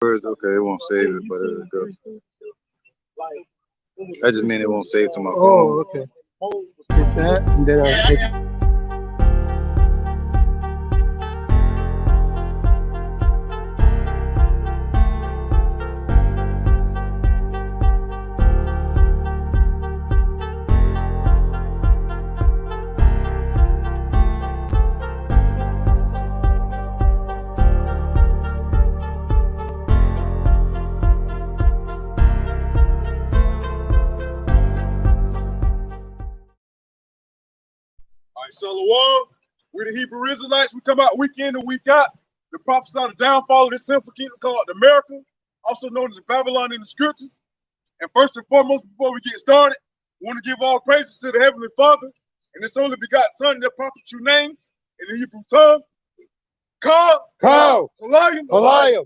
words, okay, it won't save it, but it'll go. That just mean it won't save to my phone. Oh, okay. Hit that, and then hit. All right, Shalom. We're the Hebrew Israelites. We come out week in and week out. The prophesy the downfall of this sinful kingdom called America, also known as Babylon in the scriptures. And first and foremost, before we get started, we want to give all praises to the Heavenly Father and His only begotten Son in their proper true names in the Hebrew tongue. Ka, Halayim, La, Yahweh,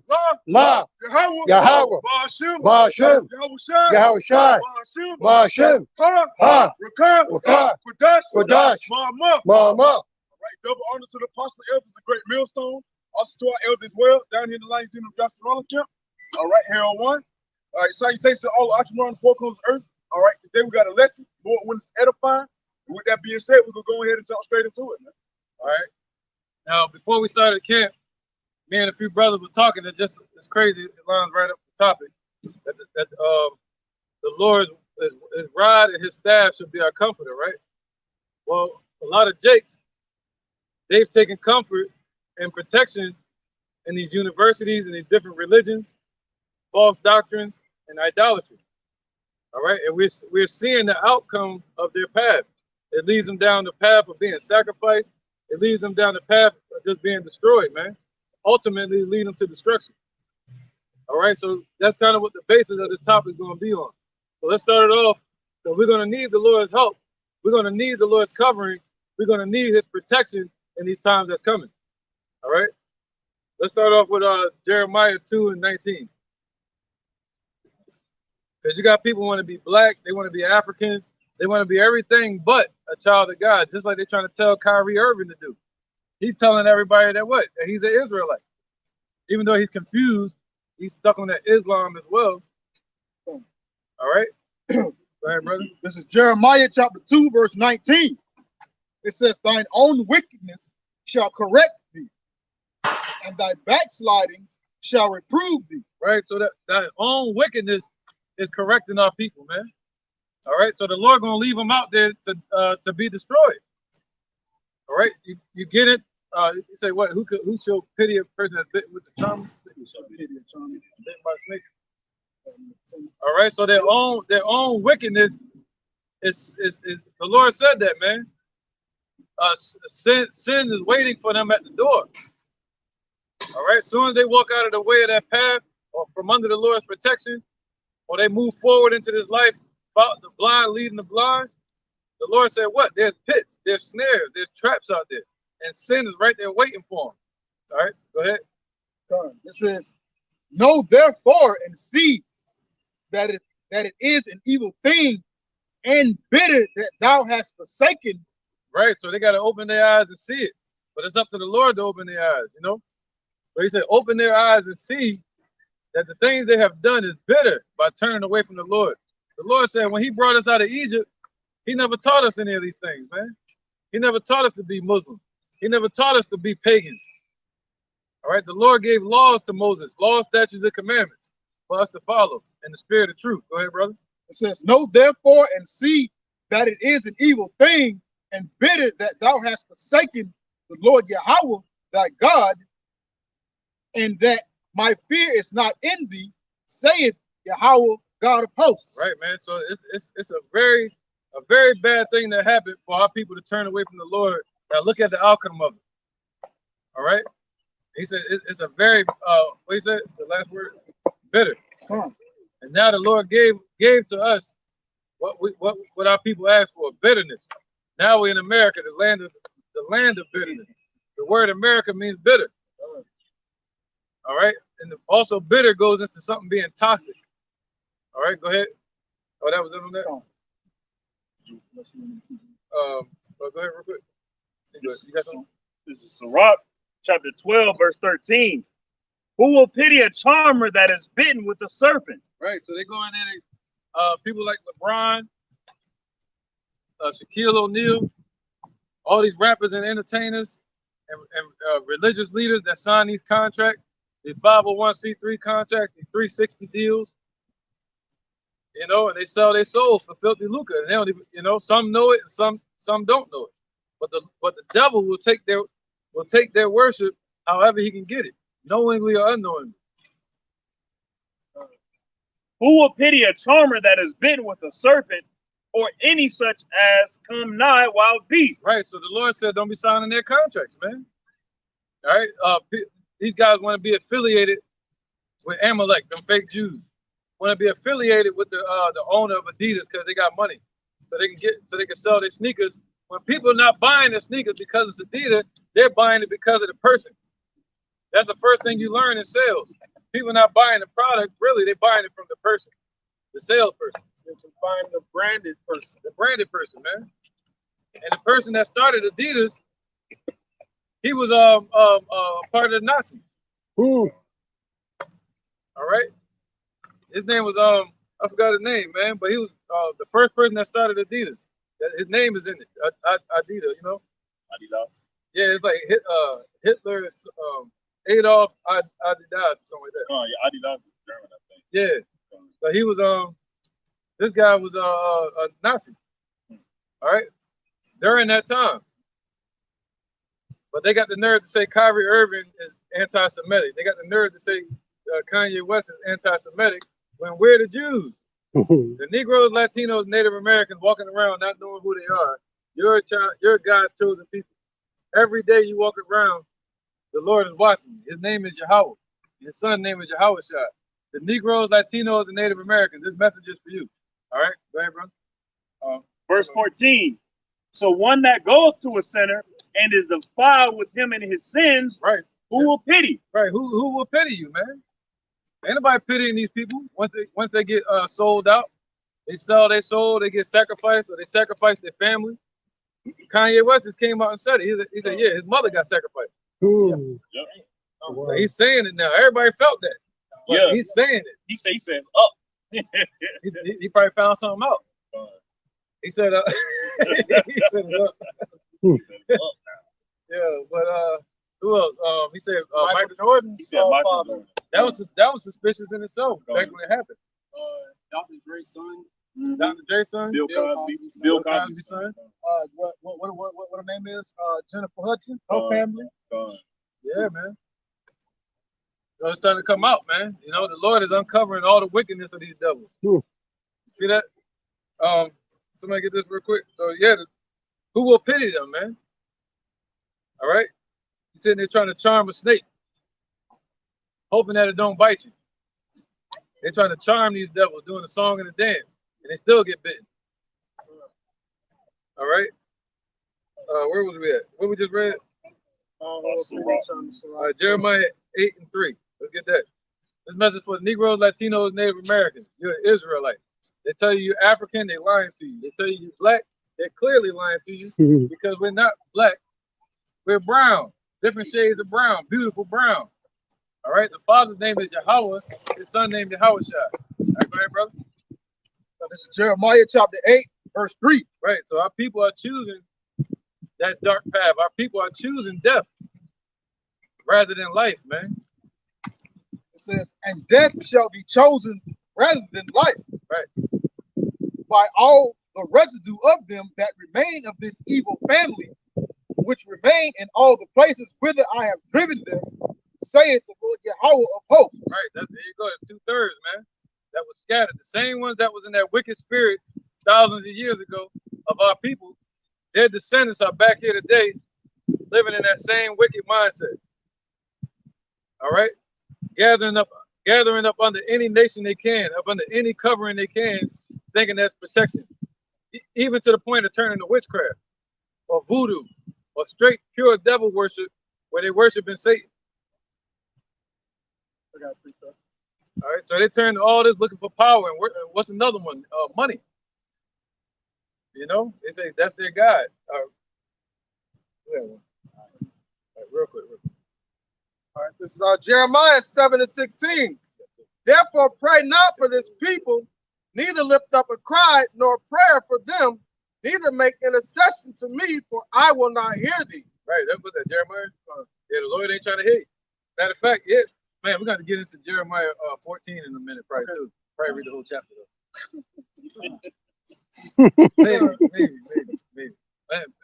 Ba'ashem, Ba'ashem, Yahushai, Ba'ashem, Ba'ashem, Ha, Rakah, Kodash, Ma'amah. Mama. Right, double honors to the apostle elders, a great millstone. Also to our elders as well, down here in the Lions Den of Joshua Rollin Camp. All right, here on one. All right, salutations to all the occupants on the four corners of earth. All right, today we got a lesson, Lord, when it's edifying. And with that being said, we're gonna go ahead and jump straight into it, man. All right. Now, before we started camp, me and a few brothers were talking. It's crazy. It lines right up the topic. That the Lord, his rod and his staff should be our comforter, right? Well, a lot of Jakes, they've taken comfort and protection in these universities and these different religions, false doctrines, and idolatry. All right, and we're seeing the outcome of their path. It leads them down the path of being sacrificed. It leads them down the path of just being destroyed, man. Ultimately, lead them to destruction. All right, so that's kind of what the basis of this topic is going to be on. So let's start it off. So we're going to need the Lord's help. We're going to need the Lord's covering. We're going to need His protection in these times that's coming. All right, let's start off with Jeremiah 2:19. Because you got people who want to be black, they want to be African, they want to be everything but a child of God, just like they're trying to tell Kyrie Irving to do. He's telling everybody that what? That he's an Israelite. Even though he's confused, he's stuck on that Islam as well. All right? Go ahead, brother. This is Jeremiah chapter 2, verse 19. It says, thine own wickedness shall correct thee, and thy backslidings shall reprove thee. Right? So that own wickedness is correcting our people, man. All right? So the Lord going to leave them out there to be destroyed. All right? You get it? You say, what? Who shall pity a person that's bitten with the charm? Who shall pity a charm bitten by a snake? All right, so their own wickedness is the Lord said that, man. Sin is waiting for them at the door. All right, as soon as they walk out of the way of that path or from under the Lord's protection, or they move forward into this life, about the blind leading the blind, the Lord said, what? There's pits, there's snares, there's traps out there, and sin is right there waiting for them. All right, go ahead. It says, know therefore and see that it is an evil thing and bitter that thou hast forsaken. Right, so they got to open their eyes and see it. But it's up to the Lord to open their eyes, you know? So he said, open their eyes and see that the things they have done is bitter by turning away from the Lord. The Lord said when he brought us out of Egypt, he never taught us any of these things, man. He never taught us to be Muslim. He never taught us to be pagans. All right, the Lord gave laws to Moses, laws, statutes, and commandments for us to follow in the spirit of truth. Go ahead, brother. It says, know therefore and see that it is an evil thing and bitter that thou hast forsaken the Lord Yahweh thy God, and that my fear is not in thee, saith Yahweh God of hosts. Right, man. So it's a very bad thing that happened for our people to turn away from the Lord. Now look at the outcome of it. All right. He said it's a very what he said, the last word, bitter. And now the Lord gave to us what our people asked for, bitterness. Now we're in America, the land of bitterness. The word America means bitter. All right, and also bitter goes into something being toxic. All right, go ahead. Oh, that was it on that. Go ahead real quick. You got something? This is Sirach chapter 12, verse 13. Who will pity a charmer that is bitten with a serpent? Right. So they go in there. People like LeBron, Shaquille O'Neal, all these rappers and entertainers and religious leaders that sign these contracts, these 501c3 contracts, these 360 deals, you know, and they sell their souls for filthy lucre. And they don't even, you know, some know it and some don't know it. But the devil will take their worship however he can get it, knowingly or unknowingly. Who will pity a charmer that is bitten with a serpent, or any such as come nigh wild beasts? Right. So the Lord said, don't be signing their contracts, man. All right. These guys want to be affiliated with Amalek, them fake Jews. Want to be affiliated with the owner of Adidas because they got money, so they can sell their sneakers. When people are not buying the sneakers because it's Adidas, they're buying it because of the person. That's the first thing you learn in sales. People are not buying the product, really, they're buying it from the person, the salesperson. You can find the branded person. The branded person, man. And the person that started Adidas, he was part of the Nazis. Ooh. All right. His name was I forgot his name, man, but he was the first person that started Adidas. His name is in it, Adidas, you know. Adidas. Yeah, it's like Hitler, Adolf Adidas, something like that. Oh yeah, Adidas is German, I think. Yeah. So he was this guy was a Nazi. All right. During that time. But they got the nerve to say Kyrie Irving is anti-Semitic. They got the nerve to say Kanye West is anti-Semitic when we're the Jews. The Negroes, Latinos, Native Americans walking around not knowing who they are. You're God's chosen people. Every day you walk around, the Lord is watching you. His name is Yahweh. His son's name is Yahweh Shai. The Negroes, Latinos, and Native Americans, this message is for you. All right? Go ahead, bro. Verse 14. So one that goeth to a sinner and is defiled with him in his sins, right? Who will pity? Right. Who will pity you, man? Ain't nobody pitying these people. Once they get sold out, they sell their soul, they get sacrificed, or they sacrifice their family. Kanye West just came out and said it. He said, yeah, his mother got sacrificed. Ooh. Yep. So he's saying it now. Everybody felt that. But Yeah. he's saying it. He says up. he probably found something out. He said, he said, look. He says up now. Yeah, but who else? He said Michael Jordan. He said Michael Jordan. That was suspicious in itself back when it happened. Dr. Dre's son. Dr. Dre's son, Bill Cosby. Bill Cosby's son. What her name is? Jennifer Hudson. Her family. Yeah, man. So it's starting to come out, man. You know, the Lord is uncovering all the wickedness of these devils. See that? Somebody get this real quick. So yeah, who will pity them, man? All right. You're sitting there trying to charm a snake, hoping that it don't bite you. They're trying to charm these devils, doing the song and the dance, and they still get bitten. All right. Where was we at? What we just read? Jeremiah 8:3. Let's get that. This message for the Negroes, Latinos, Native Americans. You're an Israelite. They tell you you're African, they're lying to you. They tell you you're black, they're clearly lying to you because we're not black. We're brown, different shades of brown, beautiful brown. All right. The father's name is Yahweh. His son named Yahweh Shai. All right, go ahead, brother. So this is Jeremiah chapter 8, verse 3. Right. So our people are choosing that dark path. Our people are choosing death rather than life, man. It says, and death shall be chosen rather than life. Right. By all the residue of them that remain of this evil family, which remain in all the places whither I have driven them, saith the Lord Yahweh of hosts. Right. There you go. 2/3, man. That was scattered. The same ones that was in that wicked spirit thousands of years ago of our people, their descendants are back here today, living in that same wicked mindset. All right. Gathering up under any nation they can, up under any covering they can, thinking that's protection. Even to the point of turning to witchcraft or voodoo or straight pure devil worship where they worship in Satan. All right, so they turn to all this looking for power, and what's another one? Money. You know, they say that's their God. All right, real quick. All right, this is Jeremiah 7:16. Therefore, pray not for this people, neither lift up a cry nor prayer for them, neither make intercession to me, for I will not hear thee. Right, that was that Jeremiah. Yeah, the Lord ain't trying to hear you. Matter of fact, yeah, man, we're gonna get into Jeremiah 14 in a minute, probably too. Probably read the whole chapter though.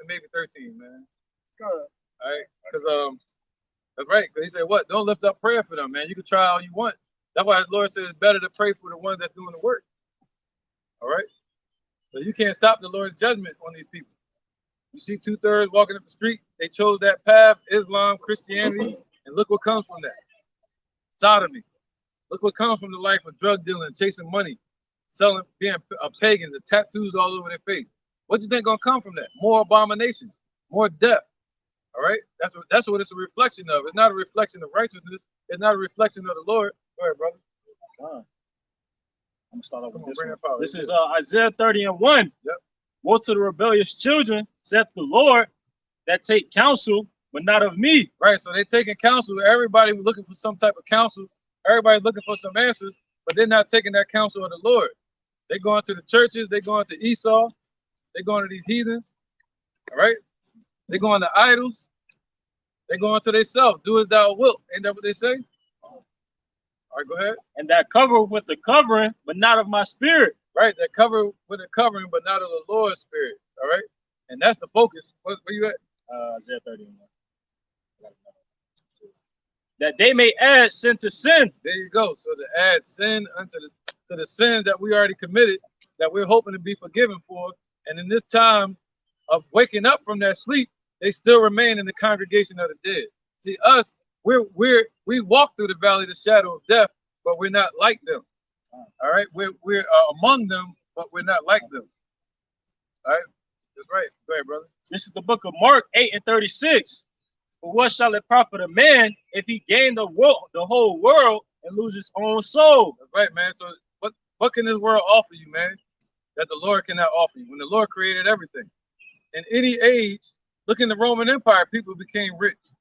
maybe 13, man. All right, because that's right. Because he said, "What? Don't lift up prayer for them, man. You can try all you want. That's why the Lord says it's better to pray for the ones that's doing the work." All right. So you can't stop the Lord's judgment on these people. You see 2/3 walking up the street. They chose that path: Islam, Christianity, and look what comes from that. Sodomy. Look what comes from the life of drug dealing, chasing money, selling, being a pagan, the tattoos all over their face. What do you think gonna come from that? More abominations, more death. All right, that's what it's a reflection of. It's not a reflection of righteousness. It's not a reflection of the Lord. Go ahead, brother. I'm gonna start off with this bring one. that power. This is Isaiah 30:1. Yep. Woe to the rebellious children, saith the Lord, that take counsel, but not of me. Right, so they're taking counsel. Everybody looking for some type of counsel. Everybody looking for some answers, but they're not taking that counsel of the Lord. They're going to the churches. They're going to Esau. They're going to these heathens. All right, they're going to idols. They're going to themselves. Do as thou wilt. Ain't that what they say? All right, go ahead. And that cover with the covering, but not of my spirit. Right, that cover with a covering, but not of the Lord's spirit. All right, and that's the focus. Where you at? Isaiah 31. That they may add sin to sin. There you go. So to add sin unto the sins that we already committed, that we're hoping to be forgiven for, and in this time of waking up from that sleep, they still remain in the congregation of the dead. See, us, we walk through the valley of the shadow of death, but we're not like them. All right, we're among them, but we're not like them. All right, that's right. Go ahead, brother. This is the book of Mark 8:36. For what shall it profit a man if he gain the whole world and lose his own soul? That's right, man. So what can this world offer you, man, that the Lord cannot offer you? When the Lord created everything. In any age, look in the Roman Empire, people became rich.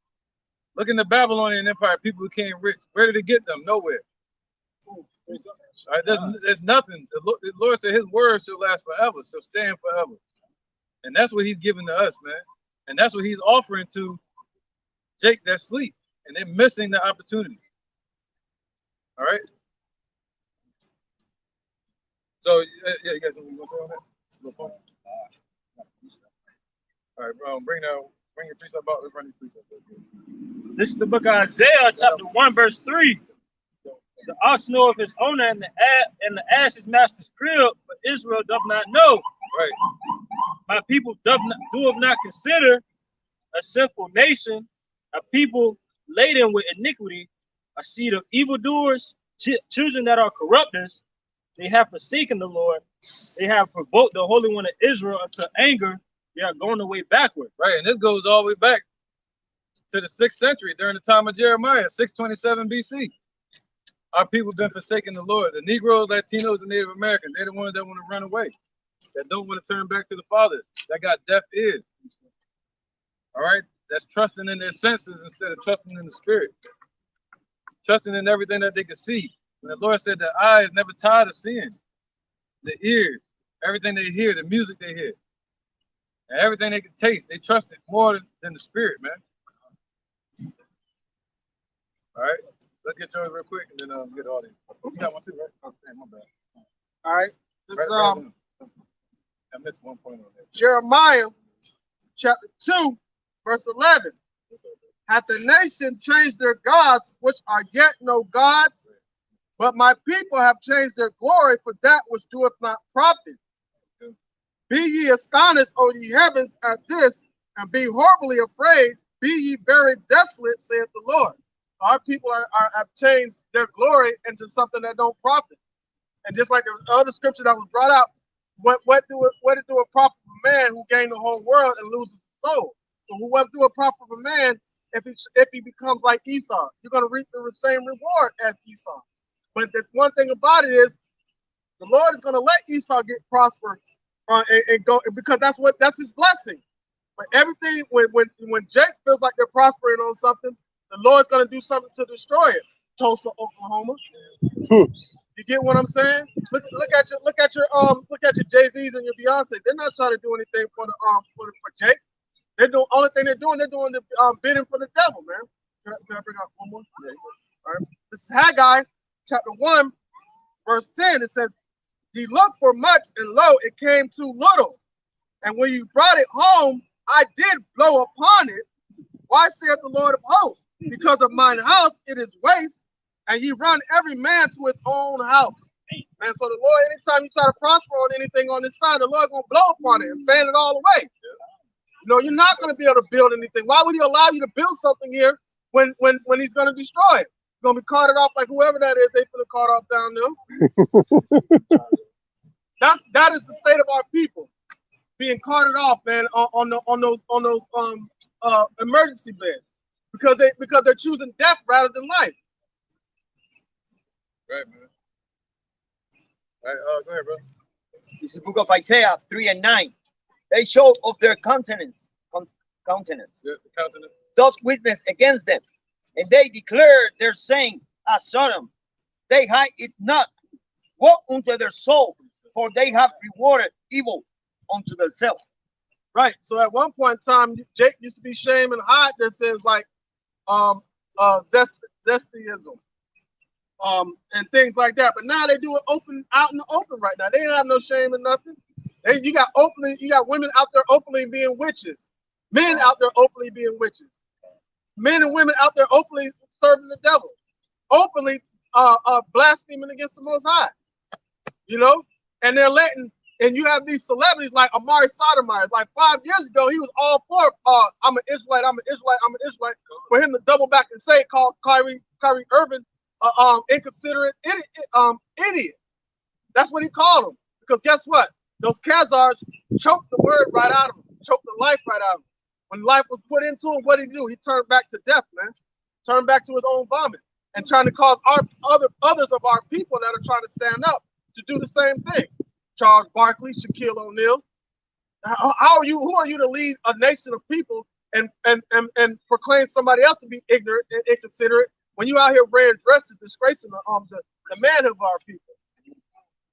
Look in the Babylonian Empire, people became rich. Where did it get them? Nowhere. All right, there's nothing. The Lord said his word shall last forever, shall stand forever. And that's what he's giving to us, man. And that's what he's offering to Jake that sleep. And they're missing the opportunity. All right. So yeah, you guys want to say on that? All right, bring your precept out. Let's run your precept. This is the book of Isaiah, chapter 1, verse 3. The ox knoweth his owner, and the ass his master's crib, but Israel doth not know. Right. My people doth not consider a sinful nation, a people laden with iniquity, a seed of evildoers, children that are corrupters. They have forsaken the Lord. They have provoked the Holy One of Israel unto anger. They are going away backward. Right, and this goes all the way back to the 6th century during the time of Jeremiah, 627 BC. Our people have been forsaking the Lord. The Negroes, Latinos, and Native Americans, they're the ones that want to run away, that don't want to turn back to the Father, that got deaf ears. All right, that's trusting in their senses instead of trusting in the Spirit, trusting in everything that they can see. And the Lord said the eye is never tired of seeing, the ears, everything they hear, the music they hear, and everything they can taste. They trust it more than the Spirit, man. All right, let's get yours real quick, and then get all these. You got one too, right? Oh, my bad. All right, this is I missed one point on that. Jeremiah chapter 2, verse 11. Hath the nation changed their gods, which are yet no gods? But my people have changed their glory for that which doeth not profit. Be ye astonished, O ye heavens, at this, and be horribly afraid. Be ye very desolate, saith the Lord. Our people have changed their glory into something that don't profit. And just like the other scripture that was brought out, what it do a profit of a man who gain the whole world and loses his soul? So what do a profit of a man if he becomes like Esau? You're going to reap the same reward as Esau. But the one thing about it is, the Lord is going to let Esau get prosperous and go, because that's his blessing. But everything when Jake feels like they're prospering on something, the Lord's gonna do something to destroy it. Tulsa, Oklahoma. You get what I'm saying? Look at your Jay-Z's and your Beyonce. They're not trying to do anything for Jake. They're doing only thing they're doing the bidding for the devil, man. Can I bring out one more? Yeah. All right. This is Haggai, chapter 1, verse 10. It says, "Ye looked for much, and lo, it came too little. And when you brought it home, I did blow upon it. Why saith the Lord of hosts? Because of mine house it is waste, and ye run every man to his own house." Man, so the Lord, anytime you try to prosper on anything on this side, the Lord gonna blow upon it and fan it all away. You know, you're not gonna be able to build anything. Why would he allow you to build something here when he's gonna destroy it? You're gonna be carted off like whoever that is, they finna cart off down there. That is the state of our people, being carted off, man, on those emergency beds, because they're choosing death rather than life. Right, man. All right, go ahead, bro. This is the book of Isaiah 3 and 9. They showed of their countenance, Yeah, the countenance. thus witness against them, and they declared their saying as Sodom. They hide it not. Woe unto their soul, for they have rewarded evil unto themselves. Right. So at one point in time, Jake used to be shame and hide. That says like zestyism, and things like that. But now they do it open out in the open right now. They don't have no shame and nothing. You got women out there openly being witches, men out there openly being witches, men and women out there openly serving the devil, openly blaspheming against the Most High. You know, and they're letting. And you have these celebrities like Amari Stoudemire. Like 5 years ago, he was all for I'm an Israelite, I'm an Israelite, I'm an Israelite. For him to double back and say, call Kyrie Irving inconsiderate idiot. That's what he called him. Because guess what? Those Khazars choked the word right out of him, choked the life right out of him. When life was put into him, what did he do? He turned back to death, man. Turned back to his own vomit and trying to cause others of our people that are trying to stand up to do the same thing. Charles Barkley, Shaquille O'Neal. Who are you to lead a nation of people and proclaim somebody else to be ignorant and inconsiderate when you out here wearing dresses disgracing the manhood of our people?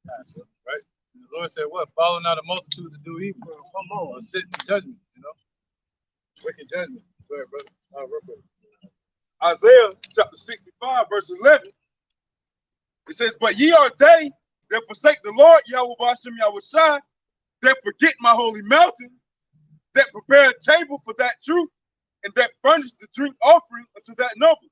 Right. And the Lord said, "What? Follow not a multitude to do evil. Come on, or sit in judgment. You know, wicked judgment." Go ahead, brother. Real quick. Isaiah chapter 65, verse 11. It says, "But ye are they that forsake the Lord, Yahweh Bashem Yahushai, that forget my holy mountain, that prepare a table for that truth, and that furnish the drink offering unto that noble."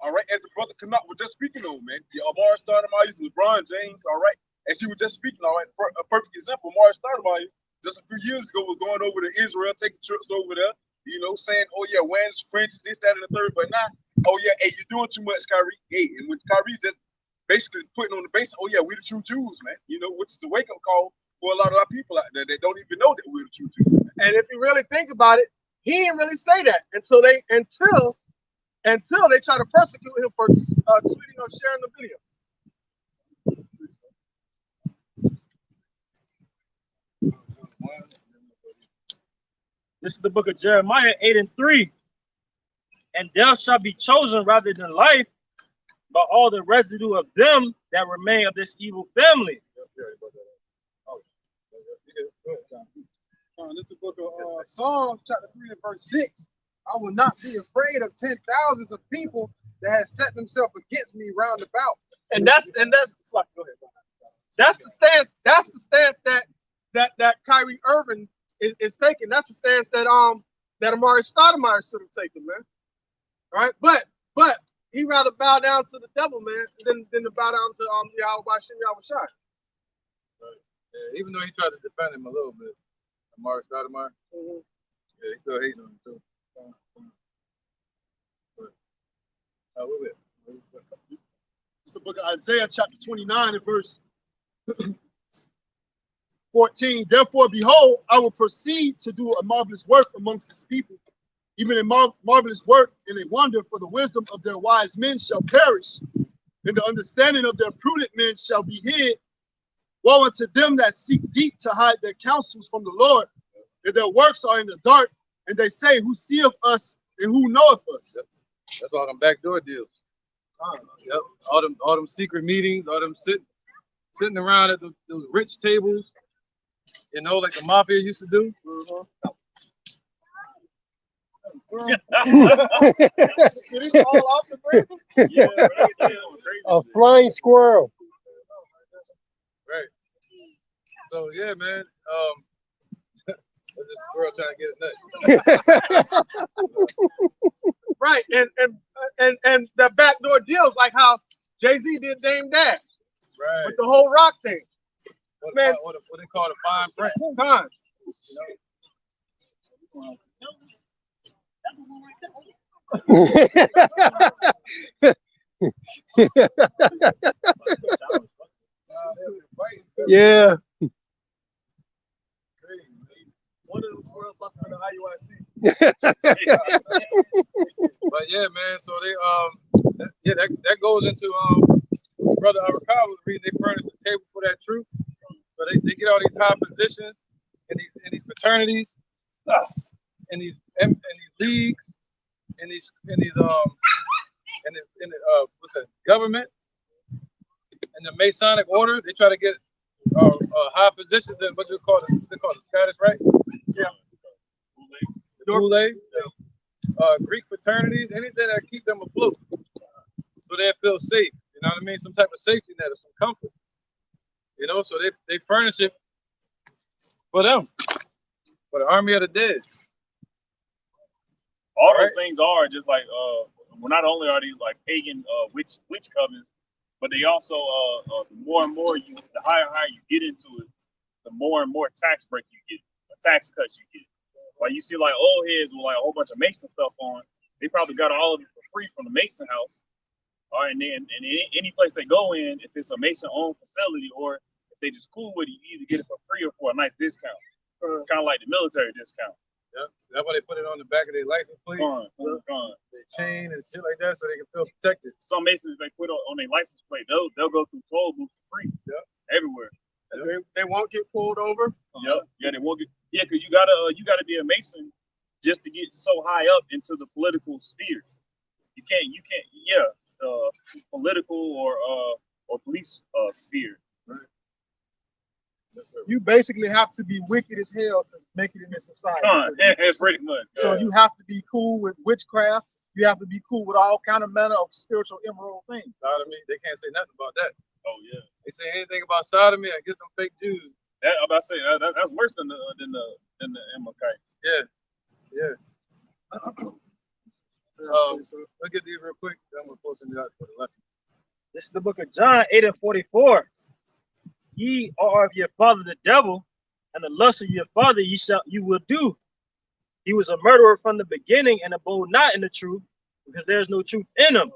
All right, as the brother Kanat was just speaking on, man. The Amari Stoudemire, LeBron James, all right, as he was just speaking, all right, a perfect example, Amari Stoudemire, just a few years ago, was going over to Israel, taking trips over there, you know, saying, "Oh yeah, wearing fringes, this, that, and the third," but now, "Oh yeah, hey, you're doing too much, Kyrie." Hey, and when Kyrie just basically putting on the base, "Oh yeah, we the true Jews, man," you know, which is a wake-up call for a lot of our people out there that don't even know that we're the true Jews. And if you really think about it, he didn't really say that until they try to persecute him for tweeting or sharing the video. This is the book of Jeremiah 8 and 3. "And thou shalt be chosen rather than life by all the residue of them that remain of this evil family." This is the book of Psalms, chapter 3 and verse 6. "I will not be afraid of 10,000s of people that have set themselves against me round about." And that's go ahead. That's the stance. That's the stance that Kyrie Irving is taking. That's the stance that Amari Stoudemire should have taken, man. All right, but he rather bow down to the devil, man, than to bow down to Yahweh Bashem Yahushai. Right. Yeah, even though he tried to defend him a little bit, Amari Stoudemire, yeah, he still hating on him too. It's the book of Isaiah, chapter 29, and verse 14. "Therefore, behold, I will proceed to do a marvelous work amongst his people, even a marvelous work and a wonder, for the wisdom of their wise men shall perish, and the understanding of their prudent men shall be hid. Woe unto them that seek deep to hide their counsels from the Lord, and their works are in the dark, and they say, who seeth us and who knoweth us?" That's all them backdoor deals. Yep. All them secret meetings, all them sitting around at those rich tables, you know, like the mafia used to do. Did he fall off the bridge? Yeah, crazy. A flying squirrel. Right. So yeah, man. This squirrel trying to get a nut. Right, and the backdoor deals like how Jay-Z did Dame Dash Right. with the whole rock thing. What Man. they call the fine print. Time. Yeah. One of them squirrels must have been the But yeah, man. So they that goes into Brother Arakar was reading. They furnish a table for that truth. So they get all these high positions in these fraternities, in these leagues, in the what's the government, in the Masonic order. They try to get high positions in what they call the Scottish Rite. Yeah. The Boule, Greek fraternities, anything that keep them afloat, so they feel safe. You know what I mean? Some type of safety net or some comfort. You know, so they furnish it for them, for the army of the dead. All those things are just like well, not only are these like pagan witch covens, but they also the more and more the higher you get into it, the more and more tax break you get, tax cuts you get. Like you see like old heads with like a whole bunch of Mason stuff on, they probably got all of it for free from the Mason house. All right, and then any place they go in, if it's a Mason owned facility or if they just cool with it, you either get it for free or for a nice discount, kind of like the military discount. Yeah, that's why they put it on the back of their license plate, their chain and shit like that, so they can feel protected. Some Masons they put on their license plate, they'll go through toll booths for free. Yeah, everywhere. Yep. They won't get pulled over. Yep. Yeah, they won't get. Yeah, because you gotta be a Mason just to get so high up into the political sphere. You can't. Yeah, political or police sphere. Right. You basically have to be wicked as hell to make it in this society. Pretty much. So you have to be cool with witchcraft. You have to be cool with all kind of manner of spiritual immoral things. Sodomy, they can't say nothing about that. Oh yeah. They say anything about sodomy, I guess them fake Jews. I'm about to say that's worse than the Amalekites. Yeah. Look at these real quick. I'm gonna post them out for the lesson. This is the book of John 8:44. Ye are of your father the devil, and the lust of your father you will do. He was a murderer from the beginning and abode not in the truth, because there is no truth in him.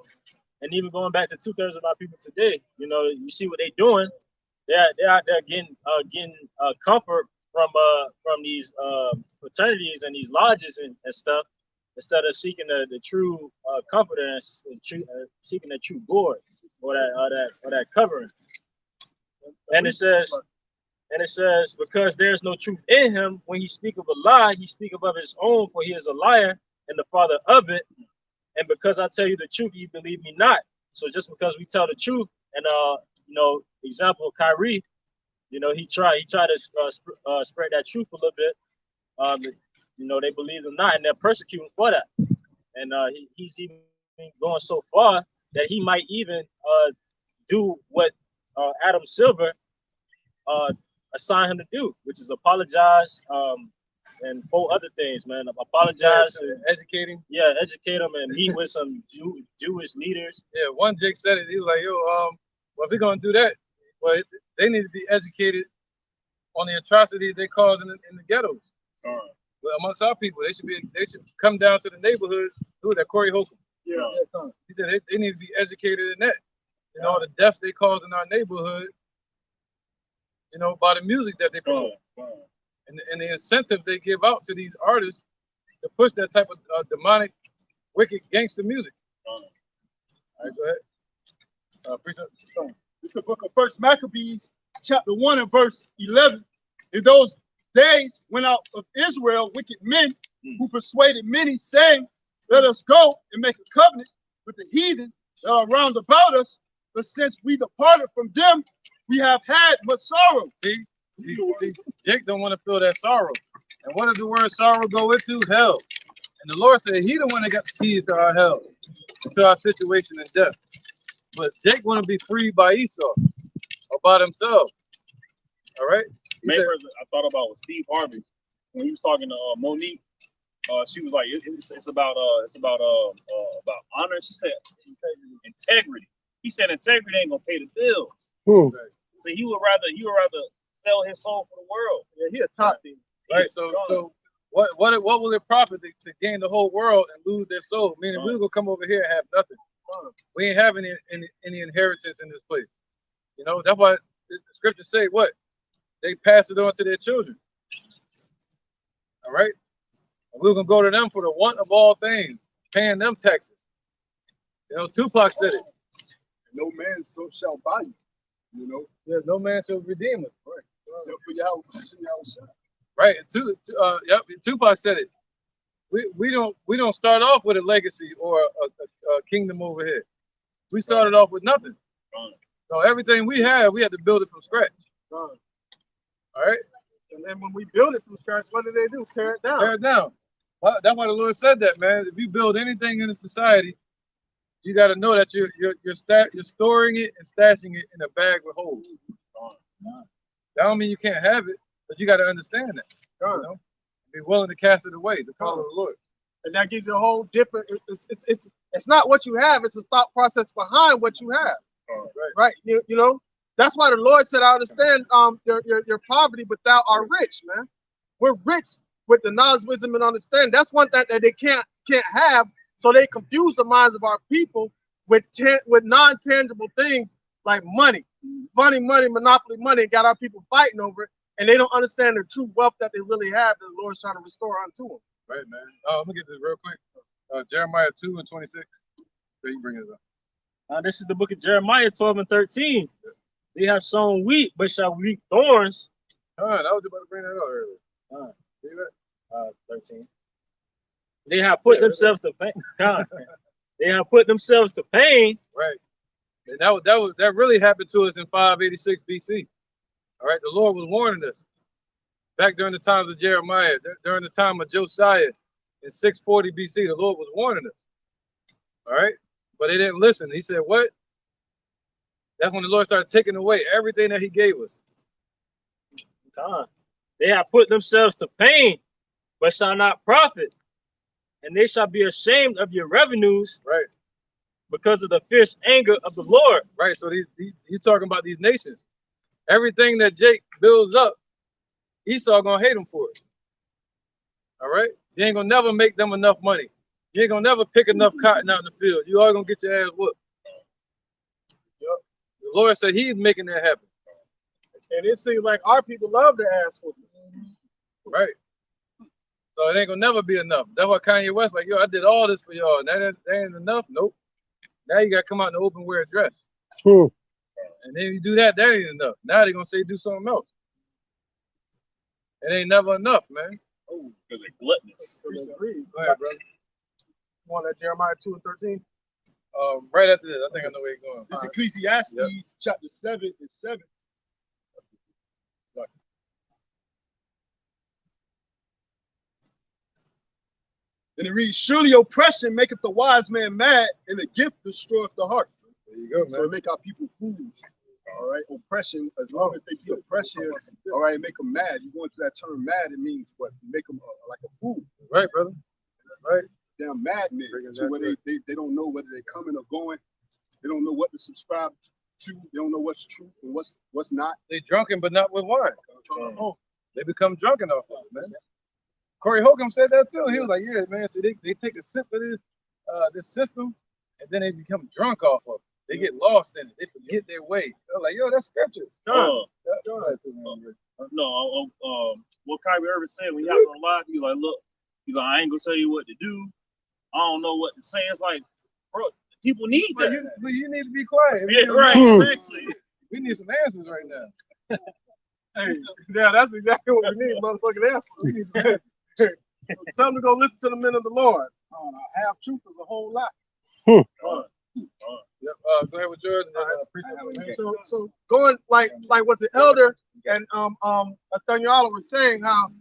And even going back to 2/3 of our people today, you know, you see what they're doing. They're out there getting comfort from these fraternities and these lodges and stuff, instead of seeking the true comfort and seeking the true Lord or that covering. And it says, because there is no truth in him, when he speak of a lie, he speak of his own, for he is a liar and the father of it. And because I tell you the truth, you believe me not. So just because we tell the truth, and example Kyrie, he tried to spread that truth a little bit. They believe him not, and they're persecuting for that. And he's even going so far that he might even do what Adam Silver assigned him to do, which is apologize and 4 other things, man. Apologize and educate him and meet with some Jewish leaders. Yeah, one Jake said it. He was like, well, if we're gonna do that, well, they need to be educated on the atrocities they cause in the ghettos. But amongst our people, they should come down to the neighborhood. Do that, Corey Holcomb. Yeah. He said they need to be educated in that. The death they cause in our neighborhood. By the music that they promote. And the incentive they give out to these artists to push that type of demonic, wicked gangster music. All right, go ahead. It's the book of First Maccabees, chapter 1 and verse 11. In those days went out of Israel wicked men who persuaded many, saying, let us go and make a covenant with the heathen that are round about us. But since we departed from them, we have had much sorrow. See, Jake don't want to feel that sorrow. And what does the word sorrow go into? Hell. And the Lord said he the one that got the keys to our hell, to our situation in death. But Jake want to be freed by Esau or by himself. All right? Main person I thought about was Steve Harvey when he was talking to Monique. She was like, it's about honor. She said integrity. He said integrity ain't gonna pay the bills. So he would rather sell his soul for the world. Yeah, he a top thing. Right. So what will it profit to gain the whole world and lose their soul? Meaning we're gonna come over here and have nothing. We ain't having any inheritance in this place. You know, that's why the scriptures say what? They pass it on to their children. All right? And we're gonna go to them for the want of all things, paying them taxes. You know, Tupac said it. No man so shall buy you. You know, Yeah, no man shall redeem us. right? Except for Yahweh. Right. Yep. Tupac said it. We don't start off with a legacy or a kingdom over here. We started off with nothing. So everything we had to build it from scratch. All right. And then when we build it from scratch, what do? Tear it down. Tear it down. Well, that's why the Lord said that, man. If you build anything in a society, you got to know that you're storing it and stashing it in a bag with holes. That don't mean you can't have it, but you got to understand that. You know? Be willing to cast it away to follow the Lord. And that gives you a whole different. It's not what you have; it's the thought process behind what you have. Right? You know, that's why the Lord said, "I understand your poverty, but thou art rich, man. We're rich with the knowledge, wisdom, and understanding. That's one thing that they can't have. So they confuse the minds of our people with non-tangible things like money, money, monopoly money, and got our people fighting over it. And they don't understand the true wealth that they really have that the Lord's trying to restore unto them. Right, man. Let me get this real quick. Jeremiah 2:26. So you can bring it up. This is the book of Jeremiah 12:13. They have sown wheat, but shall reap thorns. I was about to bring that up earlier. See that? 13. They have put themselves to pain. They have put themselves to pain. Right. And that really happened to us in 586 BC. All right. The Lord was warning us back during the times of Jeremiah, during the time of Josiah in 640 BC. The Lord was warning us. All right. But they didn't listen. He said, what? That's when the Lord started taking away everything that he gave us. They have put themselves to pain, but shall not profit. And they shall be ashamed of your revenues, right? Because of the fierce anger of the Lord. Right. So he's talking about these nations. Everything that Jake builds up, Esau gonna hate him for it. All right. You ain't gonna never make them enough money. You ain't gonna never pick enough cotton out in the field. You always gonna get your ass whooped. Yep. The Lord said he's making that happen. And it seems like our people love to ask for it. Right. So it ain't gonna never be enough. That's why Kanye West like, yo, I did all this for y'all. That ain't enough. Nope. Now you gotta come out in the open, wear a dress. And then you do that ain't enough. Now they're gonna say do something else. It ain't never enough, man. Oh, because they're gluttonous. Go ahead, brother. You want that Jeremiah 2:13? Right after this, I think I know where you're going. This Ecclesiastes chapter 7 is 7. And it reads, surely oppression maketh the wise man mad, and the gift destroyeth the heart. There you go, man. So it make our people fools. All right, oppression, as long as they see oppression, all right, make them mad. You go into that term mad, it means what? Make them like a fool. Right, brother. Right. Damn madmen. So where they don't know whether they're coming or going. They don't know what to subscribe to. They don't know what's truth and what's not. They drunken, but not with wine. They become drunken off of it, man. Corey Holcomb said that too. He was like, yeah, man. So they take a sip of this system, and then they become drunk off of it. They get lost in it. They forget their way. They're like, yo, that's scripture. What Kyrie Irving said when y'all gonna lie, he like, look, he's like, I ain't gonna tell you what to do. I don't know what to say. It's like, bro, people need that. But you need to be quiet. Yeah, right. Exactly. We need some answers right now. Hey, yeah, that's exactly what we need, motherfucking answers. We need some answers. Time to go listen to the men of the Lord. half truth is a whole lot. Yep. Go ahead with Jordan. So going like what the elder and Nathaniel was saying, how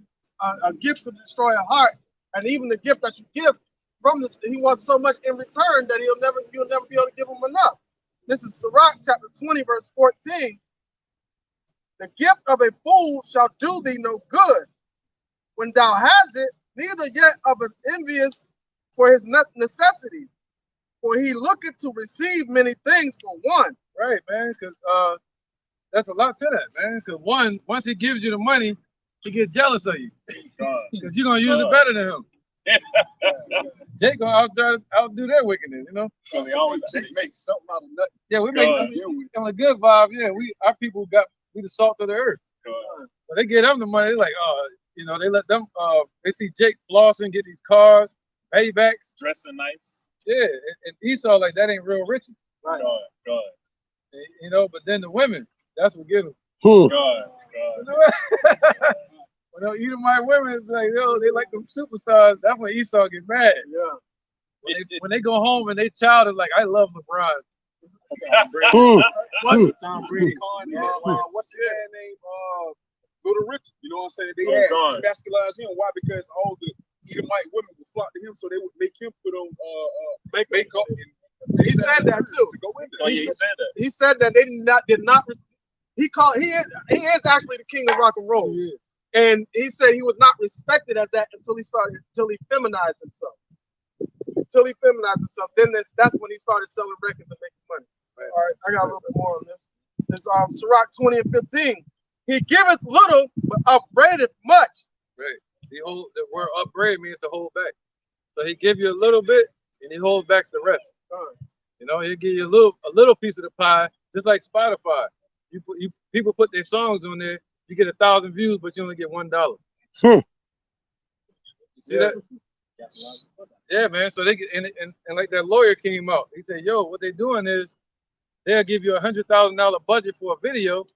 a gift could destroy a heart, and even the gift that you give from this, he wants so much in return that you'll never be able to give him enough. This is Sirach chapter 20, verse 14. The gift of a fool shall do thee no good. When thou hast it, neither yet of an envious for his necessity. For he looketh to receive many things for one. Right, man, because that's a lot to that, man. Because once he gives you the money, he gets jealous of you. Because you're going to use it better than him. Jake gonna outdo their wickedness, you know. So they always make something out of nothing. Yeah, we make on a good vibe. Yeah, our people we the salt of the earth. So they get them the money. They're like, you know, they let them. They see Jake flossing, get these cars, paybacks, Dressing nice. yeah, and Esau like that ain't real riches, God. you know. But then the women, that's what get them. God. When those Edomite women be like, yo, they like them superstars. That's when Esau get mad. Yeah. When they go home and they child is like, I love LeBron. Tom Brady. What's the man named Little Richard? You know what I'm saying? They had masculized him. Why? Because all the Edomite women would flock to him, so they would make him put on makeup. And He said that too. to go in there. He said that. He said that they did not. He is actually the king of rock and roll. Yeah. And he said he was not respected as that until he feminized himself. Then that's when he started selling records and making money. Right. All right, I got a little bit more on this. This Sirach 20 and 15. He giveth little, but upbraideth much. Right. The word upbraid means to hold back. So he give you a little bit and he holds back the rest. You know, he'll give you a little piece of the pie, just like Spotify. People put their songs on there. You get 1,000 views, but you only get $1. You see that? Yeah, man. So they get and like that lawyer came out. He said, "Yo, what they're doing is they'll give you $100,000 budget for a video,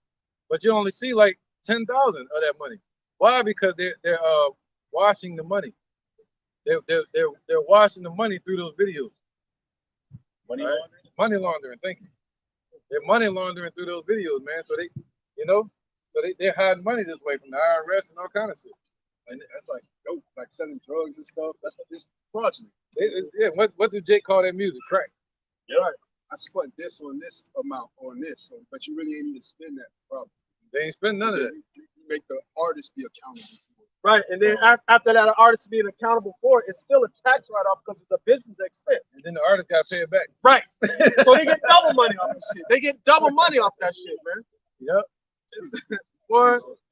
but you only see like 10,000 of that money. Why? Because they're washing the money. They're washing the money through those videos. Money laundering. Thank you. They're money laundering through those videos, man. So they're hiding money this way from the IRS and all kind of shit. And that's like dope, like selling drugs and stuff. It's fraudulent. Yeah. What do Jake call that music? Crack. Yeah. Right. I spent this on this amount on this, but you really ain't even spend that. Problem. They ain't spend none of that. You make the artist be accountable for it. Right, and then after that, an artist being accountable for it, it's still a tax write-off because it's a business expense. And then the artist got to pay it back. Right. So they get double money off that shit. They get double money off that shit, man. Yep.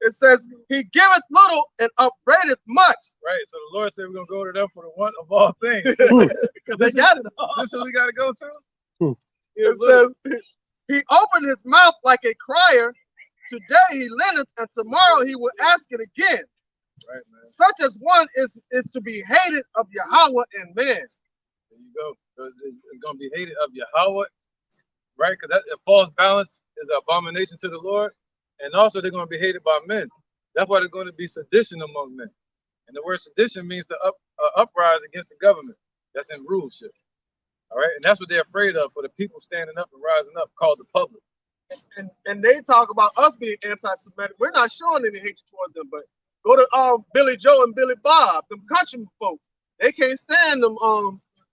It says, he giveth little and upbraideth much. Right. So the Lord said we're gonna go to them for the one of all things. Because they got it all. This is what we gotta go to. It says, he opened his mouth like a crier. Today he lendeth, and tomorrow he will ask it again. Right, man. Such as one is to be hated of Yahweh and man. There you go. So it's gonna be hated of Yahweh, right? Because that false balance is an abomination to the Lord, and also they're gonna be hated by men. That's why there's going to be sedition among men. And the word sedition means to uprise against the government. That's in rulership. All right, and that's what they're afraid of, for the people standing up and rising up, called the public. And they talk about us being anti-Semitic. We're not showing any hatred towards them, but go to Billy Joe and Billy Bob, them country folks. They can't stand them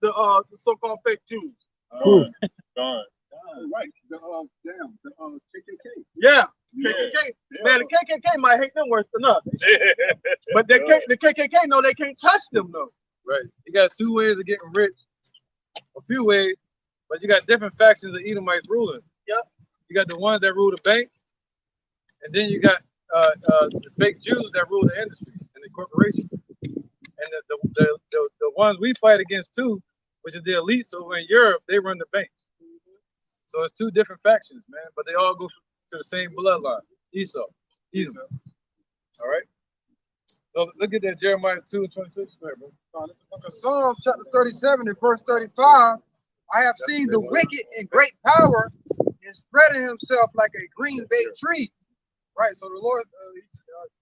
the so-called fake Jews. Gone. Right. The KKK. Yeah. KKK. Man, the KKK might hate them worse than us. But the KKK know they can't touch them though. Right. You got two ways of getting rich. A few ways, but you got different factions of Edomites ruling. Yep. You got the ones that rule the banks, and then you got the fake Jews that rule the industry and the corporations. And the ones we fight against too, which is the elites over in Europe, they run the banks. So it's two different factions, man, but they all go to the same bloodline, Esau, Edom. All right. So look at that, Jeremiah 2:26. Right, bro. The book of Psalms, chapter 37 and verse 35. I have seen the wicked in great power and spreading himself like a green baked tree. Right. So the Lord,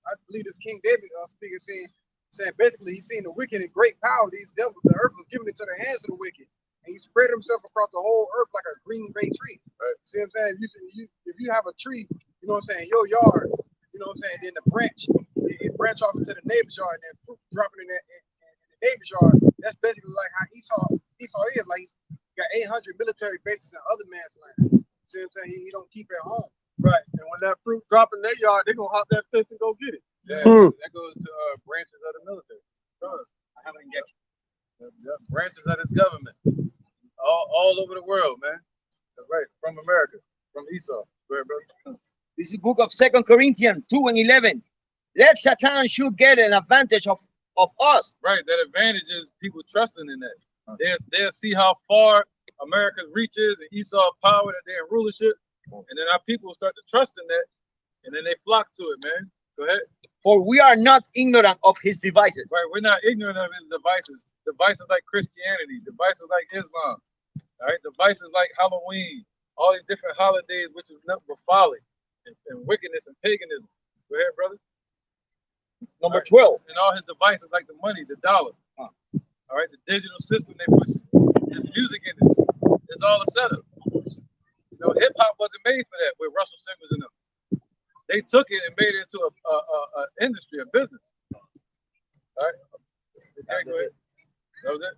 I believe it's King David speaking, saying, saying basically he's seen the wicked in great power. These devils, the earth was given into the hands of the wicked, and he spread himself across the whole earth like a green bay tree. Right? See what I'm saying? If you have a tree, you know what I'm saying, in your yard, you know what I'm saying, then the branch, it branch off into the neighbor's yard, and then fruit dropping in the neighbor's yard. That's basically like how Esau is. Like he's got 800 military bases in other man's land. See what I'm saying? He don't keep it home. Right. And when that fruit drop in their yard, they're gonna hop that fence and go get it. Yeah, that goes to branches of the military. I haven't get Branches of this government. All over the world, man. That's right. From America. From Esau. Go ahead, brother. This is book of 2 Corinthians 2:11. Let Satan should get an advantage of us. Right. That advantage is people trusting in that. They'll see how far America's reach is and Esau's power, that they're in rulership. And then our people start to trust in that. And then they flock to it, man. Go ahead. For we are not ignorant of his devices. Right. We're not ignorant of his devices. Devices like Christianity, devices like Islam, all right, devices like Halloween, all these different holidays, which is nothing but folly and wickedness and paganism. Go ahead, brother. Number 12. And all his devices like the money, the dollar, all right, the digital system they pushing, his music industry, it's all a setup. You know, hip hop wasn't made for that with Russell Simmons and them. They took it and made it into a industry, a business. All right. Okay, go ahead. That was it.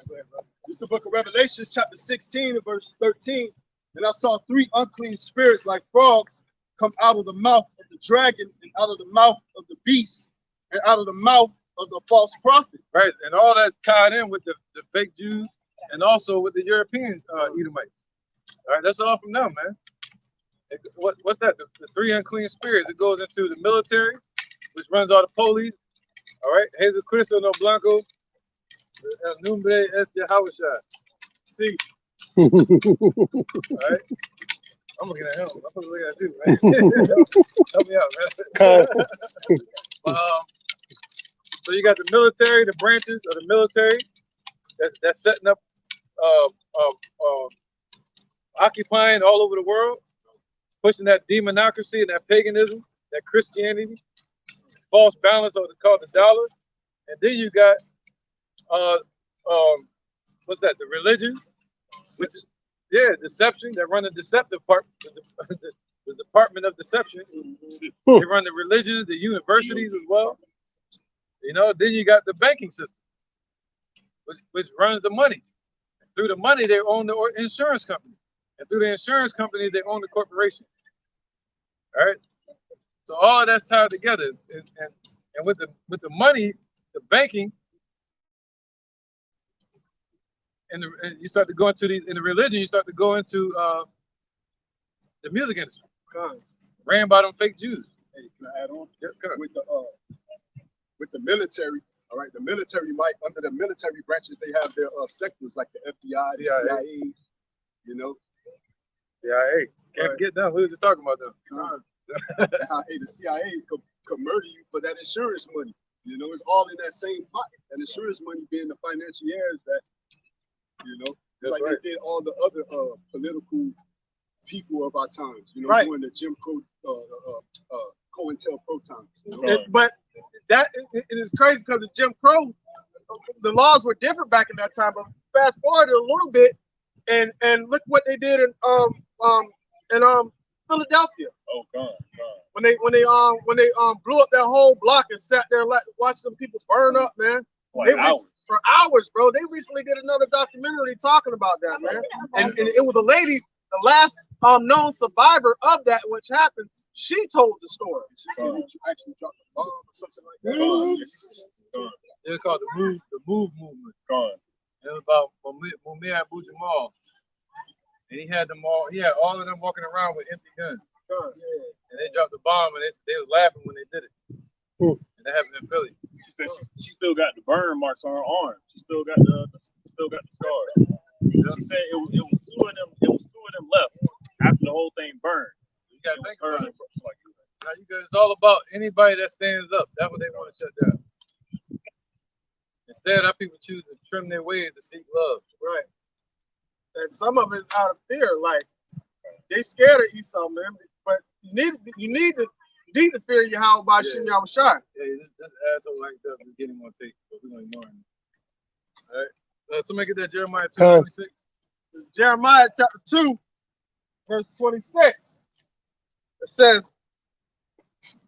Go ahead, brother. This is the book of Revelation, chapter 16 and verse 13. And I saw 3 unclean spirits like frogs come out of the mouth of the dragon, and out of the mouth of the beast, and out of the mouth of the false prophet. Right, and all that's tied in with the fake Jews and also with the European Edomites. All right, that's all from them, man. What's that? The 3 unclean spirits. It goes into the military, which runs all the police. All right, Jesus Cristo no Blanco, El Nombre es Yahawashai. See. All right. I'm looking at him. I'm supposed to look at you, man. Help me out, man. So you got the military, the branches of the military that's setting up, occupying all over the world, pushing that demonocracy and that paganism, that Christianity, false balance of called the dollar, and then you got what's that? The religion, which is deception. They run the deceptive part, the Department of Deception. They run the religions, the universities as well. You know, then you got the banking system, which runs the money. Through the money, they own the insurance company, and through the insurance company, they own the corporation. All right. So all of that's tied together, and with the money, the banking, and you start to go into these in the religion. You start to go into the music industry, ran by them fake Jews. Hey, can I add on? Yeah, with the military? All right, the military might, under the military branches, they have their sectors like the FBI, the CIAs. You know. CIA can't get done. We were just talking about them. Hey, the CIA could murder you for that insurance money. You know, it's all in that same pot. And insurance money being the financiers that, you know, like they did all the other political people of our times. You know, during the Jim Crow, COINTELPRO times. You know? But that it is crazy because the Jim Crow, the laws were different back in that time. But fast forward a little bit, and look what they did in Philadelphia. Oh God. When they blew up that whole block and sat there and watched some people burn up, man. For hours, bro. They recently did another documentary talking about that, man. And it was a lady, the last known survivor of that, which happened. She told the story. She said that you actually dropped a bomb or something like that. It was called the Move movement. It was about Mumia Abu Jamal. And he had all of them walking around with empty guns. And they dropped the bomb, and they was laughing when they did it. And that happened in Philly. She said she still got the burn marks on her arm. She still got the scars. She said it was two of them. It was two of them left after the whole thing burned. You got to think about it. It's all about anybody that stands up. That's what they want to shut down. Instead, our people choose to trim their ways to seek love. Right. And some of it's out of fear. Like, they scared of Esau, man. But you need to need to fear Yahweh by Shem Yahushua. Yeah, this asshole like that. We're getting on tape, but we're gonna ignore him. All right. Somebody get that Jeremiah 2:26. Jeremiah chapter 2, verse 26. It says,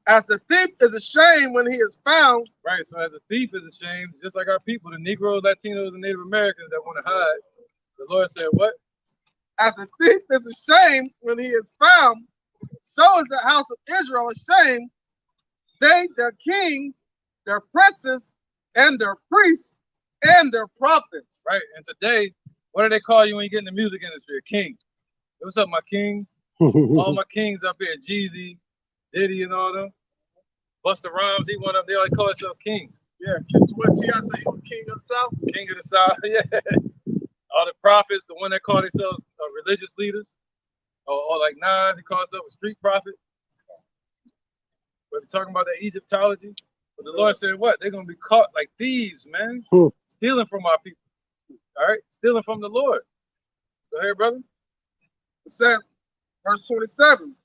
as the thief is ashamed when he is found. Right, so as a thief is ashamed, just like our people, the Negroes, Latinos, and Native Americans that want to hide, the Lord said what? As a thief is ashamed when he is found, so is the house of Israel ashamed. They, their kings, their princes, and their priests, and their prophets. Right, and today, what do they call you when you get in the music industry? A king. What's up, my kings? All my kings up here, Jeezy, Diddy, and all them. Busta Rhymes, he one of them. They all call themselves kings. Yeah, what T.I. say, he was king of the South? King of the South, yeah. All the prophets, the one that call themselves religious leaders, or like Nas, he calls himself a street prophet. But we're talking about that Egyptology. But the Lord said what? They're going to be caught like thieves, man. Stealing from our people. All right? Stealing from the Lord. Go ahead, brother. It said, verse 27.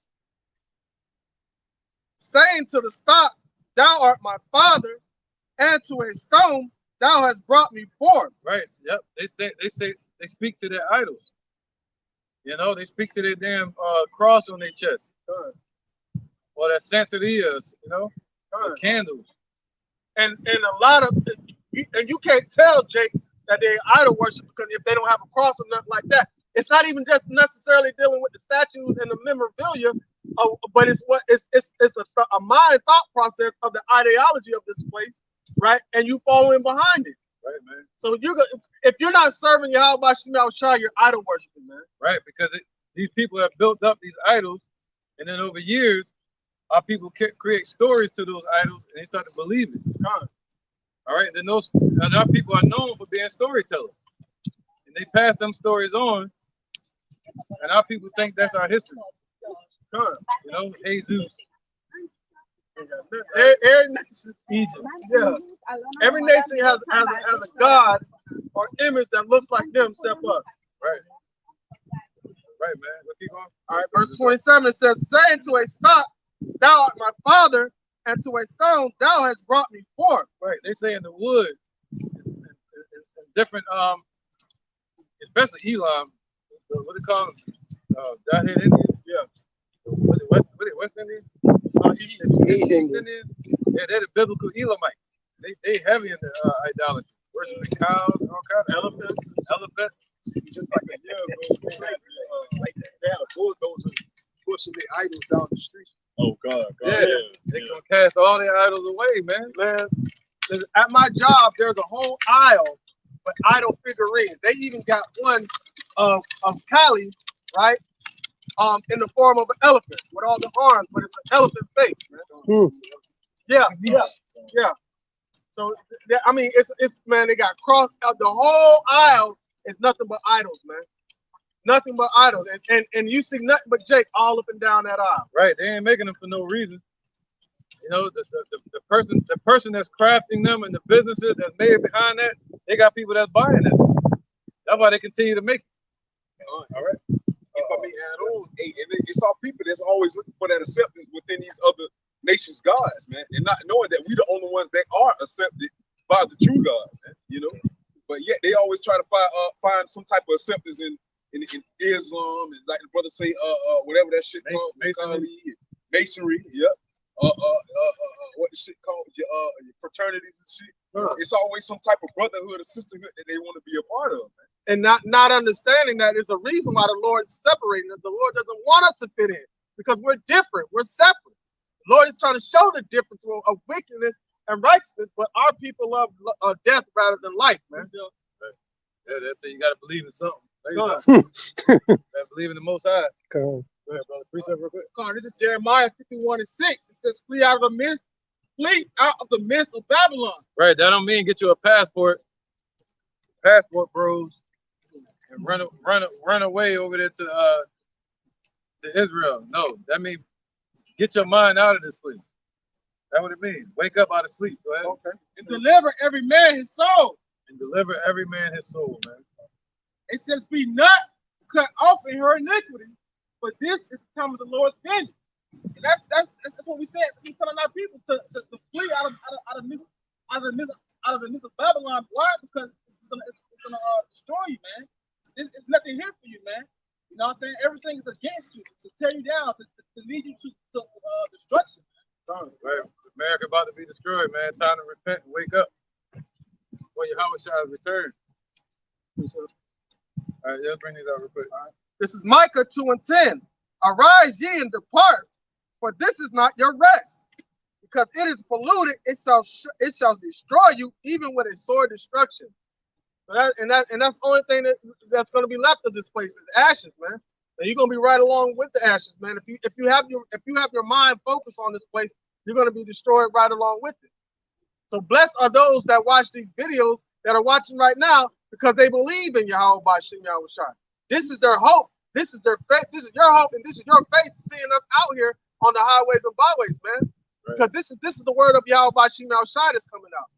Saying to the stock, thou art my father, and to a stone, thou hast brought me forth. Right. Yep. They speak to their idols. You know, they speak to their damn cross on their chest. Or their santerias, you know, candles. And a lot of, and you can't tell, Jake, that they idol worship because if they don't have a cross or nothing like that. It's not even just necessarily dealing with the statues and the memorabilia, but it's a mind thought process of the ideology of this place, right? And you fall in behind it. Right, man. So if you're not serving Yahweh by Shem Yahushua, you're idol worshiping, man. Right, because these people have built up these idols, and then over years, our people create stories to those idols, and they start to believe it. All right, then our people are known for being storytellers, and they pass them stories on, and our people think that's our history. You know, Jesus. Every nation, Egypt. Yeah. Every nation has a god or image that looks like them, except us. Right. Right, man. Let's keep going. All right, verse 27, it says, saying to a stock, thou art my father, and to a stone, thou hast brought me forth. Right. They say in the wood, different, especially Elam, what they call them? Godhead Indians? Yeah. What are they, West Indians? East Indians? Yeah, they're the biblical Elamites. They heavy in the idolatry. Worshiping cows and all kinds of elephants. Just like a year ago, like they had a bulldozer pushing their idols down the street. Oh God. Yeah, they gonna cast all their idols away, man. Man, at my job, there's a whole aisle with idol figurines. They even got one of Kali, right? In the form of an elephant with all the arms, but it's an elephant face, man. Yeah. So I mean, it's man, they got crossed out the whole aisle. It's nothing but idols, man. Nothing but idols, and you see nothing but Jake all up and down that aisle. Right, they ain't making them for no reason. You know, the person that's crafting them and the businesses that's made behind that, they got people that's buying this. That's why they continue to make it. All right. If I may add on, hey, and it's our people that's always looking for that acceptance within these other nations' gods, man, and not knowing that we the only ones that are accepted by the true God, man, you know. But yet they always try to find some type of acceptance in Islam, and like the brother say, whatever that shit called, masonry, yeah. What the shit called, your fraternities and shit. It's always some type of brotherhood or sisterhood that they want to be a part of, man. And not understanding that is a reason why the Lord is separating us. The Lord doesn't want us to fit in because we're different. We're separate. The Lord is trying to show the difference of wickedness and righteousness, but our people love death rather than life, man. Yeah, that's it. You got to believe in something. Believe in the Most High. Go ahead, brother. Precept real quick. This is Jeremiah 51:6. It says, flee out of the midst of Babylon. Right. That don't mean get you a passport, bros, and run away over there to Israel. No, that means get your mind out of this place. That's what it means. Wake up out of sleep. Go ahead. Okay. And deliver every man his soul. Man. It says, be not cut off in her iniquity, but this is the time of the Lord's vengeance. And that's what we said. That's what we're telling our people to flee out of the midst of Babylon. Why? Because it's gonna destroy you, man. It's nothing here for you, man. You know what I'm saying? Everything is against you to tear you down, to lead you to destruction. Right. America about to be destroyed, man. Time to repent and wake up. Well, Yahweh shall return. All right, let's bring these out real quick. All right. This is Micah 2:10. Arise ye and depart, for this is not your rest. Because it is polluted, it shall destroy you, even with a sore destruction. So that's the only thing that's going to be left of this place is ashes, man. And you're going to be right along with the ashes, man. If you have your mind focused on this place, you're going to be destroyed right along with it. So blessed are those that watch these videos that are watching right now because they believe in Yahweh Bashim Yahushua. This is their hope. This is their faith. This is your hope, and this is your faith seeing us out here on the highways and byways, man. Right. Because this is the word of Yahweh Bashim Yahushua that's coming out.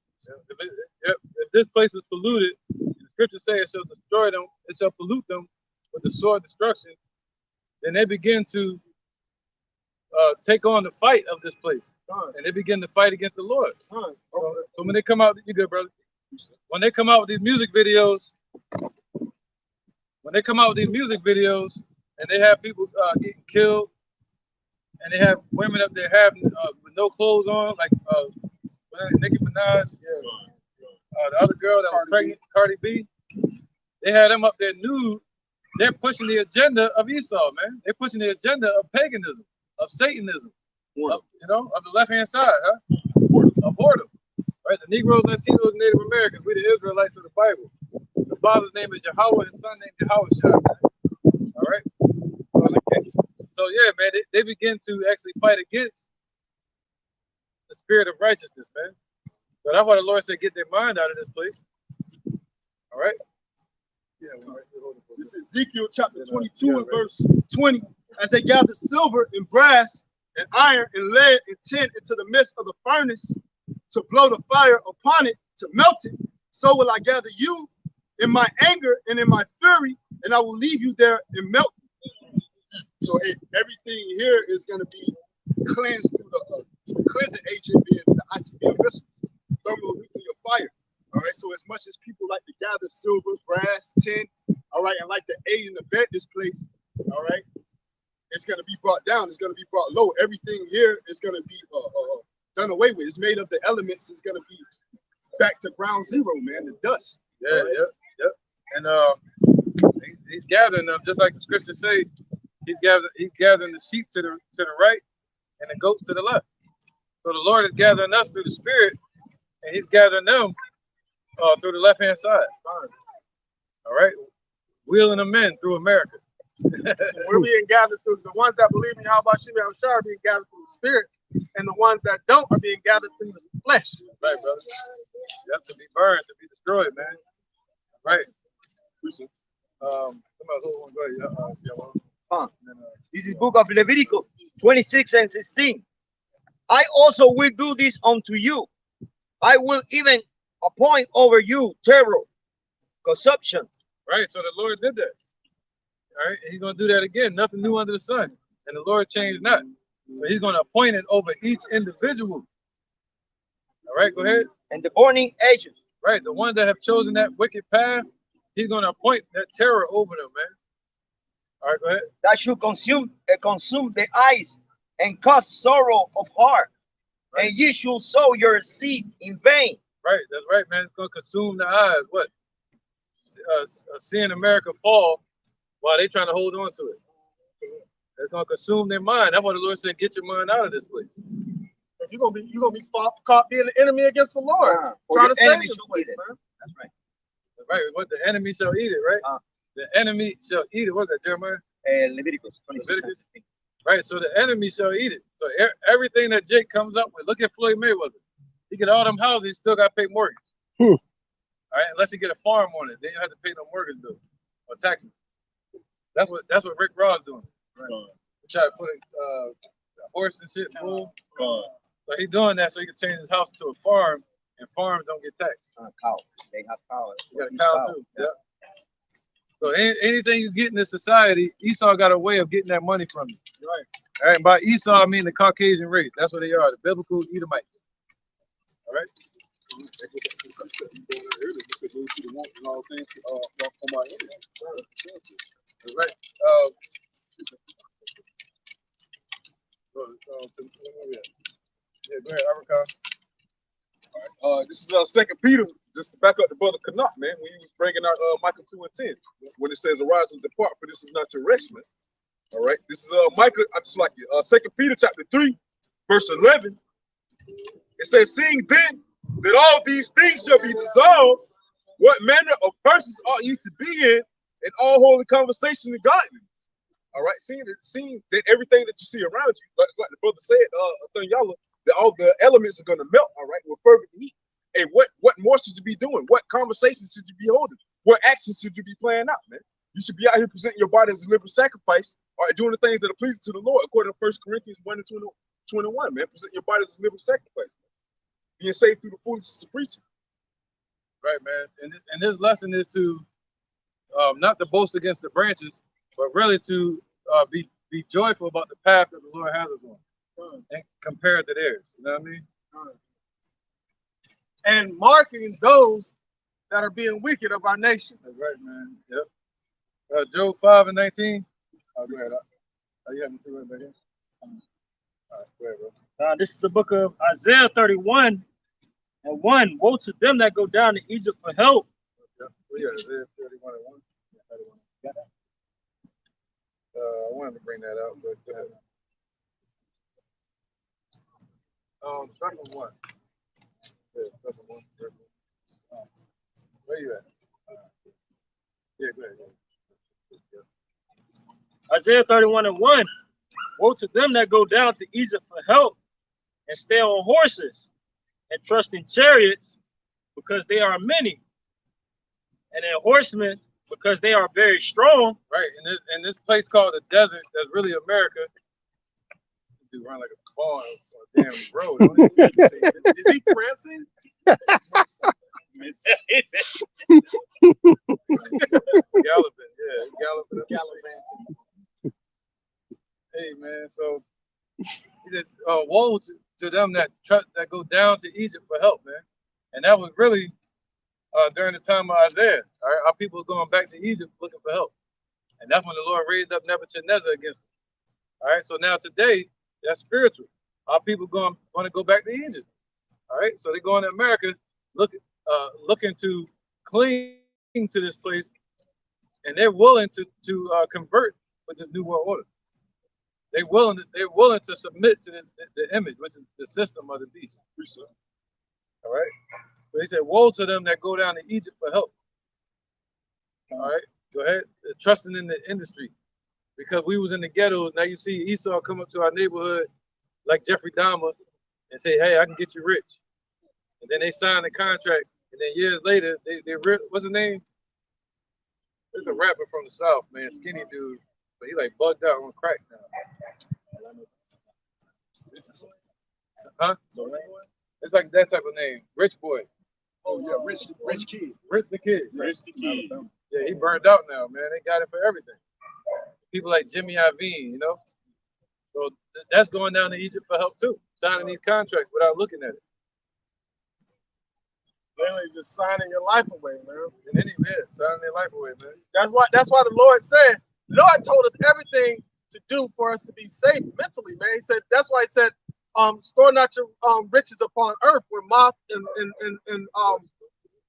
If this place is polluted, the scriptures say it shall destroy them, it shall pollute them with the sword of destruction, then they begin to take on the fight of this place. And they begin to fight against the Lord. So when they come out, you good, brother. When they come out with these music videos, and they have people getting killed, and they have women up there having with no clothes on, like Nicki Minaj, the other girl that was pregnant, Cardi B, they had them up there nude. They're pushing the agenda of Esau, man. They're pushing the agenda of paganism, of Satanism, of the left-hand side, of boredom. Right? The Negroes, Latinos, Native Americans, we the Israelites of the Bible. The father's name is Yahweh, his son named Yahushua. All right? So yeah, man, they begin to actually fight against the spirit of righteousness, man. So that's why the Lord said, get their mind out of this place. All right? Yeah, this is Ezekiel chapter 22 and verse 20. As they gather silver and brass and iron and lead and tin into the midst of the furnace to blow the fire upon it, to melt it, so will I gather you in my anger and in my fury, and I will leave you there and melt you. So everything here is going to be cleansed through the cleansing agent being the ICBM missiles, thermonuclear fire. All right, so as much as people like to gather silver, brass, tin, all right, and like to aid and abet this place, all right, it's going to be brought down. It's going to be brought low. Everything here is going to be done away with. It's made of the elements. It's going to be back to ground zero, man, the dust. Yeah, right? Yep. And he's gathering them, just like the scriptures say. He's gathering the sheep to the right and the goats to the left. So the Lord is gathering us through the Spirit, and He's gathering them through the left-hand side. All right, wheeling them in through America. We're being gathered through the ones that believe in Yahweh Bashim Yahushua are being gathered through the Spirit, and the ones that don't are being gathered through the flesh. Right, brother. You have to be burned, to be destroyed, man. Right. This is book of Leviticus 26 and 16. I also will do this unto you. I will even appoint over you terror, consumption. Right, so the Lord did that. All right, He's going to do that again. Nothing new under the sun. And the Lord changed not. So He's going to appoint it over each individual. All right, go ahead. And the burning agent. Right, the ones that have chosen that wicked path, He's going to appoint that terror over them, man. All right, go ahead. That should consume the eyes and cause sorrow of heart. Right. And ye should sow your seed in vain. Right, that's right, man. It's going to consume the eyes. What? Seeing America fall while they trying to hold on to it. It's going to consume their mind. That's why the Lord said, get your mind out of this place. You're gonna be caught being an enemy against the Lord, trying to save this place, man. That's right. That's right. What the enemy shall eat it, right? The enemy shall eat it. What's that, Jeremiah? Leviticus 26. Right. So the enemy shall eat it. So everything that Jake comes up with, look at Floyd Mayweather. He get all them houses, he still got to pay mortgage. All right, unless he get a farm on it, then you have to pay no mortgage bill or taxes. That's what Rick Ross doing. Right. He try to put a horse and shit full. So he doing that so he can change his house to a farm, and farms don't get taxed. Cow. They have cow. You got a cow too. Yeah. So anything you get in this society, Esau got a way of getting that money from you. Right. All right. By Esau, I mean the Caucasian race. That's what they are, the biblical Edomites. All right. All right. Yeah, go ahead, Africa. This is Second Peter, just to back up the brother Canuck, man, when he was bringing out Micah 2:10, when it says, "Arise and depart, for this is not your rest, man." All right, this is Micah. I just like it. Second Peter chapter 3, verse 11. It says, "Seeing then that all these things shall be dissolved, what manner of persons ought you to be in all holy conversation and godliness?" All right, seeing that everything that you see around you, like the brother said, Thanyala, that all the elements are going to melt, all right, with fervent heat. And what more should you be doing? What conversations should you be holding? What actions should you be playing out, man? You should be out here presenting your body as a living sacrifice, all right, doing the things that are pleasing to the Lord, according to 1 Corinthians 1:21, man. Present your body as a living sacrifice, man. Being saved through the foolishness of preaching. Right, man. And this lesson is to not to boast against the branches, but really to be joyful about the path that the Lord has us on, and compare it to theirs. You know what I mean? And marking those that are being wicked of our nation. That's right, man. Yep. Job 5:19. Go ahead. You have me through it back here? All right, go ahead, bro. This is the book of Isaiah 31:1. Woe to them that go down to Egypt for help. Yeah, Isaiah 31:1. Yeah, I wanted to bring that out, but go ahead. Start from 1. Yeah, start from 1. Where you at? Yeah, go ahead. Isaiah 31:1. Woe to them that go down to Egypt for help and stay on horses and trust in chariots because they are many, and in horsemen because they are very strong. Right, in this place called the desert, that's really America. You run like a fawn on a damn road. Don't you? Is he prancing? Galloping, yeah, galloping. Hey, man, so he said, woe to them that go down to Egypt for help, man. And that was really during the time of Isaiah. All right, our people going back to Egypt looking for help. And that's when the Lord raised up Nebuchadnezzar against them. All right, so now today, that's spiritual. Our people want to go back to Egypt. All right, so they go into America looking to cling to this place, and they're willing to convert with this new world order. They're willing to submit to the image, which is the system of the beast. All right. So he said, "Woe to them that go down to Egypt for help." All right. Go ahead. They're trusting in the industry, because we was in the ghettos. Now you see Esau come up to our neighborhood like Jeffrey Dahmer and say, "Hey, I can get you rich." And then they sign the contract, and then years later, what's his name? There's a rapper from the South, man, skinny dude, but he like bugged out on crack now. Huh? It's like that type of name, Rich Boy. Oh yeah, Rich Kid. Rich the Kid. Rich the Kid. Yeah, he burned out now, man. They got it for everything. People like Jimmy Iovine, you know. So that's going down to Egypt for help too, signing these contracts without looking at it. Literally just signing your life away, man. And then signing their life away, man. That's why the Lord said, Lord told us everything to do for us to be safe mentally, man. He said, that's why he said, store not your riches upon earth where moth and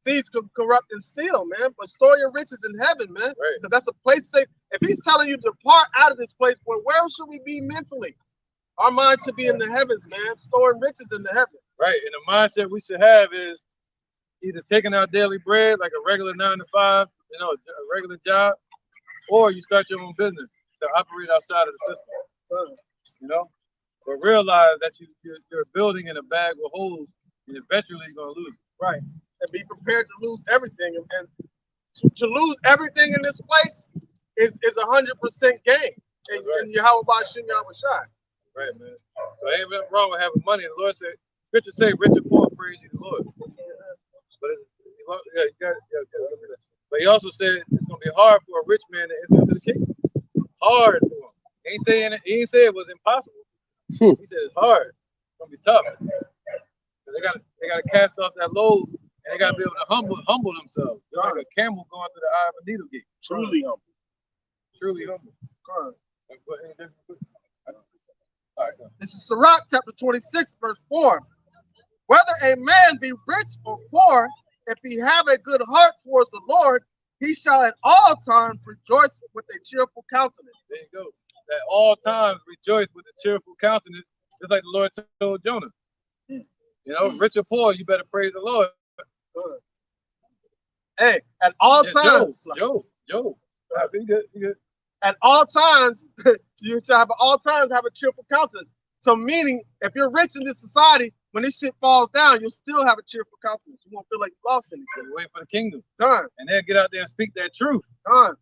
thieves can corrupt and steal, man. But store your riches in heaven, man. Right. Because that's a place safe. If he's telling you to depart out of this place, where should we be mentally? Our mind should be in the heavens, man. Storing riches in the heavens. Right. And the mindset we should have is either taking our daily bread, like a regular 9 to 5, you know, a regular job, or you start your own business to operate outside of the system. You know? But realize that you're building in a bag with holes, and eventually you're going to lose it. Right. And be prepared to lose everything. And to lose everything in this place is 100% gain. And, right. and Yahweh Bashim Yahweh Shai. Right, man. So ain't nothing wrong with having money. The Lord said, Scripture say, rich and poor praise you, the Lord. But but he also said it's going to be hard for a rich man to enter into the kingdom. Hard for him. He ain't say it was impossible. He said it's hard. It's gonna be tough. They gotta cast off that load, and they gotta be able to humble themselves. They're like a camel going through the eye of a needle gate. Truly humble. Truly humble. All right, This is Sirach chapter 26, verse 4. Whether a man be rich or poor, if he have a good heart towards the Lord, he shall at all times rejoice with a cheerful countenance. There you go. At all times rejoice with a cheerful countenance, just like the Lord told Jonah. You know, rich or poor, you better praise the Lord. Hey, at all times. Job. Be good. At all times, you shall have a cheerful countenance. So meaning, if you're rich in this society, when this shit falls down, you'll still have a cheerful countenance. You won't feel like you lost anything. Wait for the kingdom. Done. And they'll get out there and speak that truth. Done.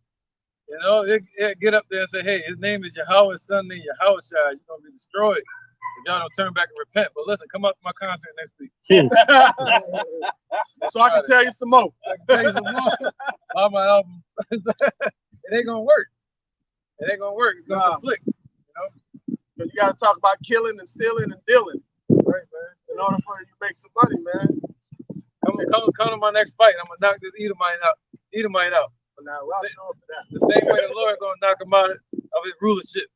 You know, they get up there and say, hey, his name is Yahweh, his son named Yahushua. You're going to be destroyed if y'all don't turn back and repent. But listen, come out to my concert next week. So I can tell you some more. I can tell you some more on my album. It ain't going to work. It ain't going to work. It's going to conflict. You know? So you got to talk about killing and stealing and dealing. Right, man. In order for you to make some money, man. Come to my next fight. I'm going to knock this Edomite out. Now, I'll show up for that. The same way the Lord gonna knock him out of his rulership.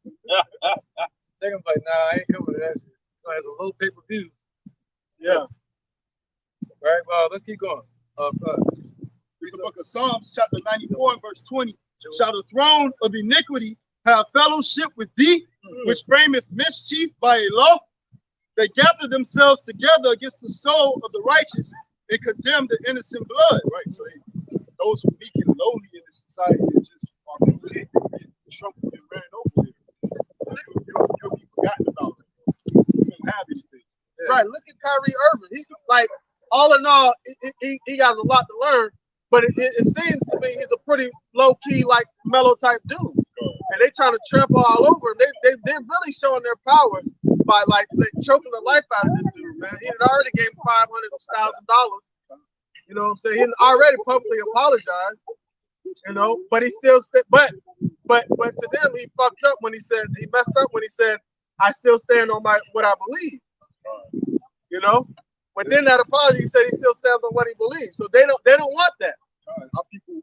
They're gonna be like, nah, I ain't coming to that shit. He's gonna have some low pay-per-view. Yeah. Right, well, let's keep going. Read the book of Psalms, chapter 94, verse 20. Shall the throne of iniquity have fellowship with thee, which frameth mischief by a law? They gather themselves together against the soul of the righteous and condemn the innocent blood. Right. So those who weak and lowly in this society are just content to get trampled and ran over there. You'll be forgotten about. You won't have anything. Yeah. Right. Look at Kyrie Irving. He's like, all in all, he has a lot to learn, but it seems to me he's a pretty low key, like mellow type dude. And they trying to trample all over him. They're really showing their power by like choking the life out of this dude, man. He had already gave him $500,000. You know what I'm saying? He already publicly apologized, you know, but he still, but to them, he fucked up when he messed up when he said, I still stand on what I believe, you know? Within that apology, he said he still stands on what he believes. So they don't want that. Our people,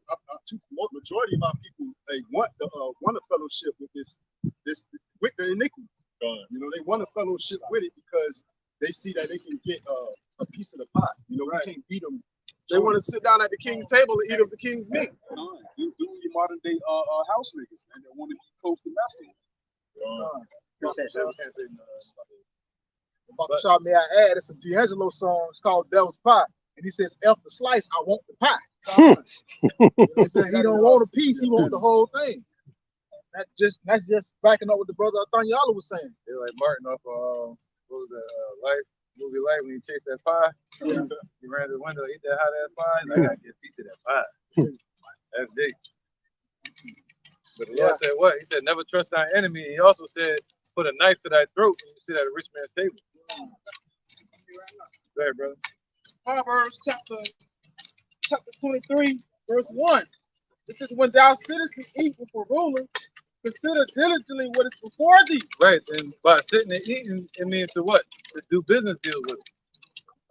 majority of our people, they want a fellowship with with the iniquity. You know, they want a fellowship with it because they see that they can get a piece of the pot. You know, we can't beat them. They want to sit down at the king's table and eat of the king's meat. You your modern day house niggas, man, that want to be close to messing. Shot, may I add, it's a D'Angelo song. It's called Devil's Pie. And he says, F the slice, I want the pie. You know what I'm saying? He don't want a piece, he wants the whole thing. That's just backing up what the brother Athanyala was saying. They're like Martin off what was that, movie Life, when he chased that pie. Yeah. He ran to the window, eat that hot ass pie. I gotta get a piece of that pie. That's deep. But the Lord said what? He said, never trust thy enemy. He also said, put a knife to thy throat when you sit at a rich man's table. Go ahead, brother. Proverbs chapter 23, verse 1. This is when thou sittest to eat with a ruler, consider diligently what is before thee. Right, and by sitting and eating, it means to what? To do business deals with them.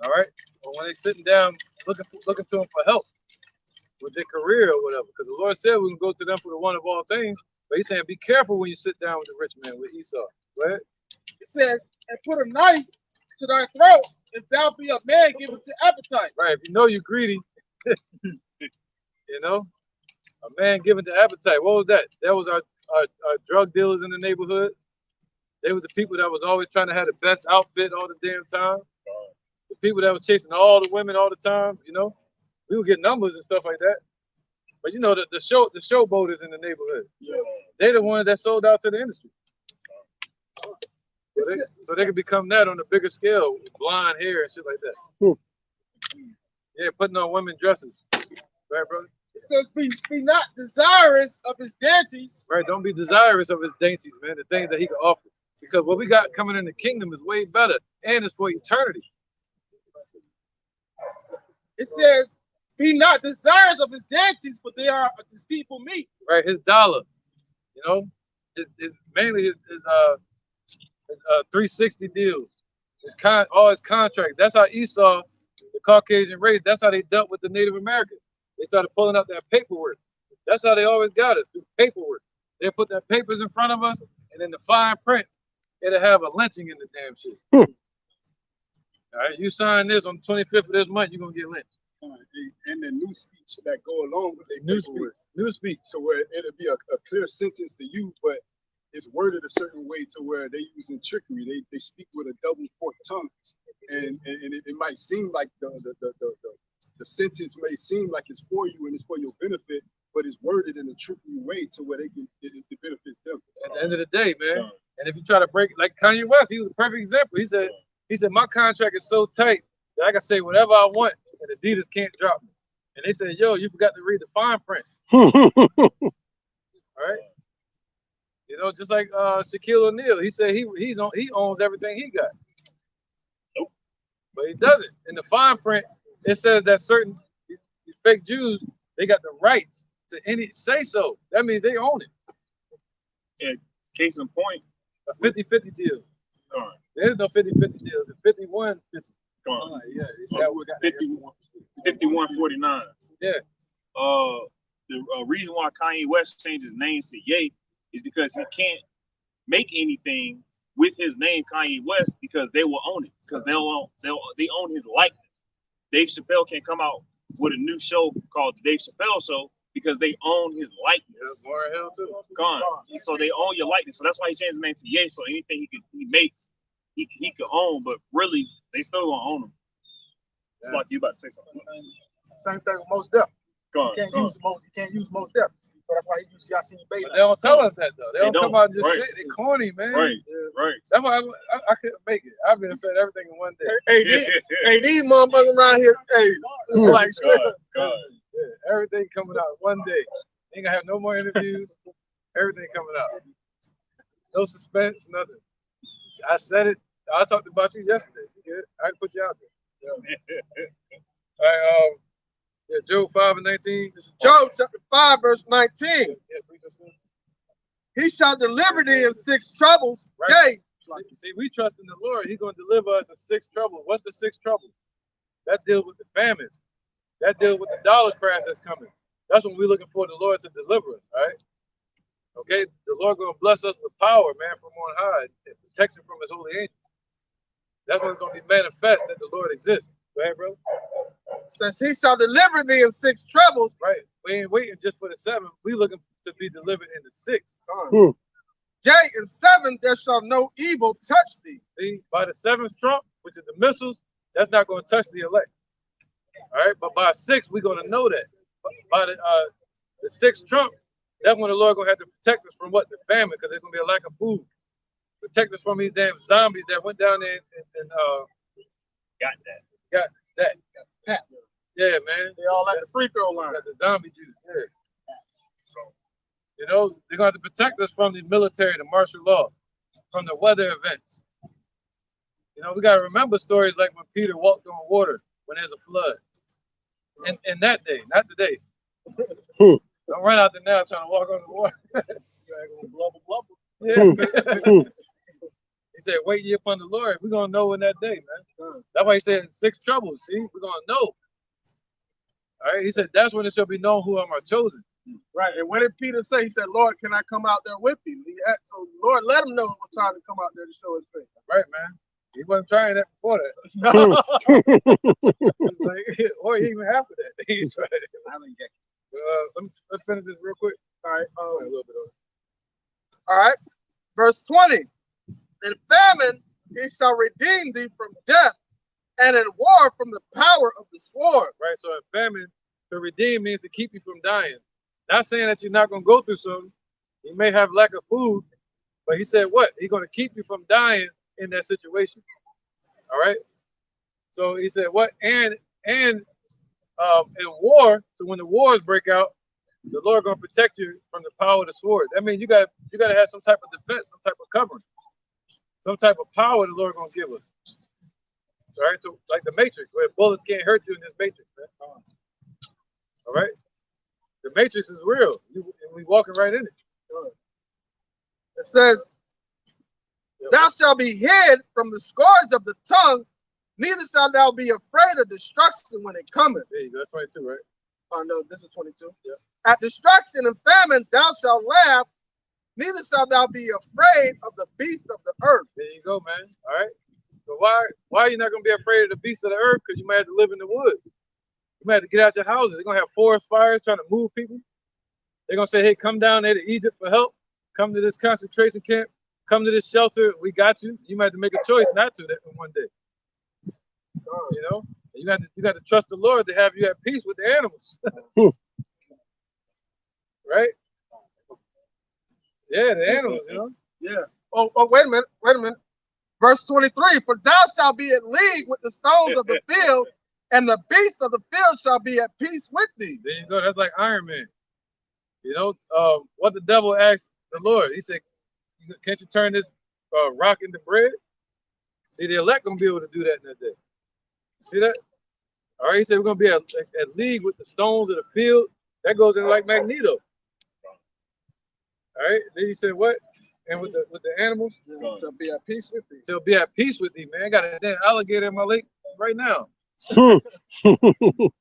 All right? Or when they're sitting down looking to them for help with their career or whatever. Because the Lord said we can go to them for the one of all things. But he's saying be careful when you sit down with the rich man, with Esau. Go ahead. It says, and put a knife to thy throat if thou be a man given to appetite. Right, if you know you're greedy, you know, a man given to appetite. What was that? That was our drug dealers in the neighborhood. They were the people that was always trying to have the best outfit all the damn time. The people that were chasing all the women all the time, you know. We would get numbers and stuff like that. But you know, the showboaters in the neighborhood. Yeah. They're the ones that sold out to the industry. So they could become that on a bigger scale, with blonde hair and shit like that. Yeah, putting on women dresses. Right, brother? It says, be not desirous of his dainties. Right, don't be desirous of his dainties, man, the things that he can offer. Because what we got coming in the kingdom is way better, and it's for eternity. It says, He not desirous of his deities, but they are a deceitful meat. Right, his dollar. You know, mainly his 360 deals. All his contracts. That's how Esau, the Caucasian race, that's how they dealt with the Native Americans. They started pulling out that paperwork. That's how they always got us, through paperwork. They put their papers in front of us, and in the fine print, it'll have a lynching in the damn shit. All right, you sign this on the 25th of this month, you're gonna get lynched. And the new speech that go along with the New speech. to where it'll be a clear sentence to you, but it's worded a certain way to where they using trickery. They speak with a double forked tongue, and it might seem like the sentence may seem like it's for you and it's for your benefit, but it's worded in a trickery way to where it benefits them. At the end of the day, man. And if you try to break, like Kanye West, he was a perfect example. He said my contract is so tight that I can say whatever I want and Adidas can't drop me. And they said, yo, you forgot to read the fine print. All right. You know, just like Shaquille O'Neal, he said he owns everything he got. Nope. But he doesn't. In the fine print, it says that certain these fake Jews, they got the rights to say so. That means they own it. And case in point, a 50-50 deal. There's no 50-50 deal. It's 51-50. Yeah, it's how we got 51-49. Yeah. The reason why Kanye West changed his name to Ye is because he can't make anything with his name Kanye West because they will own it, because they own his likeness. Dave Chappelle can't come out with a new show called The Dave Chappelle Show because they own his likeness. Gone. So they own your likeness. So that's why he changed his name to Ye. So anything he makes, he could own, but really they still gonna own him. It's like you about to say something. Same thing with Mos Def. You can't use Mos Def. So that's why he used Yasin Bey. But they don't tell us that though. They don't come out and just sit. They corny, man. Right. That's why I couldn't make it. I've been saying everything in one day. Hey, these motherfuckers around here, like God. Yeah, everything coming out one day. Ain't gonna have no more interviews. Everything coming out. No suspense, nothing. I said it. I talked about you yesterday. You good? I put you out there. Yeah. All right. Yeah, Job 5:19. Job chapter 5 verse 19. He shall deliver thee in 6 troubles. Right. See, we trust in the Lord. He's going to deliver us in 6 troubles. What's the 6 troubles? That deals with the famine. That deals with the dollar crash that's coming. That's when we're looking for the Lord to deliver us, right? Okay, the Lord going to bless us with power, man, from on high, and protection from his holy angels. That's when it's going to be manifest that the Lord exists. Go ahead, brother. Says he shall deliver thee in 6 troubles. Right. We ain't waiting just for the 7. We looking to be delivered in the 6. Yea, in 7 there shall no evil touch thee. See, by the 7th trump, which is the missiles, that's not going to touch the elect. All right, but by 6, we're going to know that. By the 6th trump, that's when the Lord going to have to protect us from what? The famine, because there's going to be a lack of food. Protect us from these damn zombies that went down there and got that. Yeah, man. They all at the free throw line. Got the zombie juice. Yeah. So, you know, they're going to have to protect us from the military, the martial law, from the weather events. You know, we got to remember stories like when Peter walked on water when there's a flood. And that day, not today. Don't run out there now trying to walk on the water. Yeah. He said, wait ye upon the Lord. We're going to know in that day, man. That's why he said 6 troubles. See, we're going to know. All right. He said, that's when it shall be known who are my chosen. Right. And what did Peter say? He said, Lord, can I come out there with thee? So Lord, let him know it was time to come out there to show his face. Right, man. He wasn't trying that before that. No. Like, or even after that. He's right. Let's finish this real quick. All right. A little bit of it. All right. Verse 20. In famine he shall redeem thee from death, and in war from the power of the sword. Right. So in famine, to redeem means to keep you from dying. Not saying that you're not going to go through something. You may have lack of food, but he said what? He's going to keep you from dying in that situation. All right. So he said what? And in war, so when the wars break out, the Lord going to protect you from the power of the sword. That means you got to have some type of defense, some type of covering, some type of power the Lord going to give us. All right. So like the Matrix, where bullets can't hurt you in this Matrix, man. All right? The matrix is real. We walking right in it. It says, thou shalt be hid from the scourge of the tongue, neither shalt thou be afraid of destruction when it cometh. There you go. That's 22, right? Oh, no, this is 22. Yeah. At destruction and famine thou shalt laugh, neither shalt thou be afraid of the beast of the earth. There you go, man. All right? So why are you not going to be afraid of the beasts of the earth? Because you might have to live in the woods. You might have to get out your houses. They're going to have forest fires trying to move people. They're going to say, hey, come down there to Egypt for help. Come to this concentration camp. Come to this shelter. We got you. You might have to make a choice not to one day. You know? You got to trust the Lord to have you at peace with the animals. Right? Yeah, the animals, you know? Yeah. Oh, wait a minute. Verse 23, for thou shalt be at league with the stones of the field, and the beasts of the field shall be at peace with thee. There you go. That's like Iron Man. You know, what the devil asked the Lord. He said, can't you turn this rock into bread? See, the elect going to be able to do that in that day. See that? All right, he said we're going to be at league with the stones of the field. That goes in like Magneto. All right, then he said what? And with the animals? Shall be at peace with thee. Shall be at peace with thee, man. I got a damn alligator in my lake right now. Getting cool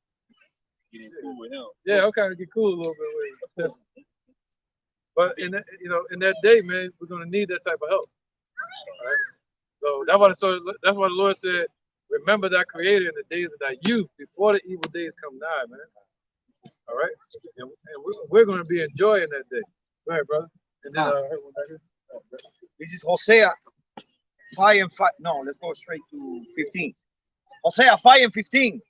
with him. Yeah, I'm kind of get cool a little bit with it. But in that day, man, we're gonna need that type of help. All right? So that's why the Lord said, remember thy creator in the days of thy youth, before the evil days come nigh, man. All right? And we're gonna be enjoying that day. Go ahead, brother. And then This is Hosea 5 and 5. No, let's go straight to 15. Hosea 5 and 15.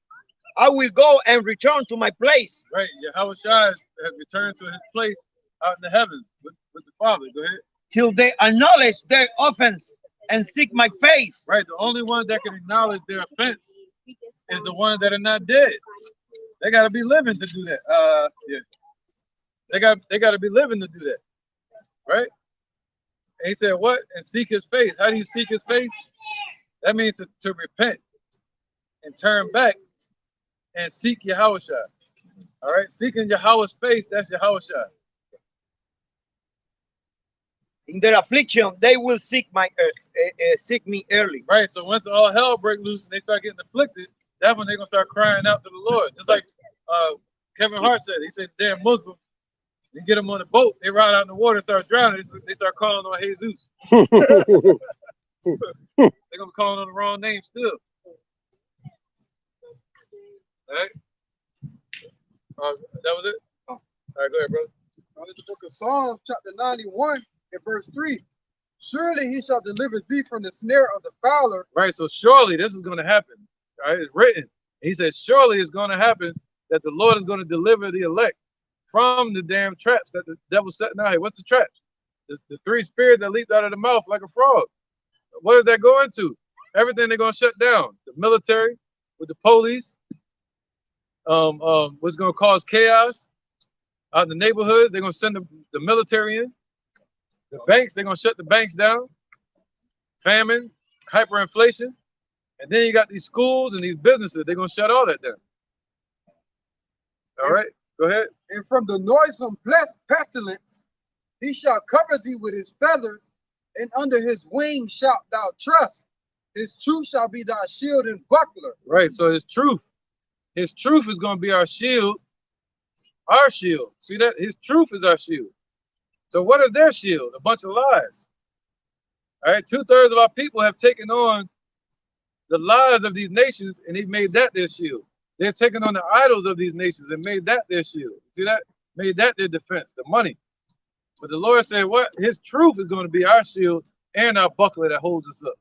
I will go and return to my place. Right, Yahweh Shai has returned to his place out in the heavens with the Father. Go ahead. Till they acknowledge their offense and seek my face. Right, the only ones that can acknowledge their offense is the ones that are not dead. They got to be living to do that. Yeah. They got to be living to do that. Right? And he said, what? And seek his face. How do you seek his face? That means to repent and turn back and seek Yahweh Shai. All right? Seeking Yahweh's face, that's Yahweh Shai. In their affliction, they will seek me early. Right, so once all hell break loose and they start getting afflicted, that's when they're going to start crying out to the Lord. Just like Kevin Hart said. He said, damn Muslim. You get them on the boat, they ride out in the water and start drowning. They start calling on Jesus. They're going to be calling on the wrong name still. All right? That was it? All right, go ahead, brother. Now, in the book of Psalms, chapter 91, and verse 3. Surely he shall deliver thee from the snare of the fowler. Right, so surely this is going to happen. All right, it's written. He said, surely it's going to happen that the Lord is going to deliver the elect from the damn traps that the devil's setting out here. What's the traps? The three spirits that leaped out of the mouth like a frog. What does that go into? Everything they're going to shut down. The military with the police. What's going to cause chaos out in the neighborhoods. They're going to send the military in. The banks, they're going to shut the banks down. Famine, hyperinflation. And then you got these schools and these businesses. They're going to shut all that down. All right, go ahead. And from the noisome pestilence, he shall cover thee with his feathers, and under his wings shalt thou trust. His truth shall be thy shield and buckler. Right, so his truth is going to be our shield. Our shield. See that? His truth is our shield. So what is their shield? A bunch of lies. All right, 2/3 of our people have taken on the lies of these nations, and he made that their shield. They've taken on the idols of these nations and made that their shield. See that? Made that their defense, the money. But the Lord said, what? His truth is going to be our shield and our buckler that holds us up.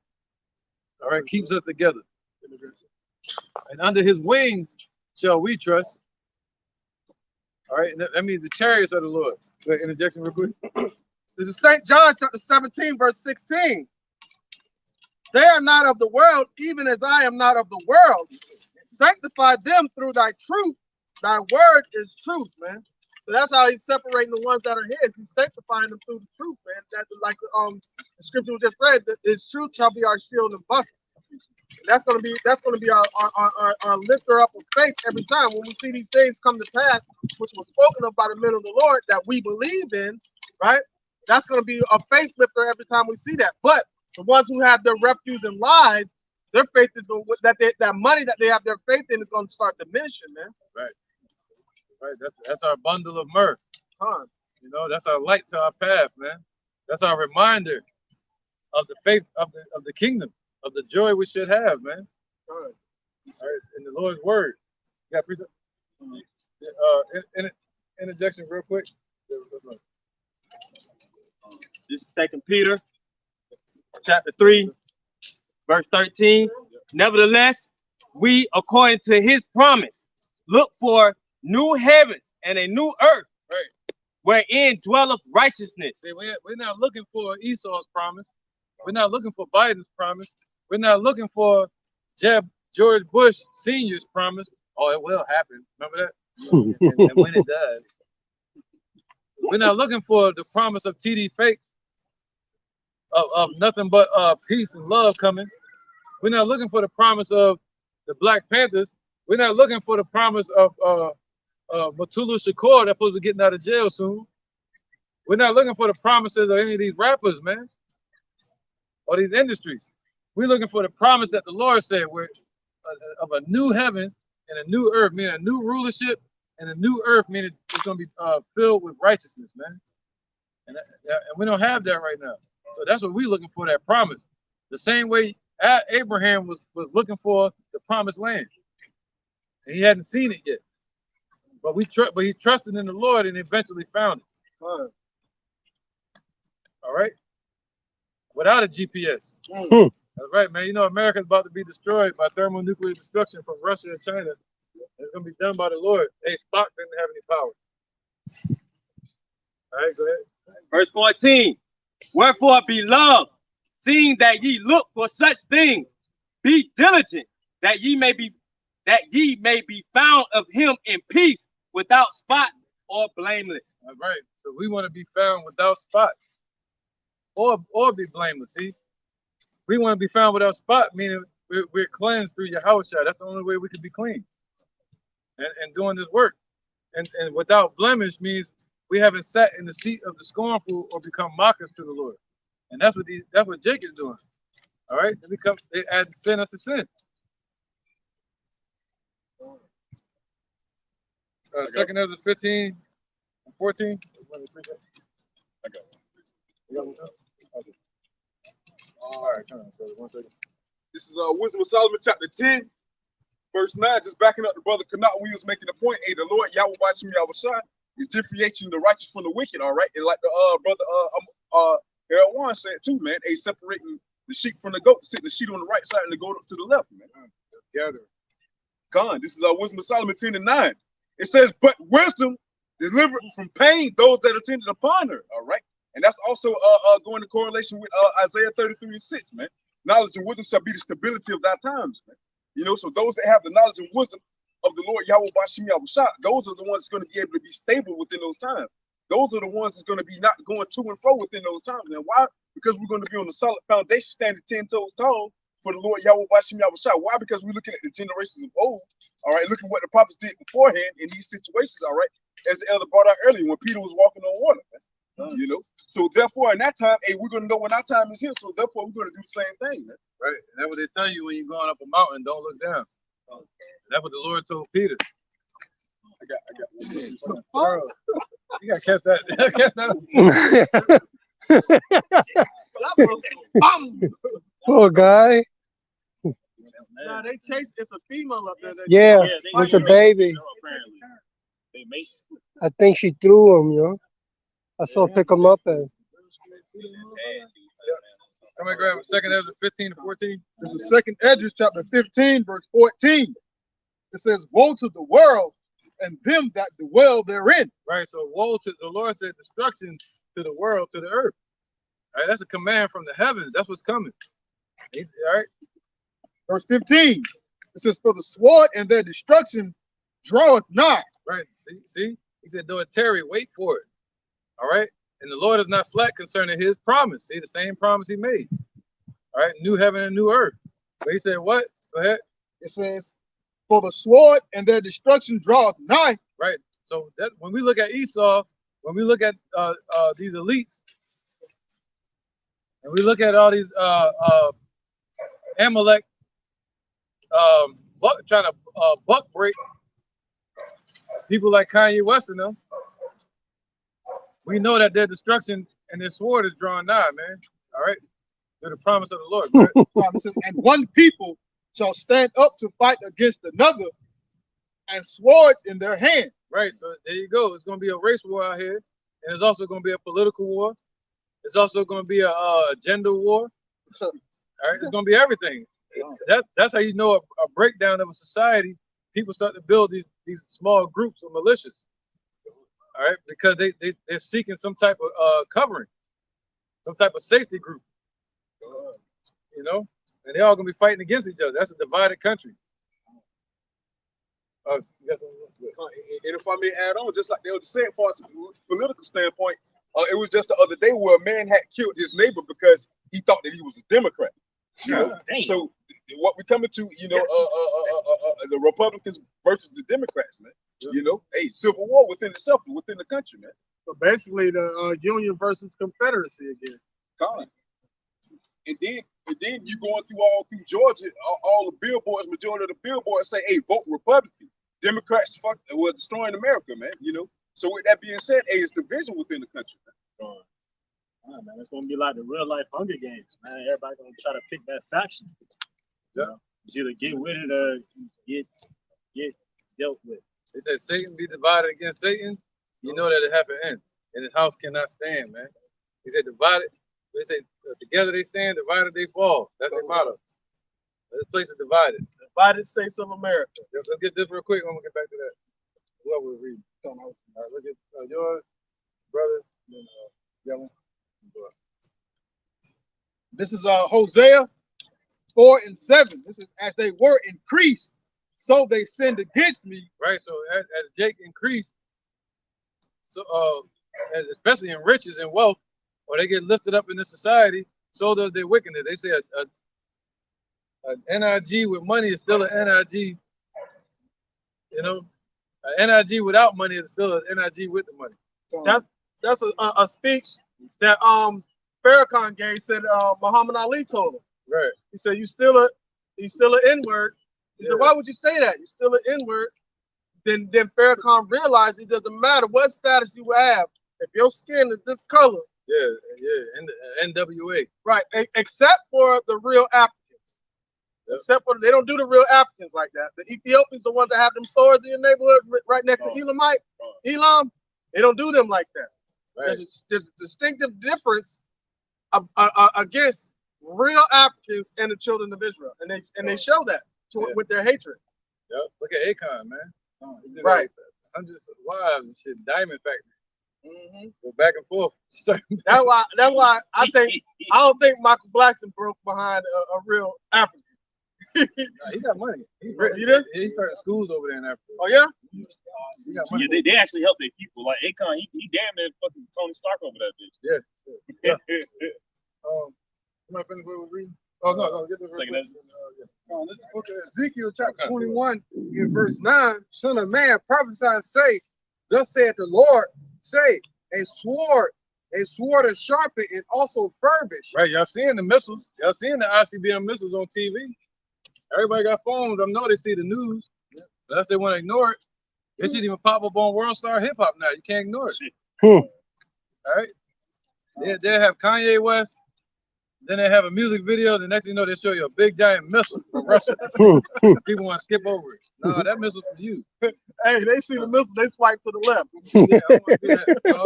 All right, keeps us together. And under his wings shall we trust. All right, and that means the chariots of the Lord. Interjection real quick. This is St. John chapter 17, verse 16. They are not of the world, even as I am not of the world. Sanctify them through thy truth. Thy word is truth, man. So that's how he's separating the ones that are his. He's sanctifying them through the truth, man. That's like the scripture we just read, that his truth shall be our shield and buckler. That's gonna be our lifter up of faith every time when we see these things come to pass, which was spoken of by the men of the Lord that we believe in, right? That's gonna be a faith lifter every time we see that. But the ones who have their refuge in lies, their faith is going that money that they have their faith in is going to start diminishing, man. Right. Right. That's our bundle of myrrh. Huh. You know, that's our light to our path, man. That's our reminder of the faith of the kingdom, of the joy we should have, man. All right. In the Lord's word. You got precept? Interjection real quick. This is 2 Peter, chapter 3, verse 13. Nevertheless, we, according to his promise, look for new heavens and a new earth, right, wherein dwelleth righteousness. See, we're not looking for Esau's promise. We're not looking for Biden's promise. We're not looking for George Bush Sr.'s promise. Oh, it will happen. Remember that? and when it does. We're not looking for the promise of TD Fakes, of nothing but peace and love coming. We're not looking for the promise of the Black Panthers. We're not looking for the promise of Mutulu Shakur that's supposed to be getting out of jail soon. We're not looking for the promises of any of these rappers, man, or these industries. We're looking for the promise that the Lord said, of a new heaven and a new earth, meaning a new rulership, and a new earth, meaning it's going to be filled with righteousness, man. And we don't have that right now. So that's what we're looking for, that promise. The same way Abraham was looking for the promised land. And he hadn't seen it yet. But he trusted in the Lord and eventually found it. All right? Without a GPS. That's right, man. You know, America's about to be destroyed by thermonuclear destruction from Russia and China. It's going to be done by the Lord. Hey, Spock didn't have any power. All right, go ahead. Verse 14. Wherefore, beloved, seeing that ye look for such things, be diligent that ye may be found of him in peace, without spot or blameless. All right. So we want to be found without spot or be blameless. See, we want to be found without spot, meaning we're cleansed through Yahushua. That's the only way we can be clean. And doing this work. And without blemish means we haven't sat in the seat of the scornful or become mockers to the Lord. And that's what Jacob's doing. All right? They add sin unto sin. Second Ezra 15 and 14. I got one. Okay. All right, turn on, brother. 1 second. This is Wisdom of Solomon, chapter 10, verse 9. Just backing up the brother Kanat when he was making the point. Hey, the Lord Yahweh Bashim Yahushua is differentiating the righteous from the wicked. All right, and like the brother Harold Warren said too, man. Hey, separating the sheep from the goat, sitting the sheep on the right side and the goat up to the left, man. Gather. Gone. This is Wisdom of Solomon 10 and 9. It says, but wisdom delivered from pain those that attended upon her. All right. And that's also going to correlation with Isaiah 33 and 6, man. Knowledge and wisdom shall be the stability of thy times, man. You know, so those that have the knowledge and wisdom of the Lord Yahweh Bashim Yahushua, those are the ones that's going to be able to be stable within those times. Those are the ones that's going to be not going to and fro within those times. And why? Because we're going to be on a solid foundation, standing 10 toes tall for the Lord Yahweh Bashim Yahushua. Why? Because we're looking at the generations of old. All right, look at what the prophets did beforehand in these situations. All right, as the elder brought out earlier when Peter was walking on water. You know, so therefore in that time, hey, we're going to know when our time is here. So therefore we're going to do the same thing, man. Right, and that's what they tell you when you're going up a mountain. Don't look down. That's what the Lord told Peter. I got one. You gotta catch that. Catch that. Poor guy. Nah, they chase. It's a female up there. Yeah, with the baby. They mate. I think she threw him, yo. I saw her pick him up and. Somebody grab second Ezra 15 to 14. This is second Ezra chapter 15, verse 14. It says, woe to the world and them that dwell therein. Right, so woe to the Lord said destruction to the world, to the earth. All right, that's a command from the heavens. That's what's coming. All right. Verse 15. It says, for the sword and their destruction draweth nigh. Right. See? He said, though it tarry, wait for it. All right. And the Lord is not slack concerning his promise. See, the same promise he made. All right. New heaven and new earth. But he said what? Go ahead. It says, "For the sword and their destruction draweth nigh." Right. So that when we look at Esau, when we look at these elites, and we look at all these Amalek trying to buck break people like Kanye West and them, we know that their destruction and their sword is drawing nigh, man. All right, through the promise of the Lord. Right? It says, "And one people shall stand up to fight against another, and swords in their hand." Right. So there you go. It's going to be a race war out here, and it's also going to be a political war. It's also going to be a gender war. All right, it's going to be everything. That's how you know a breakdown of a society. People start to build these small groups of militias. All right, because they're seeking some type of covering, some type of safety group. You know, and they're all gonna be fighting against each other. That's a divided country. And if I may add on, just like they were saying, as far as a political standpoint, it was just the other day where a man had killed his neighbor because he thought that he was a Democrat. You know, so what we coming to, you know, the Republicans versus the Democrats, man. You know, a civil war within itself, within the country, man. So basically, the Union versus Confederacy again. God. And then you going through Georgia, all the billboards, majority of the billboards say, "Hey, vote Republican." Democrats were destroying America, man. You know. So with that being said, hey, it's division within the country, man. Man, it's gonna be like the real life Hunger Games, man. Everybody gonna try to pick that faction. Yeah. It's either get with it or get dealt with. They said Satan be divided against Satan. You know that it have to end, and his house cannot stand, man. He said divided. They say together they stand, divided they fall. That's their motto. This place is divided. Divided States of America. Let's get this real quick. I'm gonna get back to that. What we're reading. All right, look at yours, brother. And, yellow. This is Hosea 4:7. This is, "As they were increased, so they sinned against me." Right. So as Jake increased, so especially in riches and wealth, or they get lifted up in this society, so does their wickedness. They say an NIG with money is still an NIG. You know, an NIG without money is still an NIG with the money. That's a speech that Farrakhan gave. Said Muhammad Ali told him. Right. He said, "You still an N-word." He said, "Why would you say that? You still an N-word." Then Farrakhan realized it doesn't matter what status you have. If your skin is this color. Yeah, NWA. Right, except for the real Africans. Yep. Except for they don't do the real Africans like that. The Ethiopians, the ones that have them stores in your neighborhood right next to Elam, they don't do them like that. Right. There's a distinctive difference against real Africans and the children of Israel, and they show that with their hatred. Yep. Look at Akon, man. Right. Hundreds of wives and shit. Diamond factory. Go back and forth. That's why I don't think Michael Blackson broke behind a real African. Nah, he got money. He started schools over there in Africa. Oh yeah? He got money. Yeah, they actually help their people. Like Akon, he damn near fucking Tony Stark over that bitch. Yeah. Am I finished what we're reading? Oh no, get the second. Let's look at Ezekiel chapter 21 in verse 9. "Son of man, prophesy and say, Thus saith the Lord, say, a sword is sharpened and also furbished." Right, y'all seeing the missiles. Y'all seeing the ICBM missiles on TV. Everybody got phones. I know they see the news. Unless they want to ignore it. It should even pop up on World Star Hip Hop now. You can't ignore it. All right. They'll have Kanye West. Then they have a music video. The next thing you know, they show you a big giant missile from Russia. People want to skip over it. No, that missile's for you. Hey, they see the missile, they swipe to the left. Yeah, I don't want to do that. No.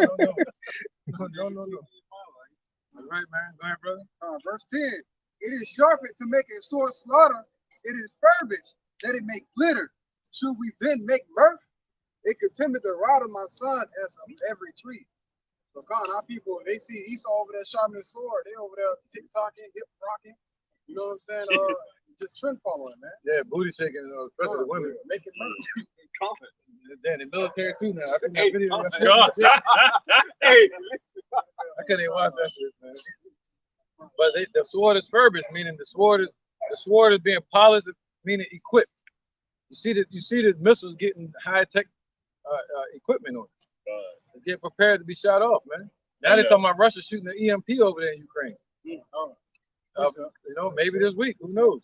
All right, man. Go ahead, brother. Verse 10. "It is sharpened to make a sword slaughter. It is furbished that it may glitter. Should we then make mirth? It could tempt the rod of my son as of every tree." So God, our people, they see Esau over there sharpening his sword. They over there tick-tocking, hip-rocking. You know what I'm saying? Just trend following, man. Yeah, booty shaking, especially the women. Making mirth. They're in the military too now. I think that video. Hey, I couldn't even watch that shit, man. But the sword is furbished, meaning the sword is The sword is being polished, meaning equipped. You see the missiles getting high tech equipment on it. It's getting prepared to be shot off, man. Now they're talking about Russia shooting the EMP over there in Ukraine. You know, maybe this week. Who knows?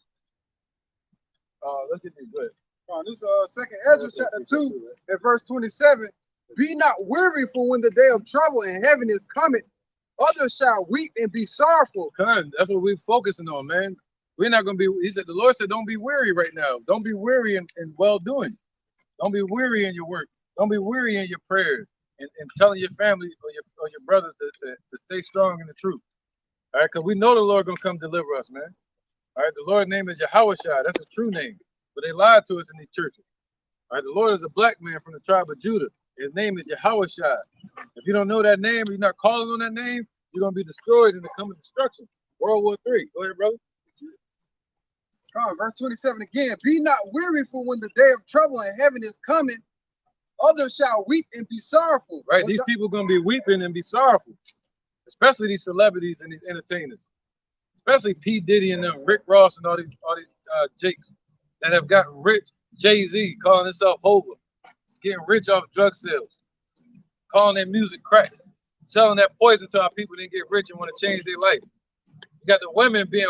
Let's get these good. This second Ezra chapter 2 at verse 27. Be not weary, for when the day of trouble in heaven is coming, others shall weep and be sorrowful. That's what we're focusing on, man. We're not going to be, he said, the Lord said, don't be weary right now. Don't be weary in well-doing. Don't be weary in your work. Don't be weary in your prayers and telling your family or your brothers to stay strong in the truth. All right, because we know the Lord going to come deliver us, man. All right, the Lord's name is Yahushua. That's a true name. But they lied to us in these churches. All right, the Lord is a black man from the tribe of Judah. His name is Yahushua. If you don't know that name, you're not calling on that name, you're going to be destroyed in the coming destruction. World War III. Go ahead, brother. Verse 27 again. Be not weary, for when the day of trouble in heaven is coming, others shall weep and be sorrowful. Right, these people are going to be weeping and be sorrowful. Especially these celebrities and these entertainers. Especially P. Diddy and them, Rick Ross and all these jakes that have gotten rich. Jay-Z calling himself Hova, getting rich off drug sales, calling their music crack, selling that poison to our people, then get rich and want to change their life. You got the women being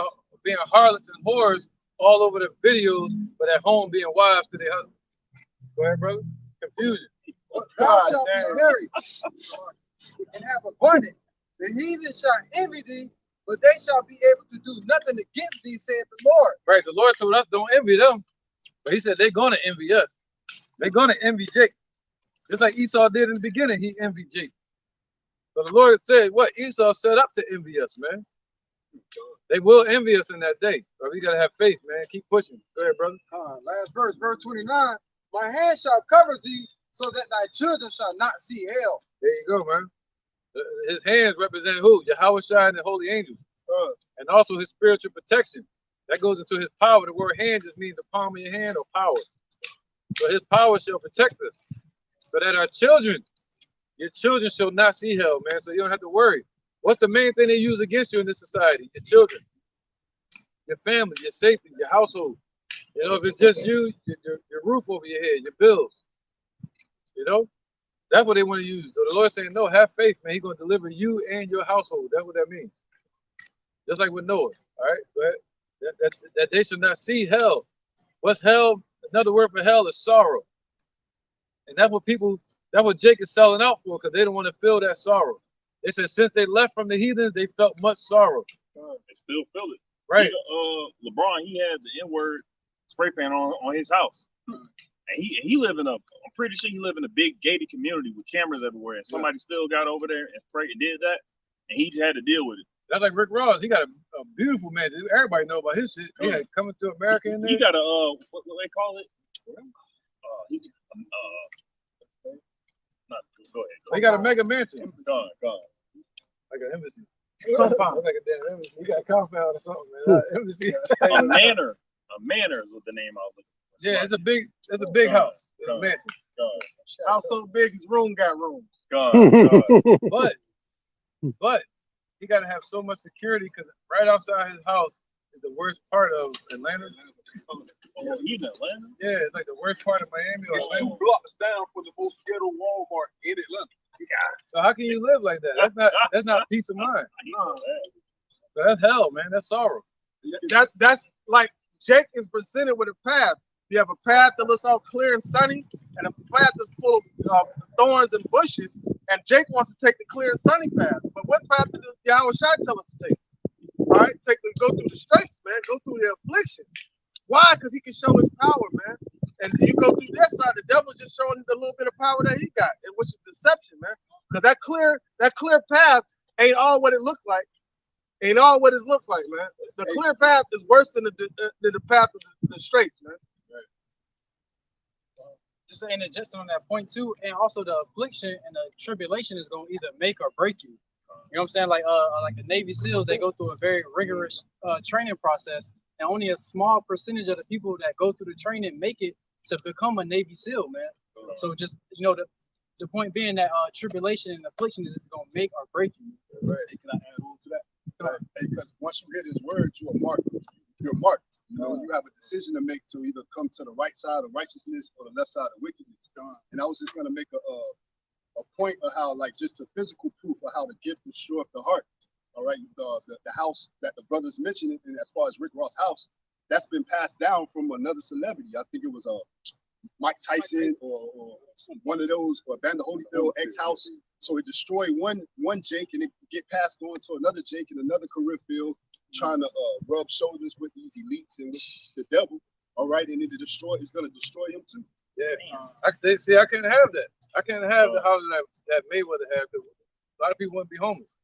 harlots and whores all over the videos, but at home being wives to their husbands. Go ahead, brother. Confusion. Thou shalt be married and have abundance. The heathen shall envy thee, but they shall be able to do nothing against thee, saith the Lord. Right, the Lord told us don't envy them, but he said they're going to envy us. They're going to envy Jake. Just like Esau did in the beginning, he envied Jake. So the Lord said, what Esau set up to envy us, man. They will envy us in that day. But we got to have faith, man. Keep pushing. Go ahead, brother. Last verse, verse 29. My hand shall cover thee, so that thy children shall not see hell. There you go, man. His hands represent who? Yahushua and the holy angels. And also his spiritual protection. That goes into his power. The word hand just means the palm of your hand or power. So his power shall protect us. So that our children, your children shall not see hell, man. So you don't have to worry. What's the main thing they use against you in this society? Your children, your family, your safety, your household. You know, if it's just you, your roof over your head, your bills. You know, that's what they want to use. So the Lord's saying, no, have faith, man. He's going to deliver you and your household. That's what that means. Just like with Noah, all right? That they should not see hell. What's hell? Another word for hell is sorrow. And that's what Jake is selling out for, because they don't want to feel that sorrow. They said since they left from the heathens, they felt much sorrow. They still feel it. Right. LeBron, he had the N-word spray paint on his house. And he live in I'm pretty sure he live in a big gated community with cameras everywhere. And somebody still got over there and did that. And he just had to deal with it. That's like Rick Ross. He got a beautiful man. Everybody know about his shit. He had Coming to America in there. He got a, what they call it? Go ahead. He got a mega mansion. Go on. Like an embassy. Compound. Like a damn embassy. He got a compound or something, man. Embassy. A manor. A manor is what the name of it. Yeah, it's a big house. It's a mansion. House so big, his room got rooms. But he got to have so much security, because right outside his house is the worst part of Atlanta. Oh, he's in Atlanta? Yeah, it's like the worst part of Miami. It's 2 blocks down from the most ghetto Walmart in Atlanta. So how can you live like that? That's not peace of mind. So that's hell, man. That's sorrow. That's like Jake is presented with a path. You have a path that looks all clear and sunny, and a path that's full of thorns and bushes. And Jake wants to take the clear and sunny path. But what path did Yahushua tell us to take? All right, go through the straits, man. Go through the affliction. Why? Because he can show his power, man. And you go through that side, the devil's just showing the little bit of power that he got, and which is deception, man. Because that clear path ain't all what it looked like. Ain't all what it looks like, man. The clear path is worse than the path of the straights, man. Just saying, just on that point too, and also the affliction and the tribulation is going to either make or break you. You know what I'm saying? Like the Navy SEALs, they go through a very rigorous training process, and only a small percentage of the people that go through the training make it to become a Navy SEAL, man. So just, you know, the point being that tribulation and affliction is going to make or break you. Right. Can I add on to that? Because once you hear his words, you are marked. You you're marked. You know, you have a decision to make to either come to the right side of righteousness or the left side of wickedness. And I was just gonna make a point of how, like, just the physical proof of how the gift destroyed the heart. All right, the house that the brothers mentioned, and as far as Rick Ross' house, that's been passed down from another celebrity. I think it was Mike Tyson or one of those, or Vander Holyfield ex-house. So it destroyed one Jake, and it get passed on to another Jake in another career field, trying to rub shoulders with these elites and with the devil. All right, and it's gonna destroy him too. Yeah, I can't have that. I can't have the houses that Mayweather had. A lot of people wouldn't be homeless.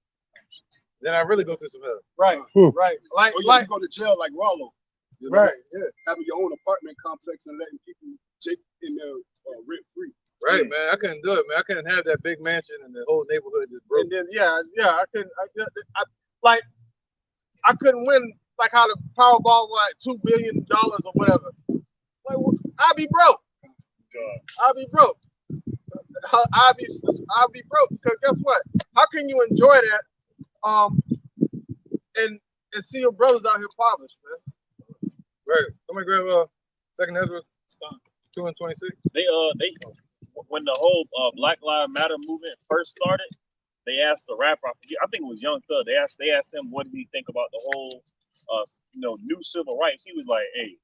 Then I really go through some hell. Right, right. Like you go to jail like Rollo. You know? Right. Yeah. Having your own apartment complex and letting people Jake in there rent free. Right, man. I couldn't do it, man. I couldn't have that big mansion and the whole neighborhood just broke. And then I couldn't. I couldn't win like how the Powerball was like $2 billion or whatever. Like I'd be broke. I'd be broke. I'd be broke because guess what? How can you enjoy that? And see your brothers out here impoverished, man. Right. Somebody grab Second Ezra 2:26. They when the whole Black Lives Matter movement first started, they asked the rapper, I think it was Young Thug. They asked him what did he think about the whole new civil rights. He was like, "Hey, you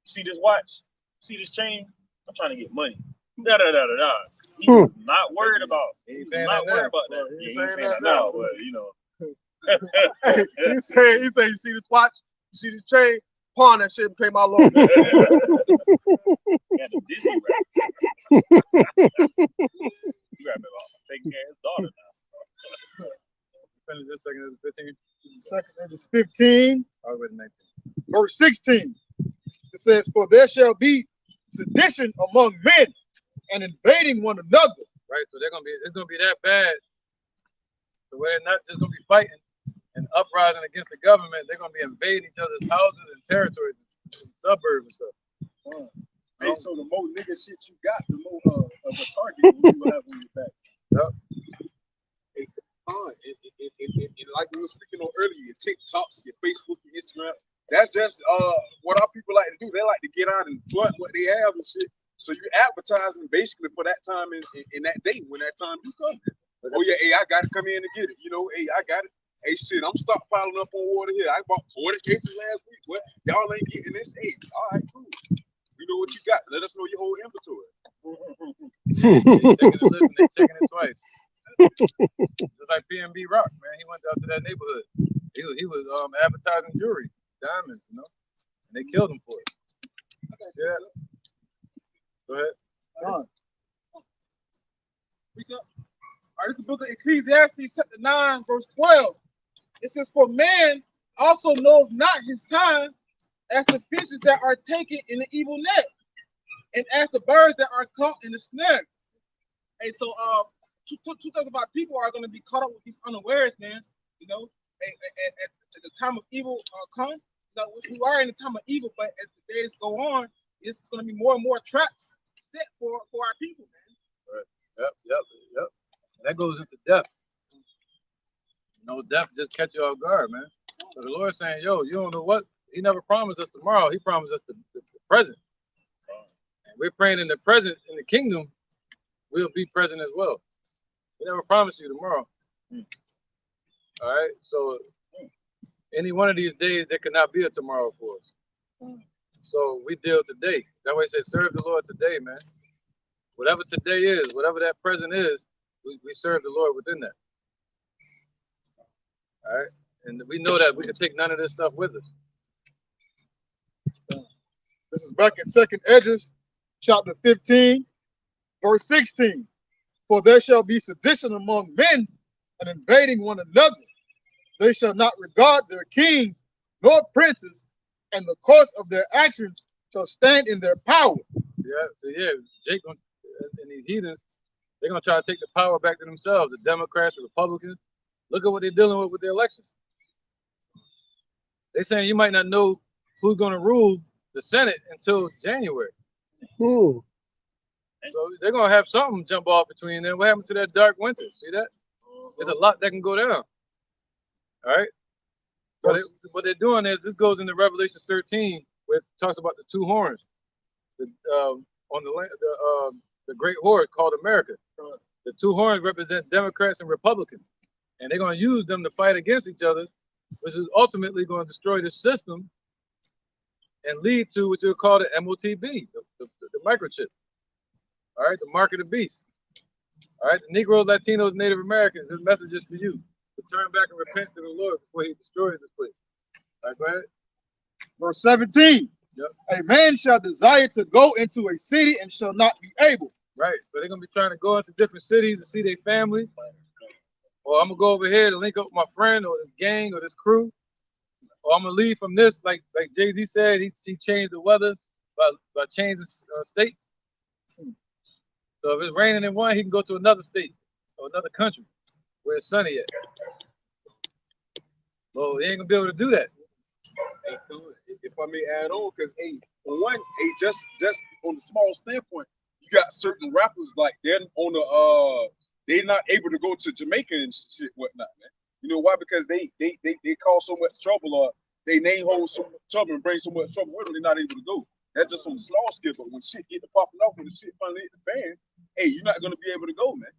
see this watch? See this chain? I'm trying to get money." Da da da da da. He was not worried about. He's not worried about that. Yeah, he's saying that now, but you know. he say, you see this watch? You see this chain? Pawn that shit and pay my loan. Yeah, the Disney raps. You got me taking care of his daughter now. Finish this Second Ezra 15. Second Ezra 15, I'll read 19. verse 16. It says, "For there shall be sedition among men, and invading one another." Right, so it's gonna be that bad. So they're not just gonna be fighting and uprising against the government. They're gonna be invading each other's houses and territories, and suburbs and stuff. Hey, so the more nigga shit you got, the more of a target you will have on your back. Yep. And like we were speaking on earlier, your TikToks, your Facebook, your Instagram, that's just what our people like to do. They like to get out and flood what they have and shit. So you advertising basically for that time in that day when that time do come. Oh yeah, hey, I gotta come in and get it. You know, hey, I got it. Hey, shit, I'm stockpiling up on water here. I bought 40 cases last week. What? Y'all ain't getting this? Hey, all right, cool. We know what you got. Let us know your whole inventory. They're taking a listen, they're checking it twice. Just like PNB Rock, man. He went out to that neighborhood. He was advertising jewelry, diamonds, you know, and they killed him for it. See that? Go ahead. All right, this is the book of Ecclesiastes, chapter 9, verse 12. It says, "For man also knows not his time, as the fishes that are taken in the evil net, and as the birds that are caught in the snare." And so 2,005 people are going to be caught up with these unawares, man. You know, at the time of evil come. Now, we are in the time of evil, but as the days go on, it's going to be more and more traps set for our people, man. Right. Yep. And that goes into death. You know, death just catch you off guard, man. So the Lord's saying, yo, you don't know what? He never promised us tomorrow. He promised us the present. And we're praying in the present, in the kingdom, we'll be present as well. He never promised you tomorrow. All right? So any one of these days, there cannot be a tomorrow for us. So we deal today. That way it says, serve the Lord today, man. Whatever today is, whatever that present is, we serve the Lord within that. All right? And we know that we can take none of this stuff with us. This is back in Second Ezra, chapter 15, verse 16. "For there shall be sedition among men, and invading one another. They shall not regard their kings nor princes, and the course of their actions shall stand in their power." Yeah, so Jake and these heathens, they're gonna try to take the power back to themselves. The Democrats, the Republicans. Look at what they're dealing with the elections. They're saying you might not know who's gonna rule the Senate until January. Ooh. So they're gonna have something jump off between them. What happened to that dark winter? See that? There's a lot that can go down. All right. What they're doing is, this goes into Revelation 13, where it talks about the two horns, on the great horde called America. The two horns represent Democrats and Republicans, and they're going to use them to fight against each other, which is ultimately going to destroy the system and lead to what you'll call the MOTB, the microchip. All right, the mark of the beast. All right, the Negroes, Latinos, Native Americans, this message is for you to turn back and repent to the Lord before he destroys this place. All right, go ahead. Verse 17. Yep. A man shall desire to go into a city and shall not be able. Right, so they're going to be trying to go into different cities to see their family. Or I'm going to go over here to link up with my friend or this gang or this crew. Or I'm going to leave from this, like Jay-Z said, he changed the weather by changing states. So if it's raining in one, he can go to another state or another country where it's sunny at. Well, he ain't gonna be able to do that. Hey, if I may add on, because for one, just on the small standpoint, you got certain rappers like they're on the they're not able to go to Jamaica and shit whatnot, man. You know why? Because they cause so much trouble, or they name hold so much trouble and bring so much trouble with them, they're not able to go. That's just on the small scale. But when shit get to popping off, when the shit finally hit the fan, hey, you're not gonna be able to go, man.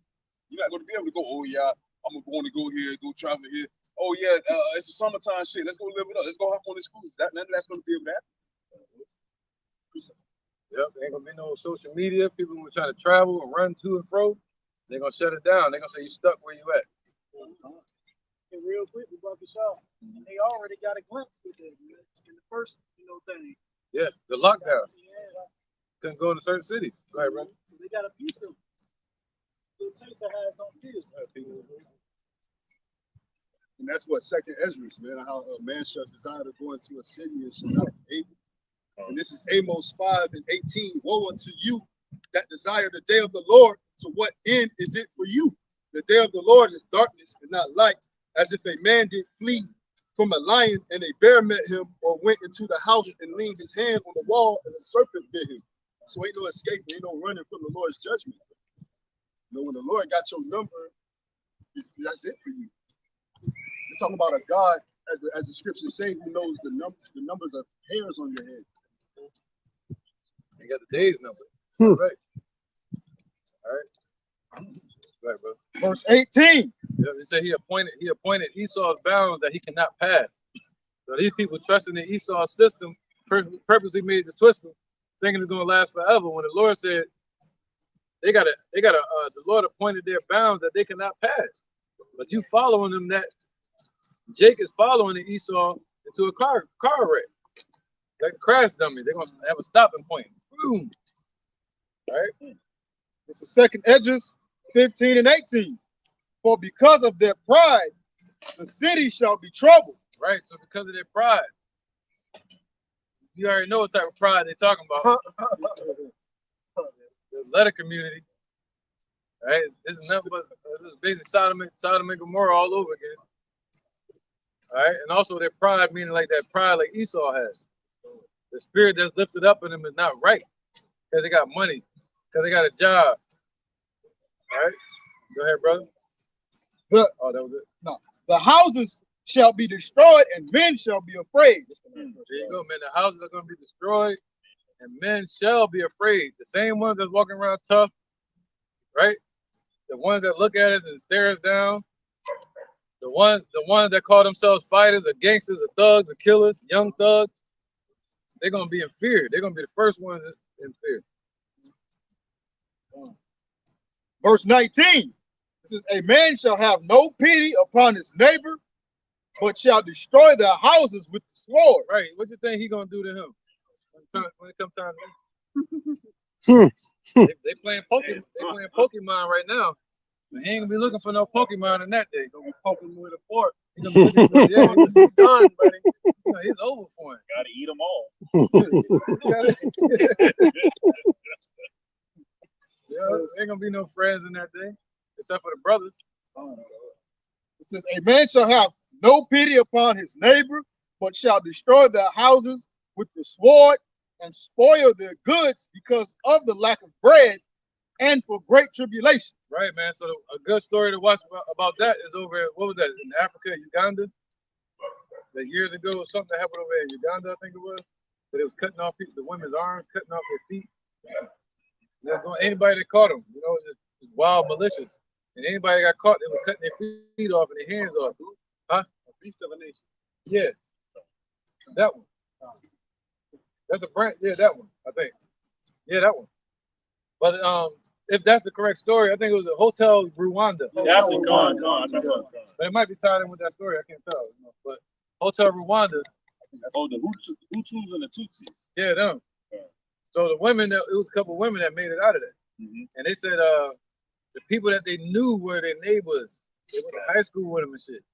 You're not gonna be able to go. Oh yeah, I'm going to go here, go travel here. Oh yeah, it's the summertime shit. Let's go live it up. Let's go hop on this cruise. None of that's gonna be able to happen. Yep, there ain't gonna be no social media. People who are trying to travel and run to and fro, they're gonna shut it down. They're gonna say you stuck where you at. And real quick, we brought this up. They already got a glimpse with it in the first, thing. Yeah, the lockdown. Yeah. Couldn't go into certain cities. Right, bro. So they got a piece of little taste of how it's gonna feel. And that's what Second Ezra, man, how a man shall desire to go into a city and shall not be able. And this is Amos 5:18. Woe unto you that desire the day of the Lord. To what end is it for you? The day of the Lord is darkness and not light, as if a man did flee from a lion and a bear met him, or went into the house and leaned his hand on the wall and a serpent bit him. So ain't no escape, ain't no running from the Lord's judgment. When the Lord got your number, that's it for you. We're talking about a God, as the scriptures say, who knows the numbers of hairs on your head. You got the day's number. All right. All right. Right, bro. Verse 18. Yeah, he said he appointed Esau's bounds that he cannot pass. So these people trusting in Esau's system purposely made the twist them, thinking it's gonna last forever. When the Lord said the Lord appointed their bounds that they cannot pass. But you following them, that Jake is following the Esau into a car wreck. Like a crash dummy. They're gonna have a stopping point. Boom. All right. It's the Second Esdras 15 and 18. For because of their pride, the city shall be troubled. Right. So because of their pride, you already know what type of pride they're talking about. The letter community. Right. This is nothing but this is basically Sodom and Gomorrah all over again. All right. And also their pride, meaning like that pride like Esau has. The spirit that's lifted up in them is not right. Because they got money. Because they got a job. All right. Go ahead, brother. Oh, that was it. No. The houses shall be destroyed and men shall be afraid. There you go, man. The houses are going to be destroyed and men shall be afraid. The same ones that's walking around tough, right? The ones that look at us and stare us down. The ones that call themselves fighters or gangsters or thugs or killers, young thugs. They're going to be in fear. They're going to be the first ones in fear. Verse 19. This is, a man shall have no pity upon his neighbor, but shall destroy their houses with the sword. Right. What do you think he's going to do to him when it comes time to they playing Pokemon. They playing Pokemon right now. But he ain't gonna be looking for no Pokemon in that day. He's gonna be poking him with a fork. He's gonna be looking for, yeah, he's done, buddy. You know, he's over for him. Gotta eat them all. Yeah, there ain't gonna be no friends in that day, except for the brothers. It says, a man shall have no pity upon his neighbor, but shall destroy their houses with the sword and spoil their goods because of the lack of bread and for great tribulation. Right, man. So a good story to watch about that is over, what was that, in Africa, Uganda? that years ago, something that happened over there in Uganda, I think it was, but it was cutting off the women's arms, cutting off their feet. Anybody that caught them, you know, just wild, malicious. And anybody that got caught, they were cutting their feet off and their hands off. Huh? A beast of a nation. Yeah. That one. That's a brand. Yeah, that one, I think. Yeah, that one. But if that's the correct story, I think it was a Hotel Rwanda. That's a con. But it might be tied in with that story. I can't tell. You know? But Hotel Rwanda. Oh, the Hutus and the Tutsis. Yeah, them. So the women, it was a couple of women that made it out of that. And they said the people that they knew were their neighbors. They went to high school with them and shit.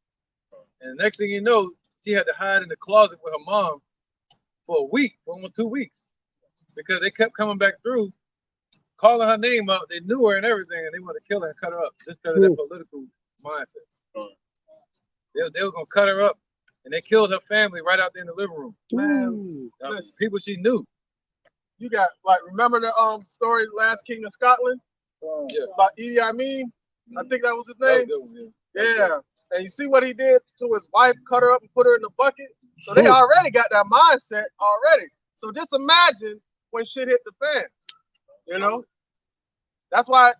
And the next thing you know, she had to hide in the closet with her mom for a week, for almost 2 weeks, because they kept coming back through, calling her name out. They knew her and everything, and they wanted to kill her and cut her up just because of that political mindset. They were gonna cut her up, and they killed her family right out there in the living room. Man, people she knew. You got like, remember the story, Last King of Scotland, about Idi Amin? I think that was his name. Yeah, and you see what he did to his wife, cut her up and put her in the bucket. So they already got that mindset already. So just imagine when shit hit the fan. You know, that's why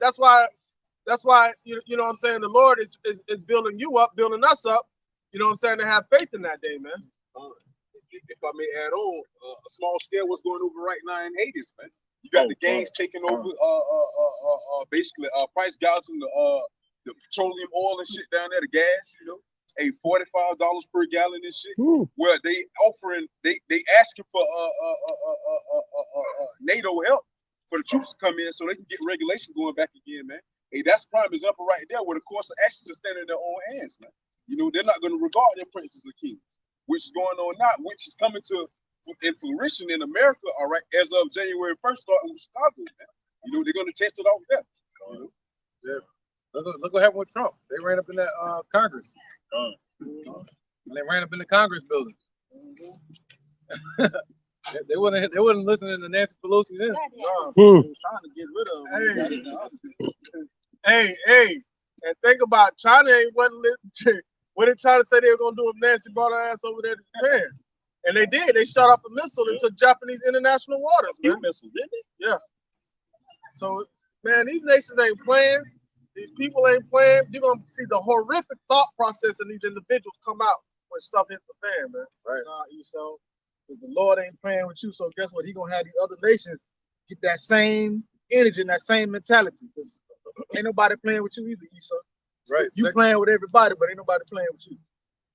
you know what I'm saying. The Lord is building you up, building us up. You know what I'm saying, to have faith in that day, man. If I may add on, a small scale what's going over right now in Hades, man. You got the gangs taking over, basically price gouging the petroleum oil and shit down there, the gas, you know, $45 per gallon and shit. Where they offering, they asking for NATO help for the troops to come in so they can get regulation going back again, man. Hey, that's prime example right there where the course of actions are standing in their own hands, man. You know, they're not going to regard their princes or kings, which is going on now, which is coming to in fruition in America, all right, as of January 1st, starting with Chicago, man. You know, they're going to test it off there. You know? Yeah. Look what happened with Trump. They ran up in that Congress. And they ran up in the Congress building. They wasn't listening to Nancy Pelosi then. He was trying to get rid of them. Hey, and think about China ain't wasn't what did China say they were gonna do if Nancy brought her ass over there to Japan? And they did. They shot off a missile into Japanese international waters, man. Missile, didn't they? Yeah. So, man, these nations ain't playing. These people ain't playing. You're gonna see the horrific thought process in these individuals come out when stuff hits the fan, man. Right. Esau, if the Lord ain't playing with you, so guess what? He gonna have the other nations get that same energy and that same mentality. Because ain't nobody playing with you either, Esau. Right. You playing with everybody, but ain't nobody playing with you.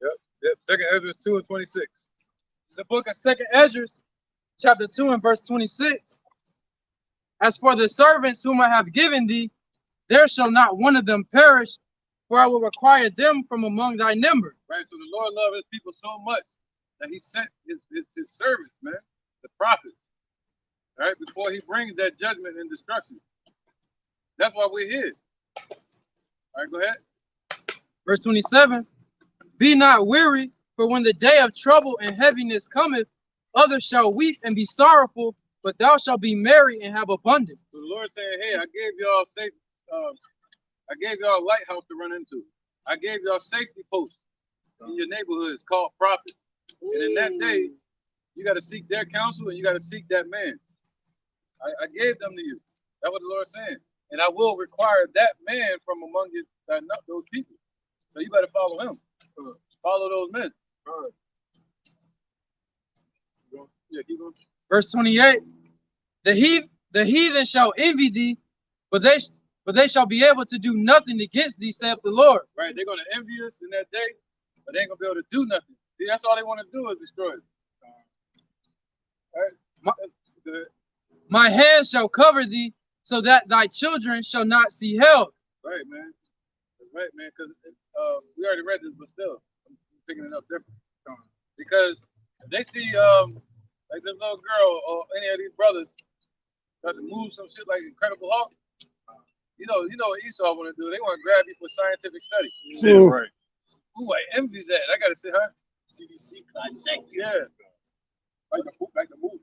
Yep. Second Ezra 2:26. It's the book of Second Esdras, chapter 2 and verse 26. As for the servants whom I have given thee, there shall not one of them perish, for I will require them from among thy number. Right. So the Lord loved his people so much that he sent his servants, man, the prophets, right, before he brings that judgment and destruction. That's why we're here. All right, go ahead. Verse 27, be not weary, for when the day of trouble and heaviness cometh, others shall weep and be sorrowful, but thou shalt be merry and have abundance. So the Lord saying, hey, I gave y'all safe, I gave y'all a lighthouse to run into. I gave y'all safety posts in your neighborhoods called prophets. And in that day, you got to seek their counsel and you got to seek that man. I gave them to you. That's what the Lord's saying. And I will require that man from among you, those people. So you better follow him. Follow those men. All right. Yeah, keep going. Verse 28, the heathen shall envy thee, but they shall be able to do nothing against thee, saith the Lord. Right, they're going to envy us in that day, but they ain't going to be able to do nothing. See, that's all they want to do is destroy us. All right. My hand shall cover thee, so that thy children shall not see hell. Right, man. Right, man, because we already read this, but still, I'm picking it up different. Because if they see, like this little girl or any of these brothers try to move some shit like Incredible Hulk, you know what Esau want to do. They want to grab you for scientific study. Yeah, right. Ooh, I envy that. I got to see her. CDC. Yeah. Like the movie,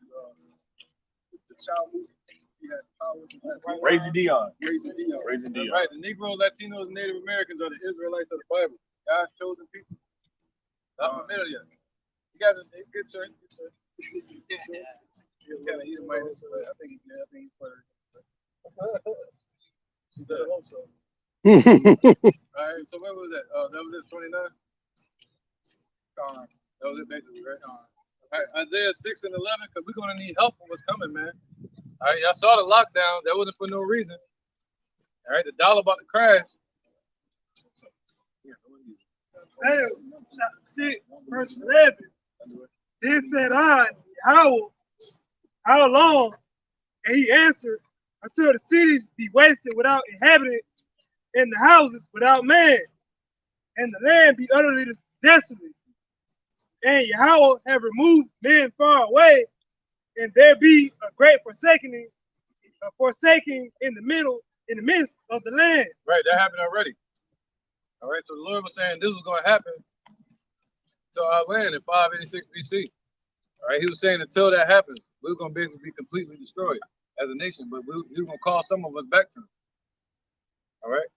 the child movie. He had powers. Raising Dion. Raising Dion. Raising Dion. Right. The Negro, Latinos, and Native Americans are the Israelites of the Bible. God's chosen people. Not familiar. You got a good choice. Good choice. You got to eat a minus. I think he's better. She better hope so. All right. So where was that? That was it. 29. That was it basically, right? All right. Isaiah 6 and 11, because we're gonna need help for what's coming, man. All right. Y'all saw the lockdown. That wasn't for no reason. All right. The dollar about to crash. Isaiah chapter 6, verse 11. Then said I, how long? And he answered, until the cities be wasted without inhabitant, and the houses without man, and the land be utterly desolate. And Yahweh have removed men far away, and there be a great forsaking in the midst of the land. Right, that happened already. All right, so the Lord was saying this was going to happen to our land in 586 BC. All right, he was saying until that happens, we were going to basically be completely destroyed as a nation, but we were going to call some of us back to him. All right.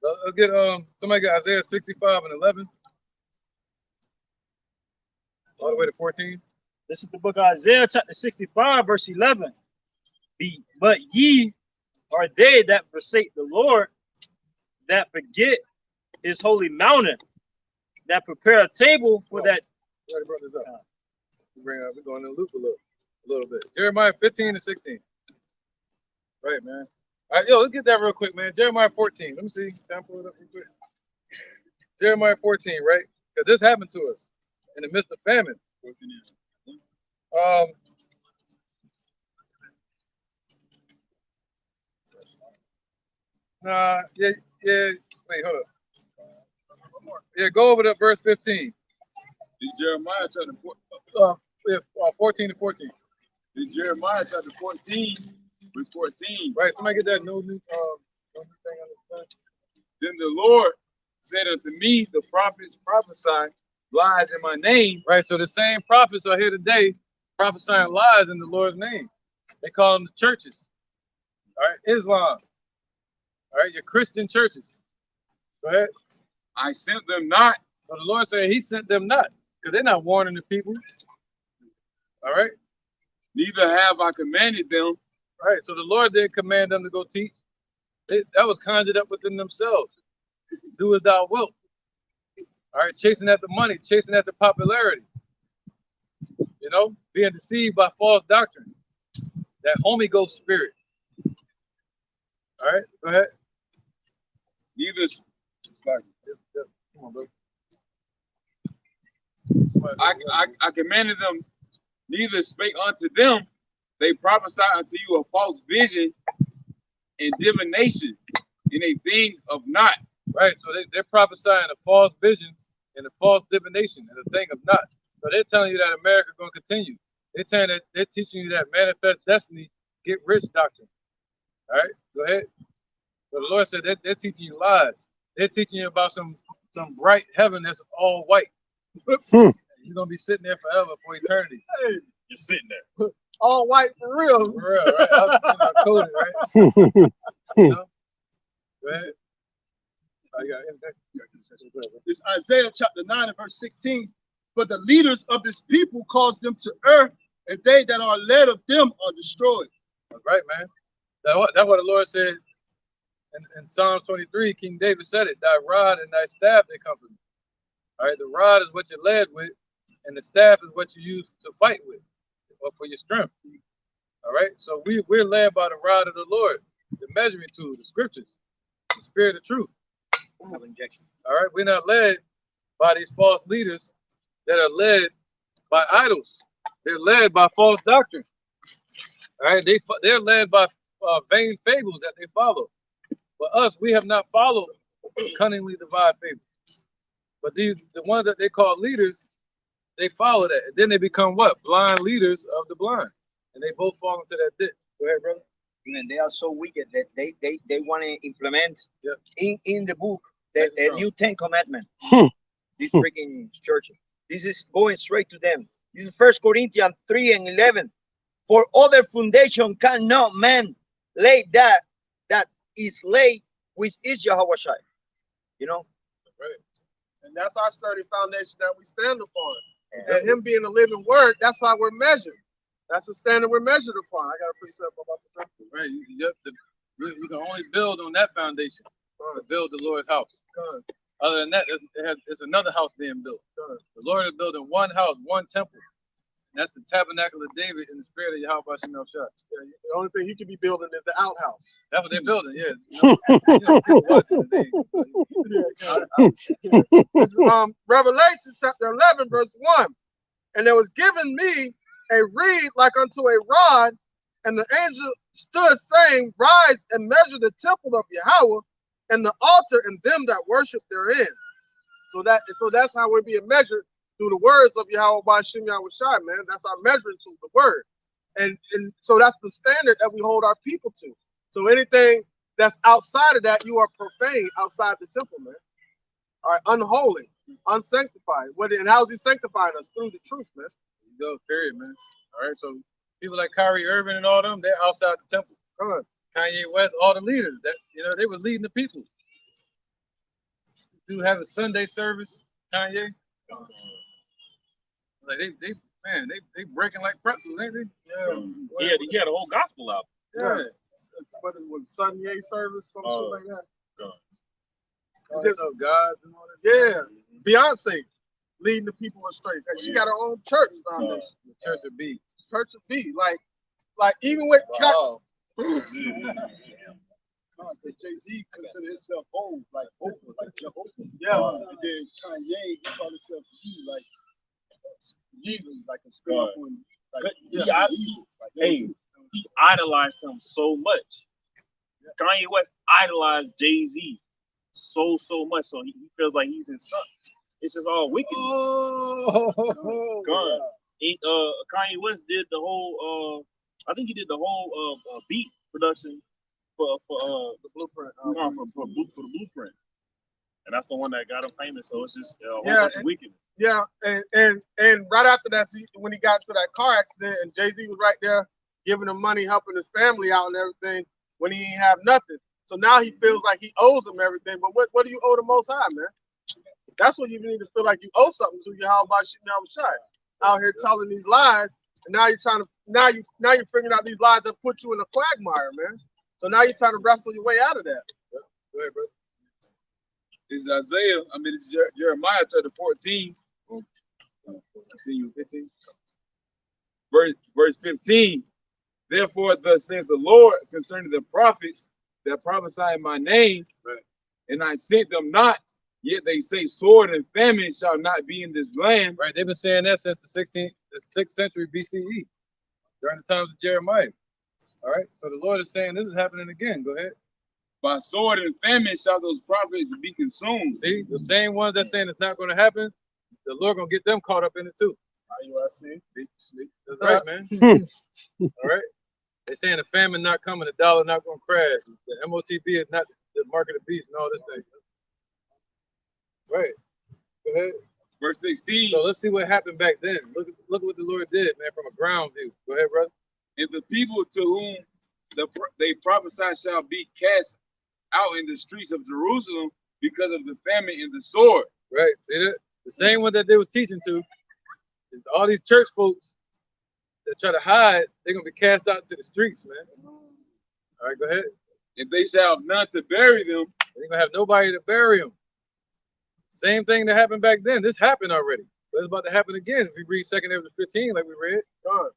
Let's get somebody got Isaiah 65 and 11. All the way to 14. This is the book of Isaiah, chapter 65, verse 11. But ye are they that forsake the Lord, that forget his holy mountain, that prepare a table for that. We already brought this up. We're going to loop a little bit. Jeremiah 15 and 16. Right, man. All right, yo, let's get that real quick, man. Jeremiah 14. Let me see. Can I pull it up real quick? Jeremiah 14, right? Because this happened to us in the midst of famine. Wait, hold up. Yeah, go over to verse 15. It's Jeremiah chapter 14 to 14. It's Jeremiah chapter 14, verse 14. Right, somebody get that new thing on the side. Then the Lord said unto me, the prophets prophesy lies in my name. Right, so the same prophets are here today prophesying lies in the Lord's name. They call them the churches. All right, Islam. All right, your Christian churches. Go ahead. I sent them not. So the Lord said he sent them not, because they're not warning the people. All right. Neither have I commanded them. All right, so the Lord didn't command them to go teach. That was conjured up within themselves. Do as thou wilt. All right, chasing after money, chasing after popularity. You know, being deceived by false doctrine. That Holy Ghost spirit. All right, go ahead. Neither. Come on, bro. I commanded them, neither spake unto them. They prophesy unto you a false vision and divination in a thing of naught. Right, so they're prophesying a false vision and a false divination and a thing of naught. So they're telling you that America is going to continue. They're teaching you that manifest destiny, get rich doctrine. All right, go ahead. So the Lord said they're teaching you lies. They're teaching you about some bright heaven that's all white. You're gonna be sitting there forever for eternity. Hey, you're sitting there. All white for real. For real, right? I coded, right? You know? Go ahead. It's Isaiah chapter 9 and verse 16. But the leaders of this people cause them to err, and they that are led of them are destroyed. That's right, man. That's what the Lord said in Psalm 23. King David said it. Thy rod and thy staff, they comfort me. All right, the rod is what you're led with, and the staff is what you use to fight with, or for your strength. All right, so we're led by the rod of the Lord, the measuring tool, the scriptures, the spirit of truth. All right, we're not led by these false leaders that are led by idols. They're led by false doctrine. All right, they're led by vain fables that they follow. But us, we have not followed cunningly devised fables. But the ones that they call leaders, they follow that. And then they become what? Blind leaders of the blind. And they both fall into that ditch. Go ahead, brother. And they are so wicked that they want to implement in the book the new 10 Commandments. These freaking churches. This is going straight to them. This is 1 Corinthians 3 and 11. For other foundation cannot man lay that is laid, which is Yahweh Shai. You know? Right. And that's our sturdy foundation that we stand upon. And him being a living word, that's how we're measured. That's the standard we're measured upon. I got a precept about the temple. Right. You can only build on that foundation to build the Lord's house. Other than that, it's another house being built. The Lord is building one house, one temple. And that's the tabernacle of David in the spirit of Yahweh Shemel Shah. Yeah, the only thing he could be building is the outhouse. That's what they're building, yeah. This is, Revelation chapter 11, verse 1. And there was given me a reed like unto a rod, and the angel stood saying, Rise and measure the temple of Yahweh, and the altar and them that worship therein. So that's how we're being measured, through the words of Yahweh by Shem Yahweh Shai, man. That's our measuring tool, the word. And so that's the standard that we hold our people to. So anything that's outside of that, you are profane outside the temple, man. All right, unholy, unsanctified. And how's he sanctifying us? Through the truth, man. Go, period, man. All right, so people like Kyrie Irving and all them, they're outside the temple. Kanye West, all the leaders, that they were leading the people. Do have a Sunday service, Kanye. Like they breaking like pretzels, ain't they? Yeah. He had a whole gospel album. Yeah. It's what it was, Sunday service, some shit like that. Gods and all that. Yeah. Beyonce leading the people astray. She got her own church foundation. The Church of B. Church of B. Like even with Jay-Z considered himself old, like Jehovah. Yeah. And then Kanye, he called himself like Jesus, like a spin-off on he idolized him so much. Kanye West idolized Jay-Z so much, so he feels like he's his son. It's just all wickedness. Kanye West did the whole I think he did the whole beat production for the Blueprint. For the Blueprint. And that's the one that got him famous. So it's just a whole bunch of wickedness. Yeah, and right after that, when he got to that car accident, and Jay-Z was right there giving him money, helping his family out and everything, when he ain't have nothing. So now he feels like he owes him everything. But what do you owe the Most High, man? That's what you need to feel like you owe something to Yahweh Shai. Out here telling these lies, and now you're figuring out these lies that put you in a quagmire, man. So now you're trying to wrestle your way out of that. Go ahead, bro. This is Isaiah. This is Jeremiah chapter 14. 15. Verse 15. Therefore, thus saith the Lord concerning the prophets that prophesy in my name, and I sent them not, yet they say sword and famine shall not be in this land. Right, they've been saying that since the 6th century BCE, during the times of Jeremiah. All right, so the Lord is saying this is happening again. Go ahead. By sword and famine shall those prophets be consumed. See, the same ones that's saying it's not going to happen, the Lord going to get them caught up in it too. IUIC. That's right, man. All right. They're saying the famine not coming, the dollar not going to crash. The MOTB is not the mark of the beast and all this thing. Right. Go ahead. Verse 16. So let's see what happened back then. Look at what the Lord did, man, from a ground view. Go ahead, brother. And the people to whom they prophesy shall be cast out in the streets of Jerusalem because of the famine and the sword. Right. See that? The same one that they was teaching to is all these church folks that try to hide, they're going to be cast out into the streets, man. All right, go ahead. And they shall have none to bury them. They're going to have nobody to bury them. Same thing that happened back then. This happened already. But it's about to happen again if we read 2 Ezra 15 like we read. Go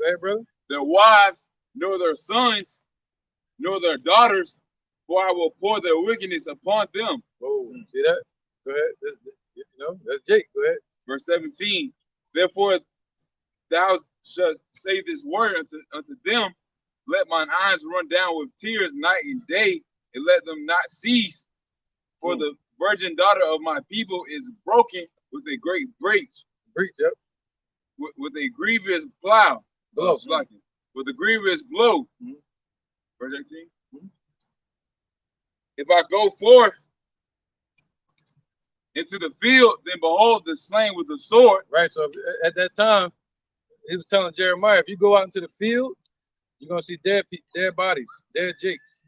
ahead, brother. Their wives, nor their sons, nor their daughters, for I will pour their wickedness upon them. Whoa, see that? Go ahead. That's Jake. Go ahead. Verse 17. Therefore, thou shalt say this word unto them, let mine eyes run down with tears night and day, and let them not cease. For the virgin daughter of my people is broken with a great breach. Yep. With a grievous plow. With a grievous blow. Verse 18. If I go forth into the field, then behold the slain with the sword. Right. So at that time, he was telling Jeremiah, if you go out into the field, you're gonna see dead bodies, dead jakes.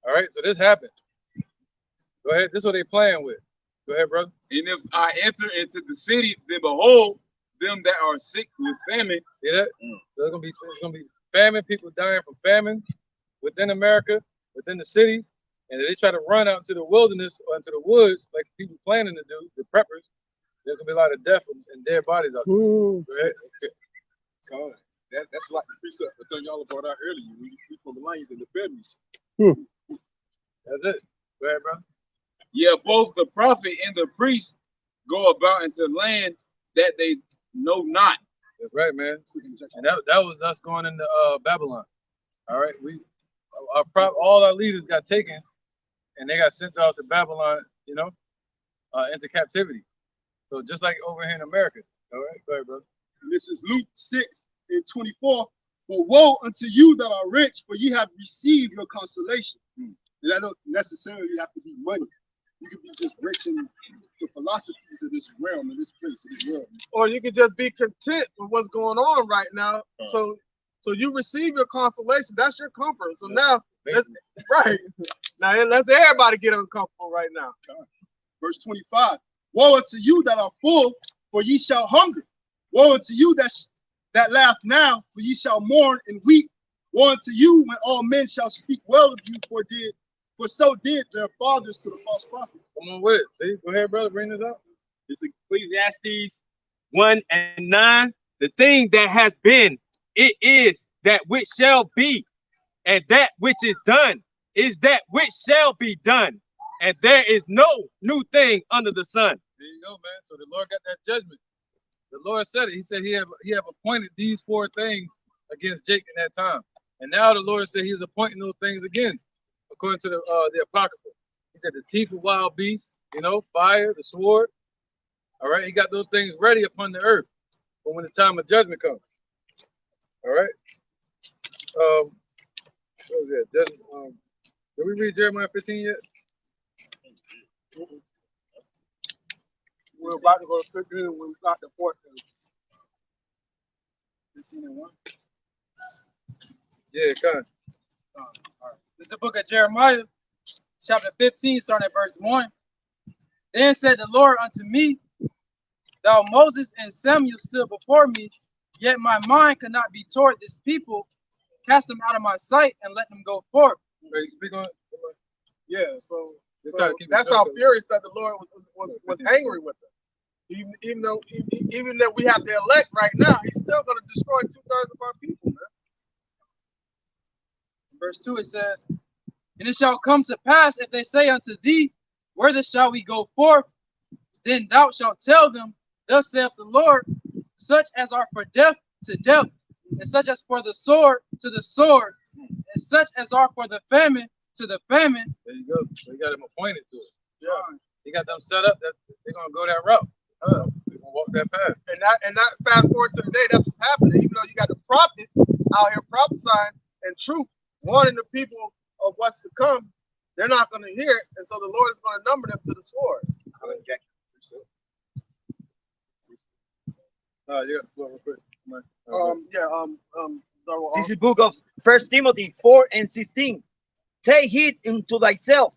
All right. So this happened. Go ahead. This is what they're playing with. Go ahead, brother. And if I enter into the city, then behold, them that are sick with famine. See that? So it's gonna be famine, people dying from famine within America, within the cities, and if they try to run out into the wilderness or into the woods like people planning to do, the preppers, there's gonna be a lot of death and dead bodies out there. Right? God, that's like the precept that thing y'all brought out earlier. When you flee from the lions and the bears. That's it. Go ahead, brother. Yeah, both the prophet and the priest go about into land that they know not. That's right, man. And that was us going into Babylon. All right, all our leaders got taken, and they got sent off to Babylon. You know, into captivity. So just like over here in America. All right, go ahead, brother. And this is Luke 6:24. But woe unto you that are rich, for ye have received your consolation. And that don't necessarily have to be money. You could be just rich in the philosophies of this realm, of this place, of this world. Or you could just be content with what's going on right now. So you receive your consolation. That's your comfort. So now, right now, let's everybody get uncomfortable right now. Verse 25. Woe unto you that are full, for ye shall hunger. Woe unto you that laugh now, for ye shall mourn and weep. Woe unto you when all men shall speak well of you, for so did their fathers to the false prophets. Come on with it. See, go ahead, brother. Bring this up. It's Ecclesiastes 1:9. The thing that has been, it is that which shall be, and that which is done is that which shall be done, and there is no new thing under the sun. There you go, man. So the Lord got that judgment. The Lord said it. He said he have appointed these 4 things against Jake in that time, and now the Lord said He's appointing those things again, according to the Apocrypha. He said the teeth of wild beasts, you know, fire, the sword. All right, He got those things ready upon the earth for when the time of judgment comes. All right. What was that? Did we read Jeremiah 15 yet? We're about to go to 15 when we start the 14. 15 and 1. Yeah, kind of. All right. This is the book of Jeremiah, chapter 15, starting at verse 1. Then said the Lord unto me, Thou Moses and Samuel stood before me, yet my mind could not be toward this people. Cast them out of my sight and let them go forth. Speak on it. Yeah, so that's how furious that the Lord was angry with them. Even though we have the elect right now, He's still going to destroy 2/3 of our people, man. Verse 2, it says, And it shall come to pass, if they say unto thee, Whither shall we go forth? Then thou shalt tell them, Thus saith the Lord, such as are for death to death, and such as for the sword to the sword, and such as are for the famine to the famine. There you go. So He got them appointed to it. Yeah. He got them set up that they're gonna go that route. They're gonna walk that path. And that fast forward to today, that's what's happening. Even though you got the prophets out here prophesying and truth, warning the people of what's to come, they're not going to hear it, and so the Lord is going to number them to the sword. You got the floor real quick. This is book of 1 Timothy 4:16. Take heed unto thyself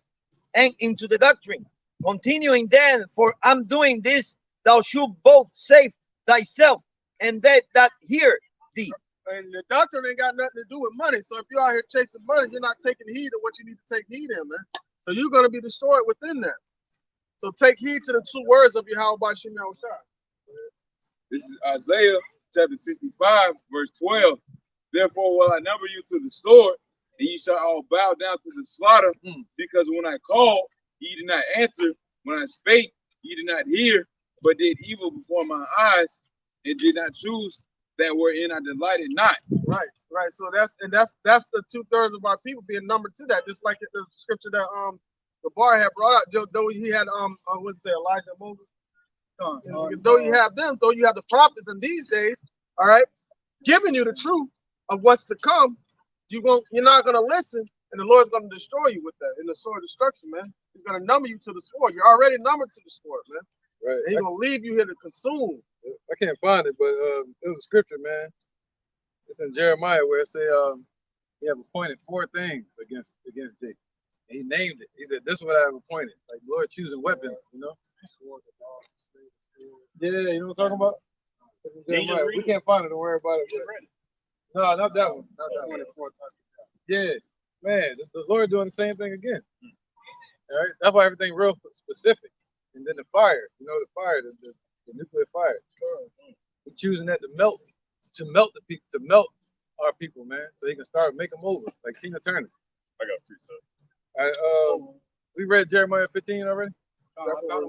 and into the doctrine. Continuing then, for I'm doing this, thou shalt both save thyself and they that hear thee. And the doctrine ain't got nothing to do with money. So if you're out here chasing money, you're not taking heed of what you need to take heed in, man. So you're going to be destroyed within that. So take heed to the 2 words of Yahweh Bashim Yahushua. This is Isaiah chapter 65, verse 12. Therefore will I number you to the sword, and ye shall all bow down to the slaughter, because when I called, ye did not answer. When I spake, ye did not hear, but did evil before my eyes, and did not choose that wherein I delighted not. Right. So that's the 2/3 of our people being numbered to that, just like the scripture that the bar had brought out. Though he had what's it say, Elijah and Moses. Though you have them, though you have the prophets in these days, all right, giving you the truth of what's to come, you're not gonna listen, and the Lord's gonna destroy you with that in the sword of destruction, man. He's gonna number you to the sword. You're already numbered to the sword, man. Right. And He's gonna leave you here to consume. I can't find it, but it was a scripture, man. It's in Jeremiah where it say he have appointed 4 things against Jake. He named it. He said, "This is what I have appointed." Like Lord choosing weapons, you know. Yeah, you know what I'm talking about? Jeremiah. We can't find it. Don't worry about it. But, no, not that one. Not that one. Yeah, man, the Lord doing the same thing again. All right, that's why everything real specific. And then the fire, you know, the fire, the nuclear fire. We're choosing that to melt the people, to melt our people, man, so he can start make them over, like Tina Turner. I got free stuff. All right, we read Jeremiah 15 already. All All the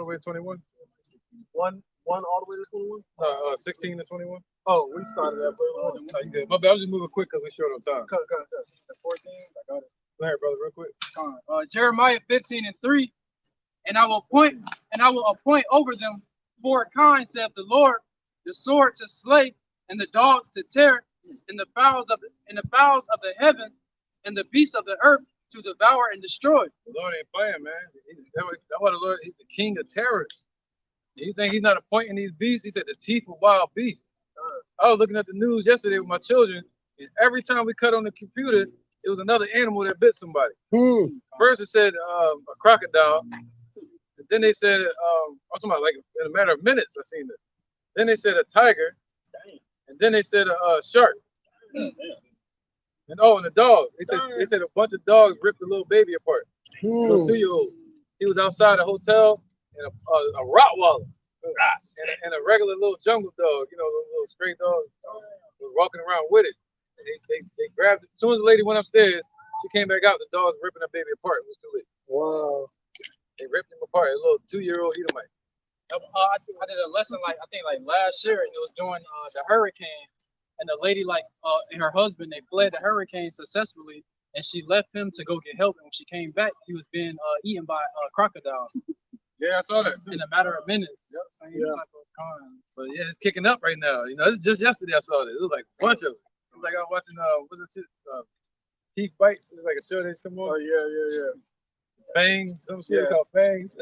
way to 21. One all the way to 21. 16 to 21. Oh, we started at verse 1. Oh, you good. My bad. I was just moving quick because we're short on time. Cut. The 14. I got it. Go ahead, brother, real quick. Jeremiah 15:3, and I will appoint over them 4 kinds, saith the Lord, the sword to slay, and the dogs to tear, and the fowls of the heaven, and the beasts of the earth to devour and destroy. The Lord ain't playing, man. That's why the Lord, he's the king of terrors. You think he's not appointing these beasts? He said the teeth of wild beasts. I was looking at the news yesterday with my children, and every time we cut on the computer, it was another animal that bit somebody. First it said a crocodile. Then they said, I'm talking about like in a matter of minutes I seen this. Then they said a tiger. And then they said a shark. And and a dog. They said a bunch of dogs ripped a little baby apart. A little 2-year-old. He was outside a hotel, and a Rottweiler and a regular little jungle dog, you know, little stray dog, was walking around with it. And they grabbed it. As soon as the lady went upstairs, she came back out. The dog was ripping her baby apart. It was too late. Wow. They ripped him apart. A little 2-year-old Edomite. I did a lesson like last year, and it was during the hurricane, and the lady and her husband, they fled the hurricane successfully, and she left him to go get help. And when she came back, he was being eaten by crocodiles. Yeah, I saw that too. In a matter of minutes. Yep. Same type of kind. But yeah, it's kicking up right now. You know, it's just yesterday I saw this. It was like a bunch of it. It was like I was watching what's it? Teeth Bites. It was like a show that's come on. Oh yeah. Fangs, some shit called Fangs.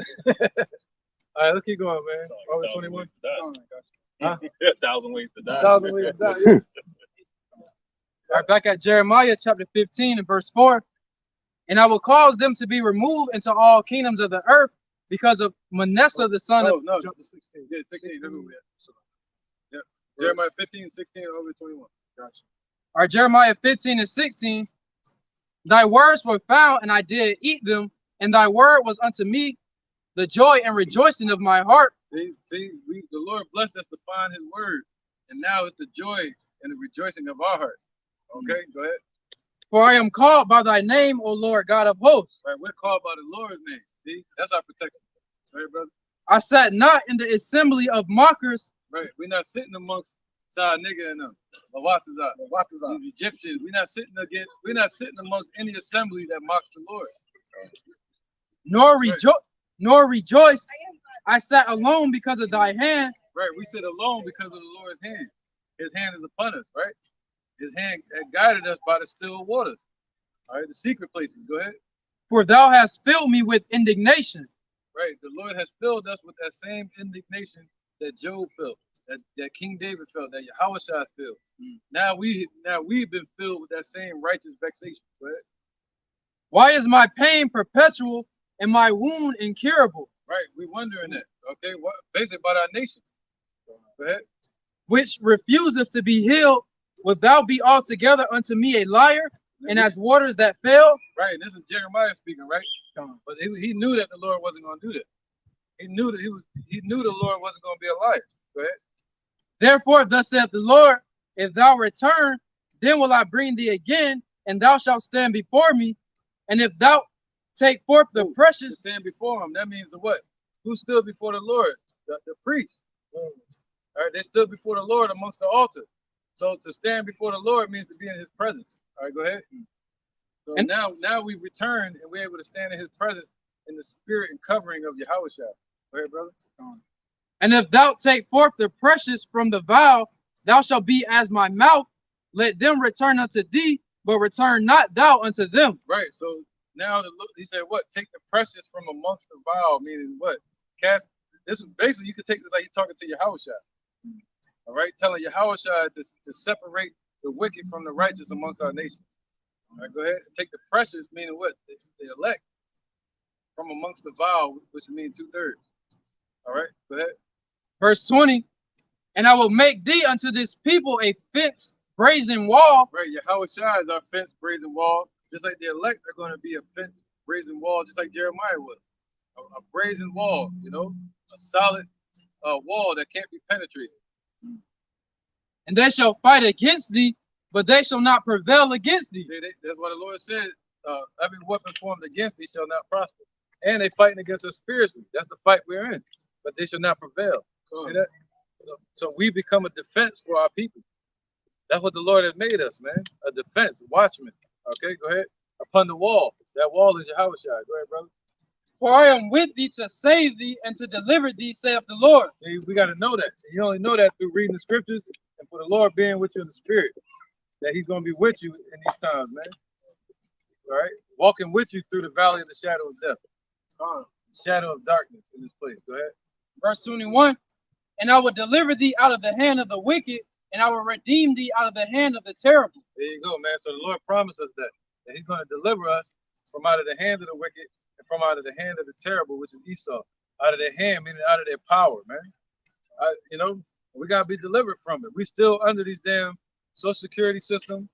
All right, let's keep going, man. Over 21. Oh my gosh. 1,000 ways to die. 1,000 ways to die. Yeah. All right, back at Jeremiah chapter 15 and verse 4. And I will cause them to be removed into all kingdoms of the earth because of Manasseh the son of. No, jump to 16. Yeah, 16. Yep. Jeremiah 15, 16, over 21. Gotcha. All right, Jeremiah 15 and 16. Thy words were found, and I did eat them, and thy word was unto me the joy and rejoicing of my heart. See, the Lord blessed us to find his word, and now it's the joy and the rejoicing of our heart. Okay, go ahead. For I am called by thy name, O Lord God of hosts. Right, we're called by the Lord's name. See, that's our protection. Right, brother? I sat not in the assembly of mockers. Right, we're not sitting amongst Side nigga and them. These Egyptians. We're not sitting amongst any assembly that mocks the Lord. Nor rejoice. I sat alone because of thy hand. Right, we sit alone because of the Lord's hand. His hand is upon us, right? His hand guided us by the still waters. All right, the secret places. Go ahead. For thou hast filled me with indignation. Right, the Lord has filled us with that same indignation that Job felt, that King David felt, that Yahushua felt. Now we've been filled with that same righteous vexation. Go ahead. Why is my pain perpetual and my wound incurable? Right, we're wondering that. Okay, what basically about our nation. Go ahead. Which refuseth to be healed, wilt thou be altogether unto me a liar, and as waters that fail? Right, this is Jeremiah speaking, right? But he knew that the Lord wasn't going to do that. He knew the Lord wasn't going to be a liar. Go ahead. Therefore, thus saith the Lord, if thou return, then will I bring thee again, and thou shalt stand before me. And if thou take forth the precious, stand before him. That means the what? Who stood before the Lord? The priest. All right, they stood before the Lord amongst the altar. So to stand before the Lord means to be in his presence. All right, go ahead. So now we return and we're able to stand in his presence in the spirit and covering of Yahushua. Go ahead, brother. And if thou take forth the precious from the vial, thou shalt be as my mouth. Let them return unto thee, but return not thou unto them. Right. So now he said, what? Take the precious from amongst the vial, meaning what? Cast. This is basically, you could take this like you're talking to Yahushua. All right, telling Yahushua to separate the wicked from the righteous amongst our nation. All right, go ahead. Take the precious, meaning what? The elect, from amongst the vile, which means 2/3. All right, go ahead. Verse 20, and I will make thee unto this people a fence, brazen wall. Right, Yahweh Shai is our fence, brazen wall. Just like the elect are going to be a fence, brazen wall, just like Jeremiah was. A brazen wall, you know, a solid wall that can't be penetrated. And they shall fight against thee, but they shall not prevail against thee. See, that's what the Lord said. Every weapon formed against thee shall not prosper. And they fighting against us spiritually. That's the fight we're in. But they shall not prevail. See that? So we become a defense for our people. That's what the Lord has made us, man. A defense, a watchman. Okay, go ahead. Upon the wall. That wall is Yahweh Shai. Go ahead, brother. For I am with thee to save thee and to deliver thee, saith the Lord. See, we got to know that. You only know that through reading the scriptures and for the Lord being with you in the spirit. That he's going to be with you in these times, man. All right? Walking with you through the valley of the shadow of death. The shadow of darkness in this place. Go ahead. Verse 21, and I will deliver thee out of the hand of the wicked, and I will redeem thee out of the hand of the terrible. There you go, man. So the Lord promised us that he's going to deliver us from out of the hand of the wicked and from out of the hand of the terrible, which is Esau. Out of their hand, meaning out of their power, man. You know, we got to be delivered from it. We still under these damn social security system,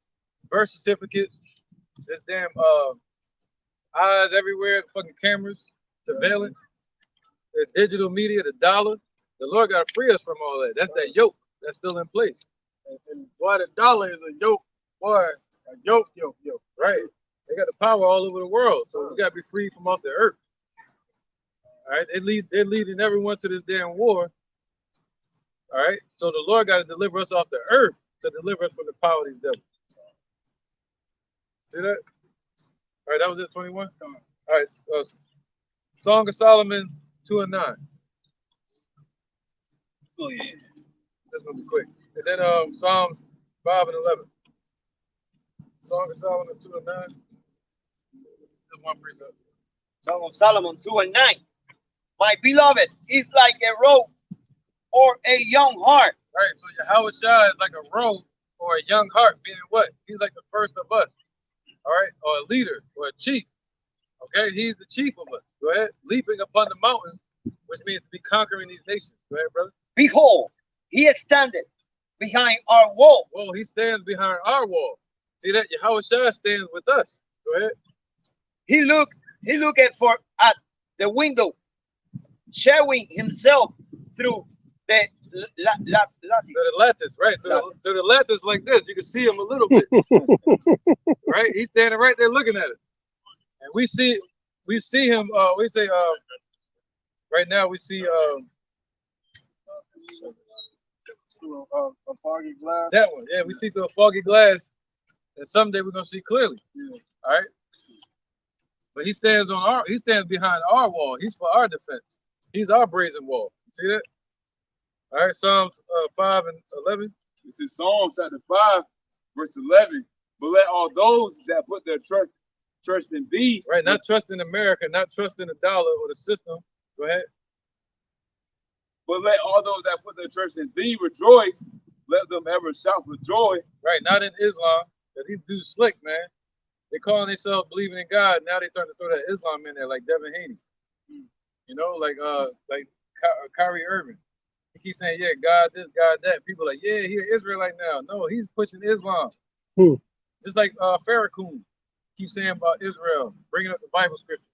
birth certificates, this damn eyes everywhere, fucking cameras, surveillance, the digital media, the dollar. The Lord got to free us from all that. That's that yoke that's still in place. And boy, the dollar is a yoke. Boy, a yoke. Right. They got the power all over the world. So we got to be free from off the earth. All right. They're leading everyone to this damn war. All right. So the Lord got to deliver us off the earth to deliver us from the power of these devils. See that? All right. That was it, 21. All right. Song of Solomon 2 and 9. Oh, yeah. This gonna be quick. And then Psalms 5 and 11. Song of Solomon 2 and 9. Just one precept. Song of Solomon 2 and 9. My beloved is like a roe or a young hart. Right. So Yahweh Shai is like a roe or a young hart, meaning what? He's like the first of us. All right, or a leader or a chief. Okay, he's the chief of us. Go ahead. Leaping upon the mountains, which means to be conquering these nations. Go ahead, brother. Behold, he standeth behind our wall. Well, he stands behind our wall. See that? Yahweh Shai stands with us. Go ahead. He looked at the window, showing himself through the lattice, right? Through the lattice like this. You can see him a little bit. Right? He's standing right there looking at us. And we see him, we say right now we see through a foggy glass. That one, yeah, we see through a foggy glass, and someday we're gonna see clearly. Yeah. All right. But he stands behind our wall. He's for our defense. He's our brazen wall. See that? All right, Psalms 5 and 11. This is Psalms chapter 5, verse 11. But let all those that put their trust in thee. Right, not trust in America, not trust in the dollar or the system. Go ahead. But let all those that put their trust in thee rejoice. Let them ever shout for joy. Right, not in Islam. That these dudes slick, man. They calling themselves believing in God. Now they starting to throw that Islam in there, like Devin Haney. You know, like Kyrie Irving. He keeps saying, yeah, God this, God that. People are like, yeah, he's Israelite now. No, he's pushing Islam. Just like Farrakhan keeps saying about Israel, bringing up the Bible scripture.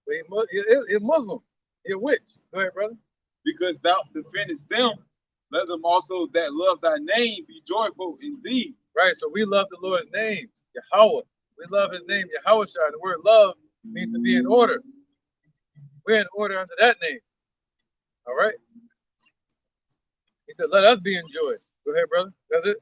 But he's Muslim. He's a witch. Go ahead, brother. Because thou defendest them, let them also that love thy name be joyful in thee. Right, so we love the Lord's name, Yahweh. We love his name, Yahweh Shai. The word love means to be in order. We're in order under that name. All right? He said, let us be in joy. Go ahead, brother. That's it?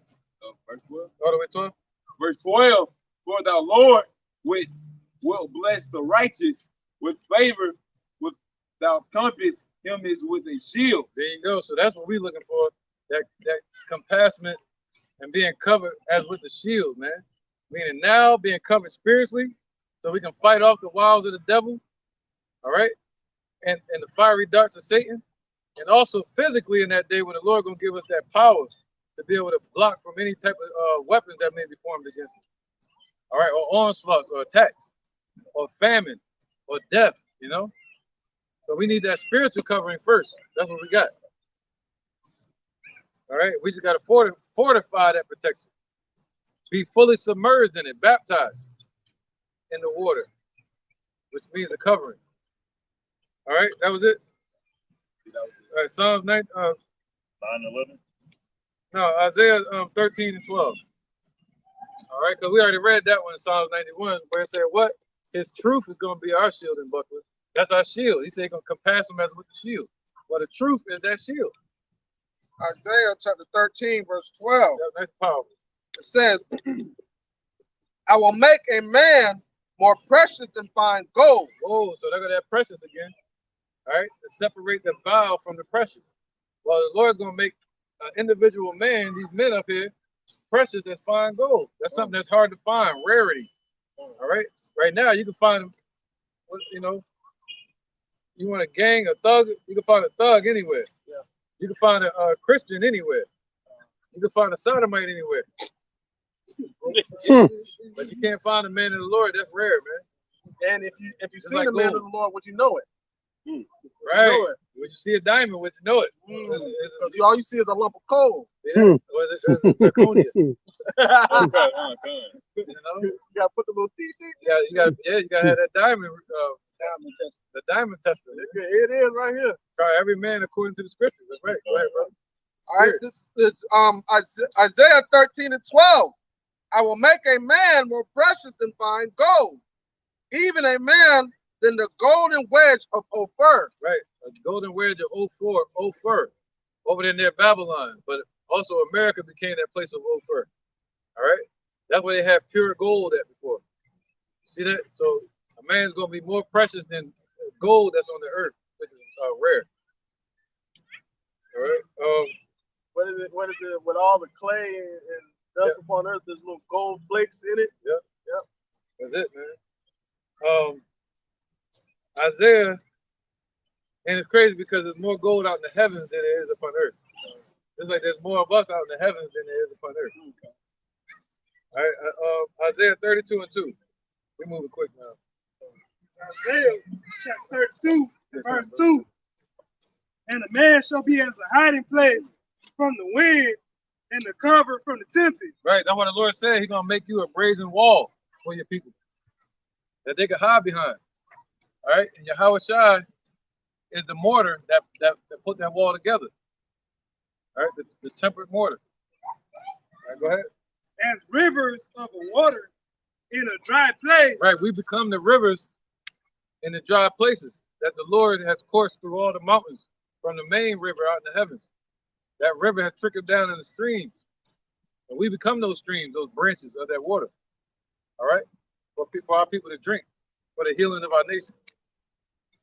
Verse 12. All the way 12. Verse 12. For thou, Lord, will bless the righteous with favor, with thou compass him is with a shield. There you go. So that's what we're looking for. That compassment and being covered as with the shield, man. Meaning now being covered spiritually so we can fight off the wiles of the devil. All right? And the fiery darts of Satan. And also physically in that day when the Lord gonna give us that power to be able to block from any type of weapons that may be formed against us. all right, or onslaughts, or attacks, or famine, or death, you know? So we need that spiritual covering first. That's what we got. All right, we just got to fortify that protection. Be fully submerged in it, baptized in the water, which means a covering. All right, that was it. All right, Psalms 9, 9:11. No, Isaiah 13 and 12. All right, because we already read that one in Psalms 91, where it said, what? His truth is going to be our shield and buckler. That's our shield. He said he's going to compass him as with the shield. Well, the truth is that shield. Isaiah chapter 13, verse 12. That's powerful. It says, I will make a man more precious than fine gold. Oh, so they're going to have precious again. All right, to separate the vile from the precious. Well, the Lord's going to make an individual man, these men up here, precious as fine gold. That's something that's hard to find, rarity. All right, right now you can find them, you know, you want a gang, a thug, you can find a thug anywhere. Yeah. You can find a Christian anywhere. You can find a sodomite anywhere. But you can't find a man in the Lord. That's rare, man. And if you see like the man gold. of the Lord, would you know it? Right. You know it. When you see a diamond, would you know it? Because all you see is a lump of coal. Yeah. Well, it's zirconia. You gotta put the little teeth in. You gotta have that diamond. The diamond tester. It is right here. Try every man according to the scriptures. That's right. Go ahead, bro. All right, this is Isaiah 13 and 12. I will make a man more precious than fine gold, even a man than the golden wedge of Ophir. Right, a golden wedge of Ophir, over there near Babylon. But also America became that place of Ophir. All right, that's where they had pure gold at before. See that? So a man's gonna be more precious than gold that's on the earth, which is rare. All right. What is it? With all the clay and dust upon earth, there's little gold flakes in it. Yep. That's it, man. Isaiah, and it's crazy because there's more gold out in the heavens than there is upon earth. It's like there's more of us out in the heavens than there is upon earth. All right, Isaiah 32 and 2. We're moving quick now. Isaiah chapter 32, verse 2. And a man shall be as a hiding place from the wind and the cover from the tempest. Right, that's what the Lord said. He's gonna make you a brazen wall for your people that they can hide behind. All right, and Yahweh Shai is the mortar that put that wall together. All right, the tempered mortar. All right, go ahead. As rivers of water in a dry place. Right, we become the rivers in the dry places that the Lord has coursed through all the mountains from the main river out in the heavens. That river has trickled down in the streams. And we become those streams, those branches of that water. All right, for our people to drink, for the healing of our nation.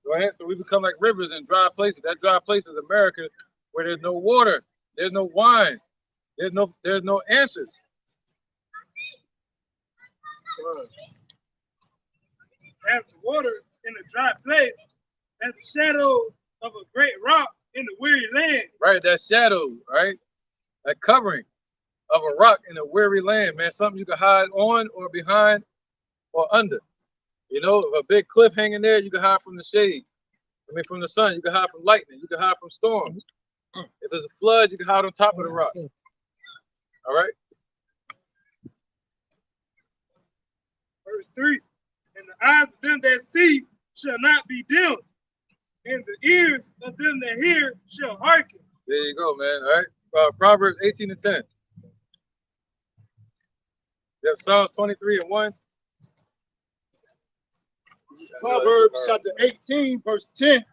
Go ahead. So we become like rivers in dry places. That dry place is America, where there's no water, there's no wine, there's no answers. As the water in a dry place, as the shadow of a great rock in the weary land. Right, that shadow, right? That covering of a rock in a weary land, man. Something you can hide on or behind or under. You know, a big cliff hanging there, you can hide from the shade. I mean, from the sun, you can hide from lightning, you can hide from storms. If there's a flood, you can hide on top of the rock. All right? Verse 3, and the eyes of them that see shall not be dim, and the ears of them that hear shall hearken. There you go, man. All right? Proverbs 18 and 10. You have Psalms 23 and 1. Proverbs chapter 18, verse 10.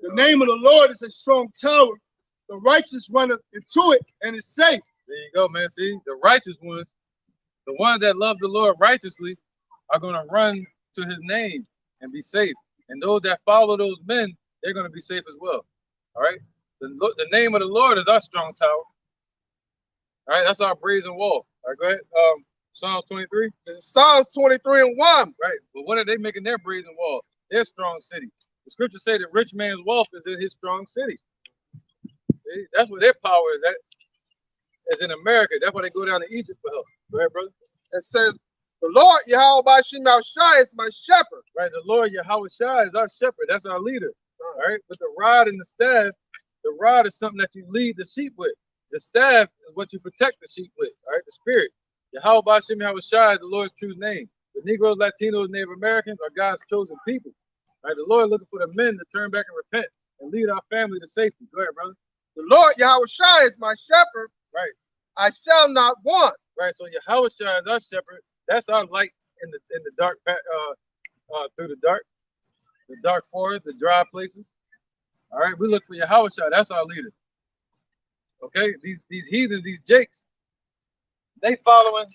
The name of the Lord is a strong tower. The righteous runneth into it and is safe. There you go, man. See, the righteous ones, the ones that love the Lord righteously, are going to run to his name and be safe. And those that follow those men, they're going to be safe as well. All right? The name of the Lord is our strong tower. All right? That's our brazen wall. All right, go ahead. Psalms 23. This is Psalms 23 and 1. Right. But what are they making their brazen wall? Their strong city. The scriptures say the rich man's wealth is in his strong city. See? That's where their power is at. It's in America. That's why they go down to Egypt for help. Go ahead, brother. It says, The Lord Yahweh Bashim Shai is my shepherd. Right, the Lord Yahweh Shai is our shepherd. That's our leader. All right, but the rod and the staff, the rod is something that you lead the sheep with. The staff is what you protect the sheep with. All right, the spirit. Yahweh Bashim Yahweh Shai is the Lord's true name. The Negroes, Latinos, Native Americans are God's chosen people. All right, the Lord looking for the men to turn back and repent and lead our family to safety. Go ahead, brother. The Lord Yahweh Shai is my shepherd. Right. I shall not want. Right. So Yahweh Shai is our shepherd. That's our light in the dark, through the dark forest, the dry places. All right. We look for Yahweh Shai. That's our leader. Okay. These heathens, these jakes, they following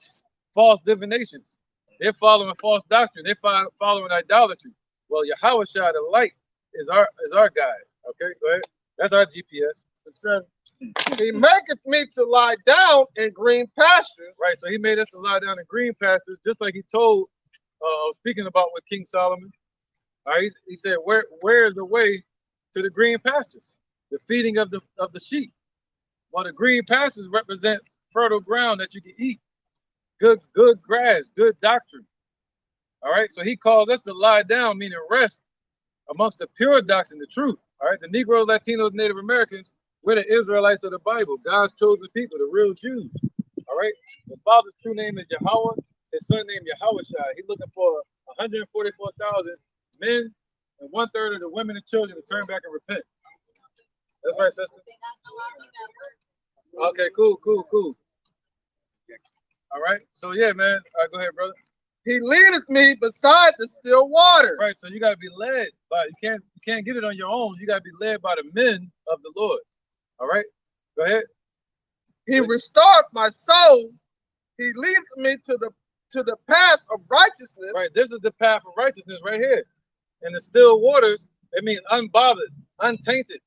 false divinations. They're following false doctrine. They're following idolatry. Well, Yahweh Shai, the light, is our guide. Okay. Go ahead. That's our GPS. It says, he maketh me to lie down in green pastures. Right, so he made us to lie down in green pastures, just like he told, speaking about with King Solomon. All right, he said, where is the way to the green pastures? The feeding of the sheep. Well, the green pastures represent fertile ground that you can eat. Good grass, good doctrine. All right, so he calls us to lie down, meaning rest amongst the pure doctrine, the truth. All right, the Negroes, Latinos, Native Americans, we're the Israelites of the Bible, God's chosen people, the real Jews. All right. The Father's true name is Yahweh. His son named Yahweh Shai. He's looking for 144,000 men and 1/3 of the women and children to turn back and repent. That's right, sister. Okay, cool. All right. So yeah, man. All right, go ahead, brother. He leadeth me beside the still water. Right. So you gotta be led by. You can't get it on your own. You gotta be led by the men of the Lord. All right, go ahead. He restored my soul. He leads me to the path of righteousness. Right, this is the path of righteousness right here. And the still waters, it means unbothered, untainted,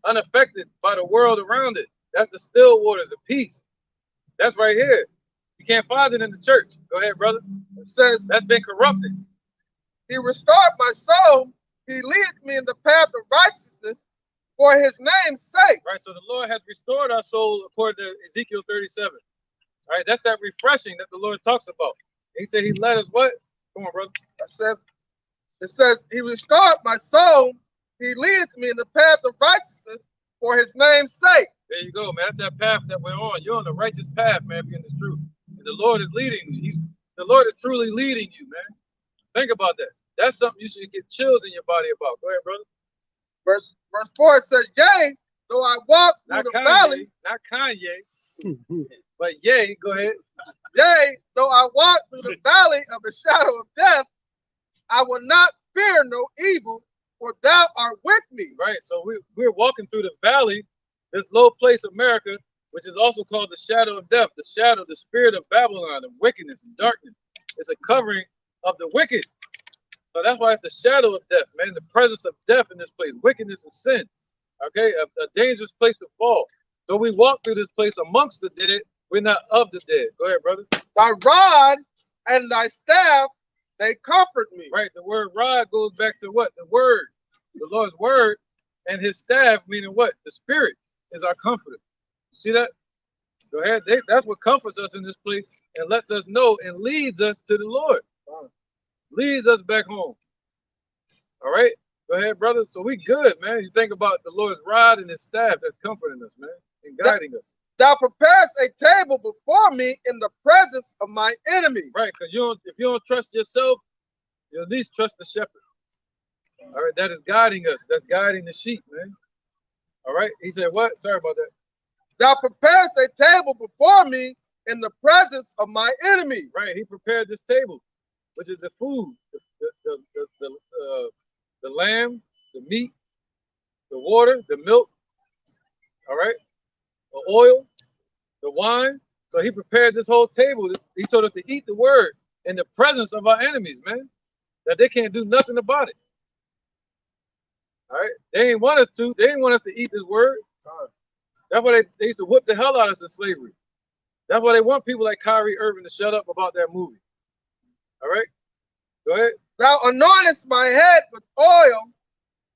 unaffected by the world around it. That's the still waters, the peace. That's right here. You can't find it in the church. Go ahead, brother. It says, that's been corrupted. He restored my soul. He leadeth me in the path of righteousness for his name's sake. Right, so the Lord has restored our soul according to Ezekiel 37. All right, that's that refreshing that the Lord talks about. He said he led us what? Come on, brother. It says, he restored my soul. He leadeth me in the path of righteousness for his name's sake. There you go, man. That's that path that we're on. You're on the righteous path, man, if you're in this truth. And the Lord is leading you. The Lord is truly leading you, man. Think about that. That's something you should get chills in your body about. Go ahead, brother. Verse 4 it says, yea, though I walk through the valley. Not Kanye, but yea, go ahead. Yea, though I walk through the valley of the shadow of death, I will not fear no evil, for thou art with me. Right, so we're walking through the valley, this low place, America, which is also called the shadow of death, the shadow, the spirit of Babylon, of wickedness and darkness. It's a covering of the wicked. So that's why it's the shadow of death, man, the presence of death in this place, wickedness and sin. Okay, a dangerous place to fall. Though we walk through this place amongst the dead, we're not of the dead. Go ahead, brother. Thy rod and thy staff, they comfort me. Right, the word rod goes back to what? The word, the Lord's word, and his staff, meaning what? The spirit is our comforter. See that? Go ahead. That's what comforts us in this place and lets us know and leads us to the Lord. Leads us back home. All right? Go ahead, brother. So we good, man. You think about the Lord's rod and his staff that's comforting us, man, and guiding us. Thou preparest a table before me in the presence of my enemies. Right, because if you don't trust yourself, you at least trust the shepherd. All right, that is guiding us. That's guiding the sheep, man. All right, he said what? Sorry about that. Thou preparest a table before me in the presence of my enemies. Right, he prepared this table, which is the food, the lamb, the meat, the water, the milk. All right, the oil, the wine. So he prepared this whole table. He told us to eat the word in the presence of our enemies, man, that they can't do nothing about it. All right, they ain't want us to. They didn't want us to eat this word. That's why they used to whip the hell out of us in slavery. That's why they want people like Kyrie Irving to shut up about that movie. All right, go ahead. Thou anointest my head with oil,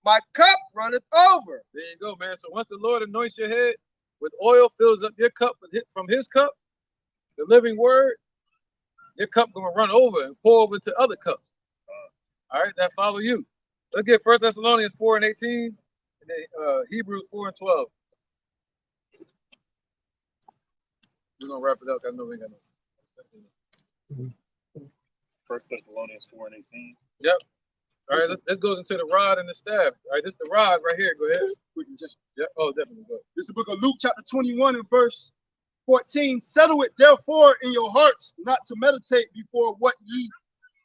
my cup runneth over. There you go, man. So once the Lord anoints your head with oil, fills up your cup from his cup, the living word, your cup gonna run over and pour over into other cups. All right, that follow you. Let's get 1 Thessalonians 4:18 and then Hebrews 4:12. We're gonna wrap it up. I know we ain't got no. 1 Thessalonians 4:18. Yep. All right, let's go into the rod and the staff. All right, this is the rod right here. Go ahead. Yeah. Oh, definitely. Go ahead. This is the book of Luke, chapter 21, and verse 14. Settle it therefore in your hearts, not to meditate before what ye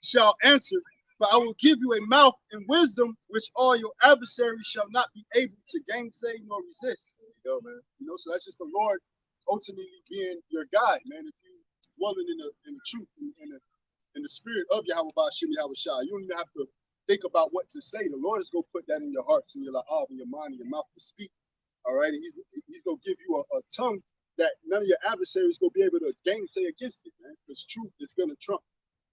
shall answer. But I will give you a mouth and wisdom, which all your adversaries shall not be able to gainsay nor resist. There you go, man. You know, so that's just the Lord ultimately being your guide, man. If you dwelling in the truth, in the spirit of Yahweh Ba'ashem Yahweh Shai, you don't even have to think about what to say. The Lord is going to put that in your hearts and your in your mind and your mouth to speak. All right, and he's going to give you a tongue that none of your adversaries going to be able to gainsay against it, man. Because truth is going to trump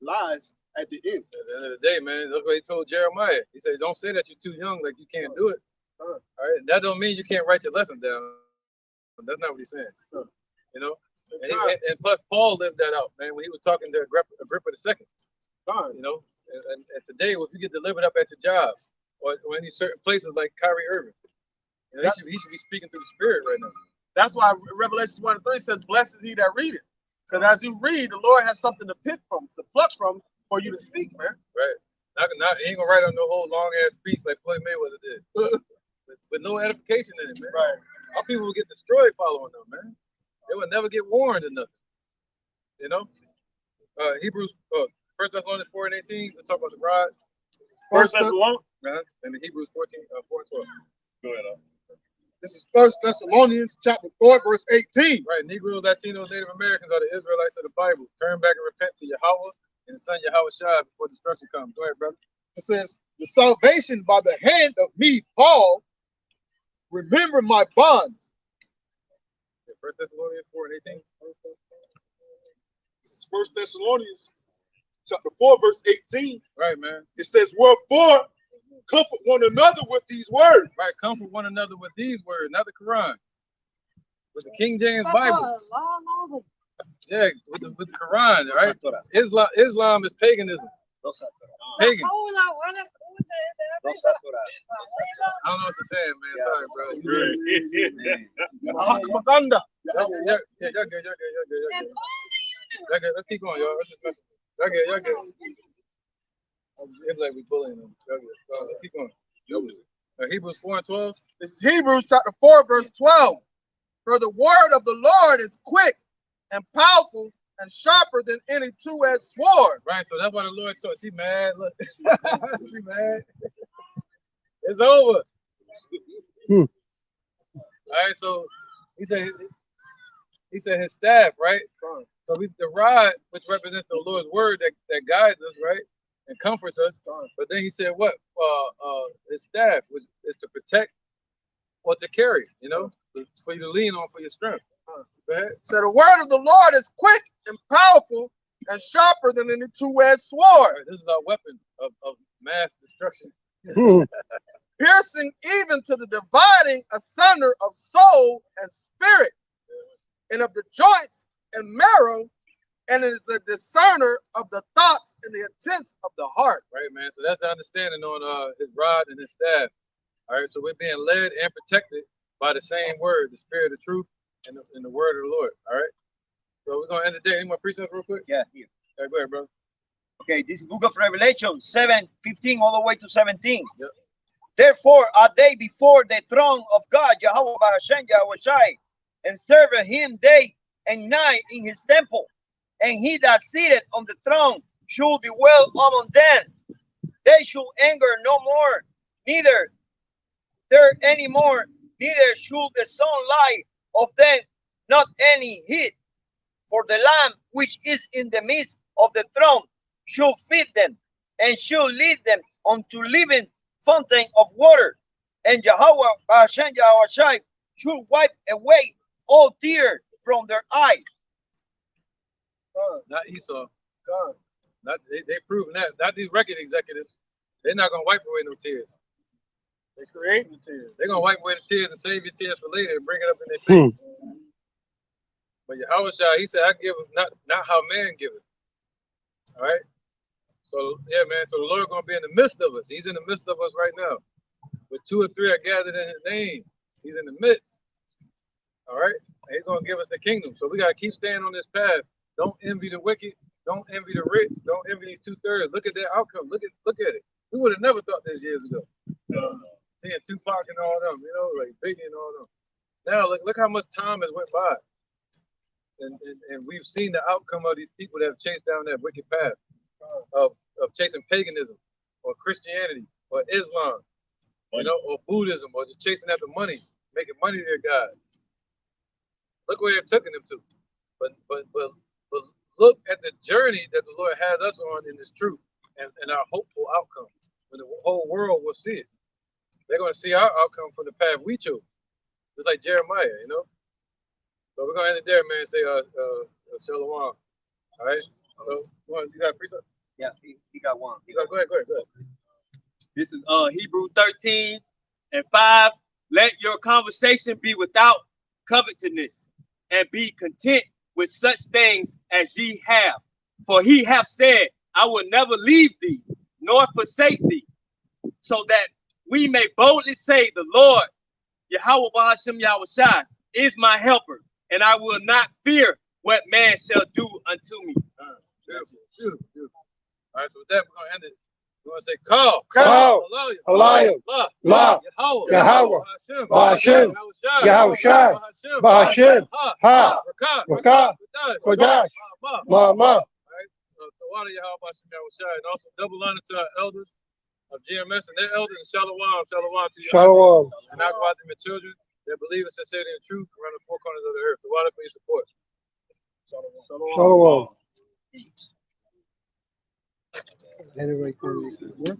lies at the end. At the end of the day, man, that's what he told Jeremiah. He said, "Don't say that you're too young, like you can't do it." All right, that don't mean you can't write your lesson down. That's not what he's saying. You know, and plus Paul lived that out, man, when he was talking to Agrippa II. You know, and today, if you get delivered up at your jobs or any certain places like Kyrie Irving, you know, he should be speaking through the Spirit right now. That's why Revelation 1:3 says, "Blessed is he that readeth." Because as you read, the Lord has something to pluck from for you to speak, man. Right. He ain't gonna write on no whole long ass speech like Floyd Mayweather did, with no edification in it, man. Right. Our people will get destroyed following them, man. They will never get warned or nothing. You know. Hebrews, 1 Thessalonians 4:18. Let's talk about the rod. 1 Thessalonians. And the Hebrews 4:12. Go ahead. This is 1 Thessalonians chapter 4, verse 18. Right, Negroes, Latinos, Native Americans are the Israelites of the Bible. Turn back and repent to Yahweh and the Son Yahweh Shai before destruction comes. Go ahead, brother. It says, the salvation by the hand of me, Paul, remember my bonds. 1 Thessalonians 4:18. This is 1 Thessalonians chapter 4, verse 18. Right, man. It says, "Wherefore comfort one another with these words." Right, comfort one another with these words, not the Quran. With the King James Bible. Yeah, with the Quran, right? Islam is paganism. Pagan. I don't know what to say, man. Sorry, bro. Y'all good. Let's keep going, y'all. Let's just mess with it. Y'all good. It's like we bullying them. Y'all good. Let's keep going. Hebrews 4:12. This is Hebrews chapter 4, verse 12. For the word of the Lord is quick and powerful and sharper than any two-edged sword. Right, so that's why the Lord told. She mad. Look, she mad. It's over. All right, so he said his staff, right? So the rod, which represents the Lord's word that guides us, right, and comforts us. But then he said what? His staff, which is to protect or to carry, you know, for you to lean on for your strength. Go ahead. So the word of the Lord is quick and powerful and sharper than any two-edged sword. Right, this is our weapon of mass destruction. Piercing even to the dividing asunder of soul and spirit, and of the joints and marrow, and it is a discerner of the thoughts and the intents of the heart. Right, man. So that's the understanding on his rod and his staff. All right, so we're being led and protected by the same word, the spirit of truth, and the word of the Lord. All right. So we're gonna end the day. Any more precepts real quick? Yeah, here. All right, go ahead, bro. Okay, this book of Revelation 7:15 all the way to 17. Yep. Therefore are they before the throne of God, Yahweh Ba'ashem Yahweh Shai, and serve him day and night in his temple. And he that sitteth on the throne should dwell among them. They should anger no more, neither there any more, neither should the sun light of them not any heat. For the Lamb which is in the midst of the throne should feed them, and should lead them unto living fountain of water. And Yahweh Ba'ashem Yahweh Shai should wipe away all tears from their eyes. Not Esau. Not they proven that. Not these record executives. They're not gonna wipe away no tears. They're creating the tears. They're gonna wipe away the tears and save your tears for later and bring it up in their face. But Yahweh Shai, he said, "I give not how man giveth." All right. So yeah, man. So the Lord gonna be in the midst of us. He's in the midst of us right now. Where 2 or 3 are gathered in His name, He's in the midst. All right. And He's gonna give us the kingdom. So we gotta keep staying on this path. Don't envy the wicked. Don't envy the rich. Don't envy these 2/3. Look at their outcome. Look at it. We would have never thought this years ago. Seeing Tupac and all them, like Biggie and all them. Now look how much time has went by. And we've seen the outcome of these people that have chased down that wicked path of chasing paganism or Christianity or Islam, or Buddhism, or just chasing after money, making money their God. Look where it took them to. But look at the journey that the Lord has us on in this truth and our hopeful outcome. When the whole world will see it. They're going to see our outcome from the path we chose. Just like Jeremiah, So we're going to end it there, man, and say, Shalom. All right? So, you got a precept? Yeah, he got one. Go ahead. This is Hebrew 13:5. Let your conversation be without covetousness, and be content with such things as ye have. For he hath said, I will never leave thee, nor forsake thee, so that we may boldly say, the Lord, Yahweh Bahashem Yahushai, is my helper, and I will not fear what man shall do unto me. Beautiful. All right, so with that, we're going to end it. We're going to say, Call, Halayim, La, Yahweh, Bahashem, Yahushai, Bahashem, Ha, Rakah, Kodash, Mama. The water Yahweh Bahashem Yahushai, and also double honor to our elders of GMS and their elders, and Shalom to you. Shalom. And our Guatemala children that believe in sincerity and truth around the four corners of the earth. The water for your support. Shalom. Let it right there.